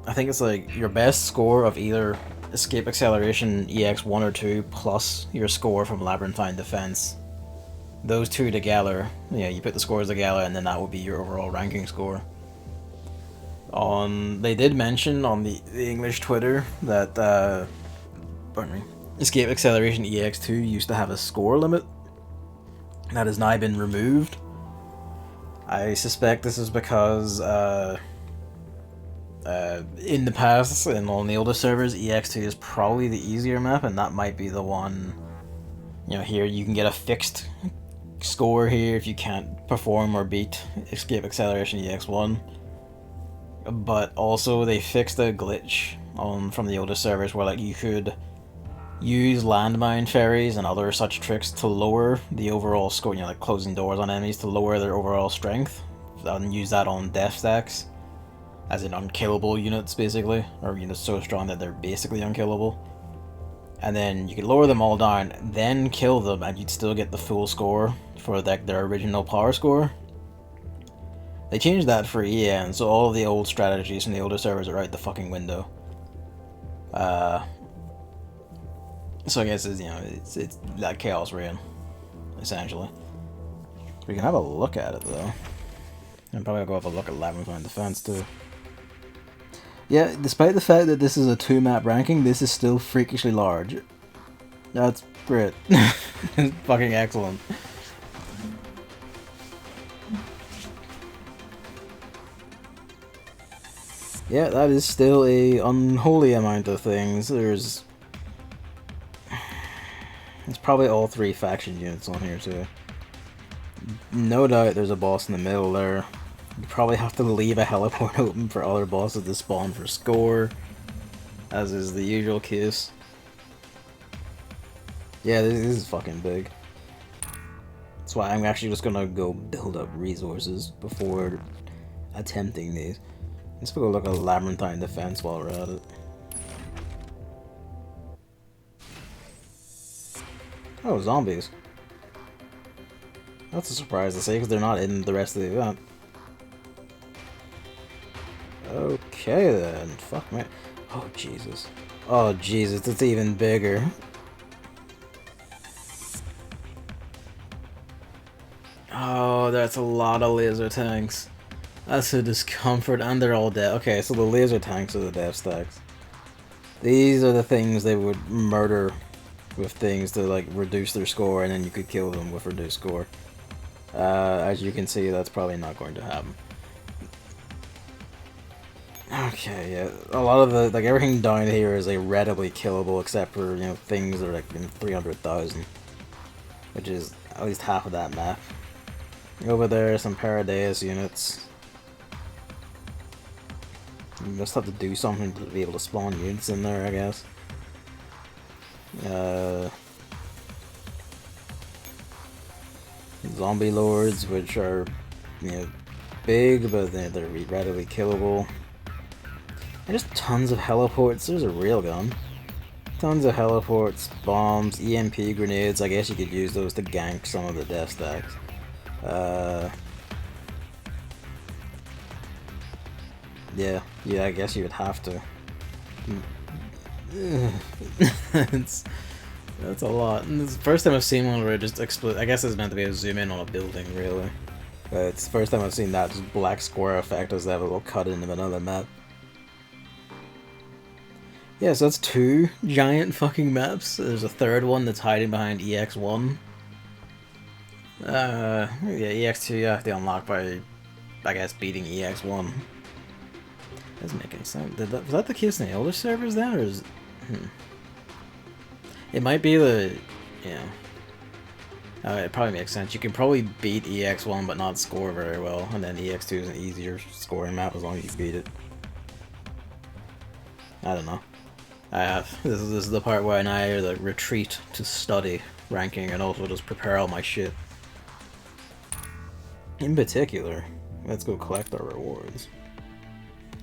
I think it's like your best score of either Escape Acceleration EX1 or 2 plus your score from Labyrinthine Defense. Those two together, yeah, you put the scores together and then that would be your overall ranking score. They did mention on the English Twitter that pardon me, Escape Acceleration EX2 used to have a score limit that has now been removed. I suspect this is because in the past and on the older servers, EX2 is probably the easier map, and that might be the one. You know, here you can get a fixed score here if you can't perform or beat Escape Acceleration EX1. but also they fixed a glitch from the older servers where like you could use landmine ferries and other such tricks to lower the overall score, you know, like closing doors on enemies to lower their overall strength, and use that on death stacks, as in unkillable units basically, or units so strong that they're basically unkillable. And then you could lower them all down, then kill them, and you'd still get the full score for their original power score. They changed that for EN, so all of the old strategies from the older servers are out the fucking window. So I guess it's, you know, it's that Chaos Reign, essentially. We can have a look at it though. And probably go have a look at Labyrinthine Defense too. Yeah, despite the fact that this is a 2-map ranking, this is still freakishly large. That's great. It's fucking excellent. Yeah, that is still a unholy amount of things. There's probably all 3 faction units on here too. No doubt there's a boss in the middle there. You probably have to leave a heliport open for other bosses to spawn for score, as is the usual case. Yeah, this is fucking big. That's why I'm actually just gonna go build up resources before attempting these. Let's go look at Labyrinthine Defense while we're at it. Oh, zombies. That's a surprise to say, because they're not in the rest of the event. Okay then, fuck me. Oh Jesus. Oh Jesus, it's even bigger. Oh, that's a lot of laser tanks. That's a discomfort, and they're all dead. Okay, so the laser tanks are the death stacks. These are the things they would murder with things to like reduce their score, and then you could kill them with reduced score. As you can see, that's probably not going to happen. Okay, yeah, a lot of the, like, everything down here is readily killable except for, you know, things that are like in 300,000, which is at least half of that map. Over there, some Polarised units. You just have to do something to be able to spawn units in there, I guess. Zombie lords, which are, you know, big, but they're readily killable. And just tons of heliports. There's a railgun. Tons of heliports, bombs, EMP grenades. I guess you could use those to gank some of the death stacks. Yeah, I guess you would have to. That's a lot. And it's the first time I've seen one where it just explodes. I guess it's meant to be a zoom in on a building, really. But it's the first time I've seen that just black square effect as they have a little cut into another map. Yeah, so that's 2 giant fucking maps. There's a third one that's hiding behind EX1. Yeah, EX2 you have to unlock by, I guess, beating EX1. Doesn't make any sense. Was that the case in the older servers then, or is... It might be the... yeah. It probably makes sense. You can probably beat EX1 but not score very well, and then EX2 is an easier scoring map as long as you beat it. I don't know. This is the part where I either retreat to study ranking and also just prepare all my shit. In particular, let's go collect our rewards.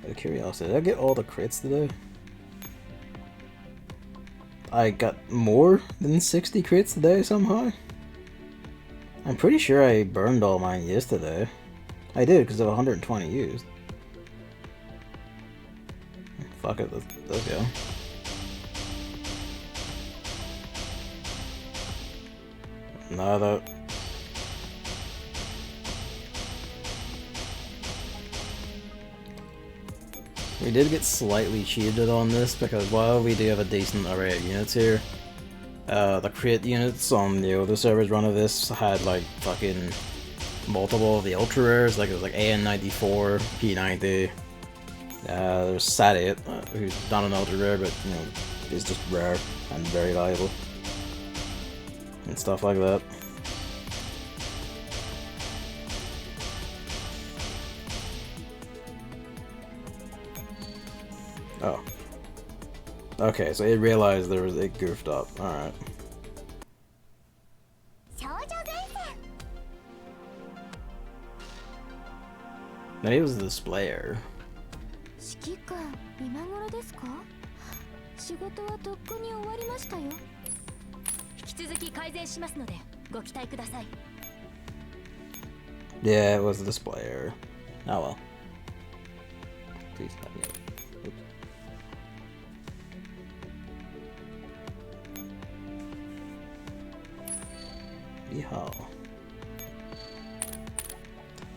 Out of curiosity, did I get all the crits today? I got more than 60 crits today somehow? I'm pretty sure I burned all mine yesterday. I did because of 120 used. Fuck it, let's go. Nada. We did get slightly cheated on this because while we do have a decent array of units here, the crit units on the other servers run of this had like fucking multiple of the ultra rares, like it was like AN94, P90, there's Sat8, who's not an ultra rare but, you know, is just rare and very valuable. And stuff like that. Oh. Okay, so it realized it goofed up. Alright. Maybe it was the displayer. 指揮官、今頃ですか？仕事はとっくに終わりましたよ。引き続き改善しますのでご期待ください。Yeah, it was the displayer. Oh well. Please help me out. Yeehaw.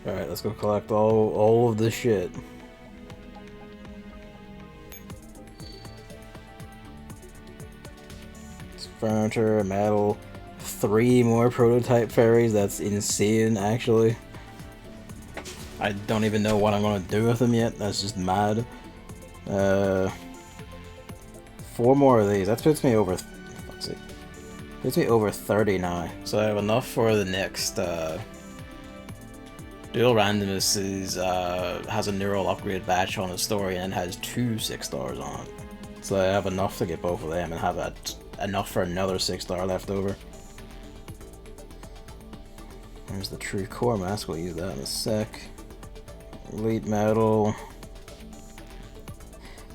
Alright, let's go collect all of this shit. It's furniture, metal, 3 more prototype ferries, that's insane actually. I don't even know what I'm gonna do with them yet, that's just mad. 4 more of these, that puts me over, fuck's sake. Puts me over 30 now, so I have enough for the next, Dual Randomness has a neural upgrade batch on the story and has 2 6-stars on it. So I have enough to get both of them and have enough for another 6-star left over. There's the true core mask, we'll use that in a sec. Elite metal.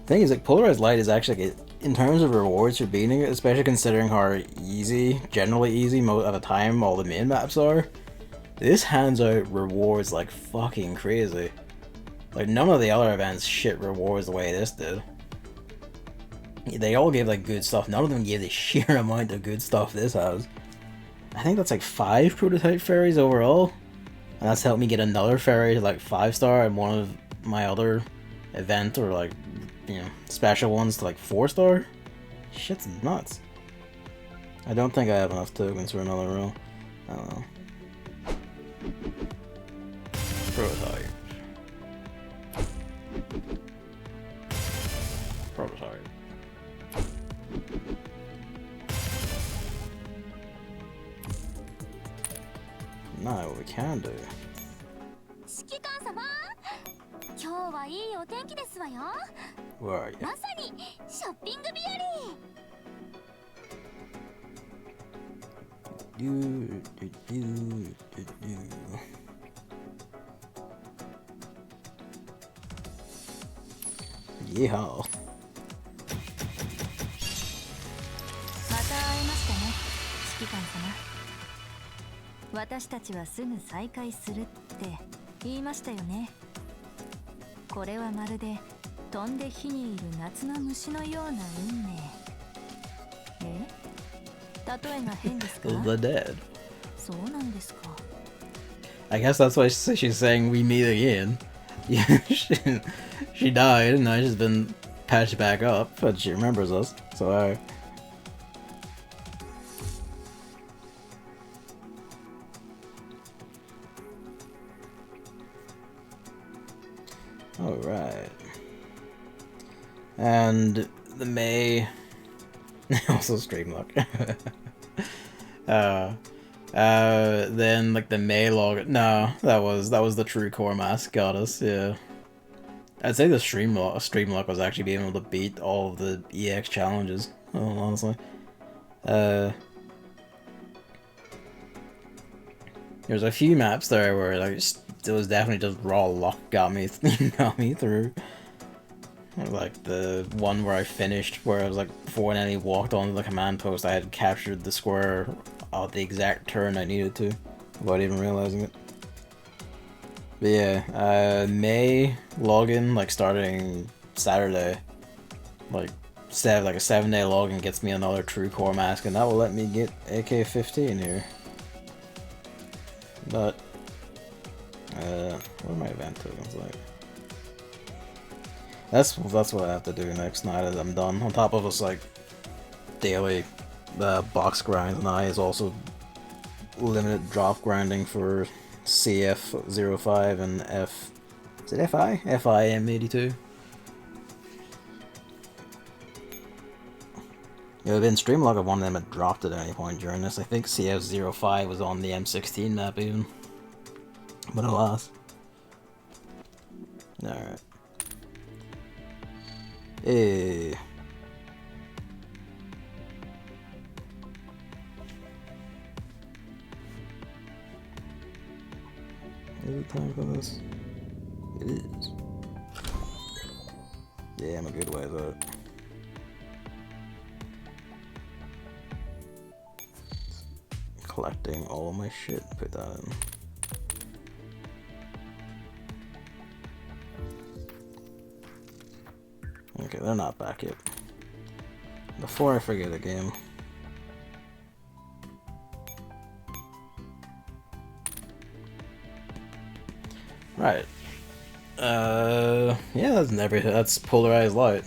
Thing is, like, Polarized Light is actually, in terms of rewards for beating it, especially considering how easy, generally easy, most of the time all the main maps are, this hands out rewards like fucking crazy. Like, none of the other events shit rewards the way this did. They all gave like good stuff, none of them gave the sheer amount of good stuff this has. I think that's like 5 prototype ferries overall, and that's helped me get another ferry to like 5-star and one of my other event or like, you know, special ones to like 4-star. Shit's nuts. I don't think I have enough tokens for another row. I don't know. Prototype. Prototype. Now what we can do. 指揮官様、今日はいいお天気ですわよ。 Where are you? まさにショッピング日和。Yeehaw. また会えましたね、指揮官様。私たちはすぐ再会するって言いましたよね。これはまるで飛んで火にいる夏の虫のような運命。え？例えが変ですか？ The dead. そうなんですか。 I guess that's why she's saying we meet again. Yeah, she died and now she's been patched back up, but she remembers us, so I... Alright. And the May... also stream luck. Then like the May log. No, that was the true core mask got us. Yeah, I'd say the stream luck was actually being able to beat all of the EX challenges. Honestly, there's a few maps there where like it was definitely just raw luck got me through. Like the one where I finished, where I was like before any walked onto the command post, I had captured the square at the exact turn I needed to, without even realizing it. But yeah, May login, like starting Saturday, like a 7-day login gets me another true core mask, and that will let me get AK-15 here. But what are my event tokens like? That's what I have to do next night as I'm done. On top of us like daily box grinds, and I is also limited drop grinding for CF05 and F... Is it FI? FIM82. It would have been streamlog if one of them had dropped at any point during this. I think CF05 was on the M16 map even. But alas. Alright. Hey. Is it time for this? It is. Yeah, I'm a good way though. Collecting all of my shit, put that in. Okay, they're not back yet. Before I forget the game. Right. Yeah, that's Polarized Light.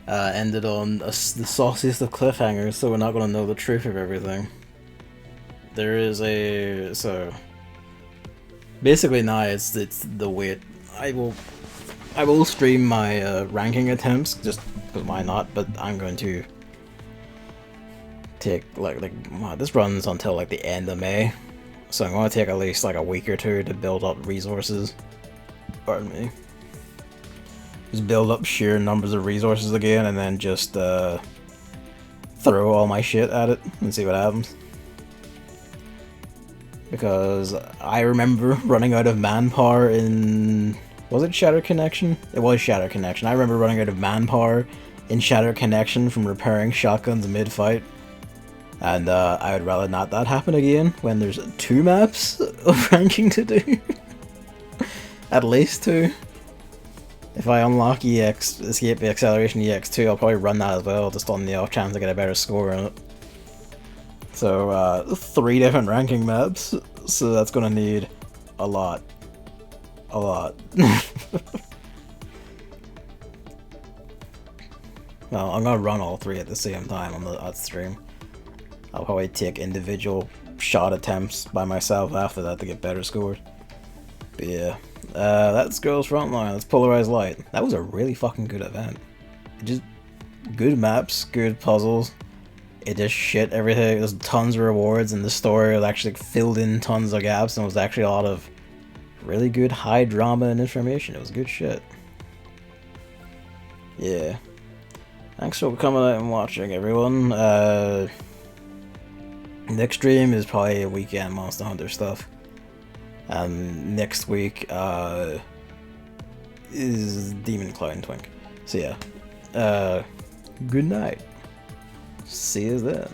Ended on the sauciest of cliffhangers, so we're not gonna know the truth of everything. There is so basically now it's the way I will stream my ranking attempts, just because why not? But I'm going to take this runs until like the end of May, so I'm going to take at least like a week or two to build up resources. Pardon me. Just build up sheer numbers of resources again, and then just throw all my shit at it and see what happens. Because I remember running out of manpower in... Was it Shattered Connection? It was Shattered Connection. I remember running out of manpower in Shattered Connection from repairing shotguns mid-fight. And I would rather not that happen again when there's 2 maps of ranking to do. At least 2. If I unlock Escape the Acceleration EX2, I'll probably run that as well, just on the off chance to get a better score on it. So, 3 different ranking maps, so that's gonna need a lot. A lot. Well, I'm gonna run all 3 at the same time on the stream. I'll probably take individual shot attempts by myself after that to get better scores. But yeah, that's Girls Frontline, that's Polarized Light. That was a really fucking good event. Just good maps, good puzzles. It just shit everything. There's tons of rewards, and the story was actually filled in tons of gaps, and was actually a lot of really good high drama and information. It was good shit. Yeah. Thanks for coming out and watching, everyone. Next stream is probably a weekend Monster Hunter stuff. And next week is Demon Clown Twink. So yeah. Good night. See you then.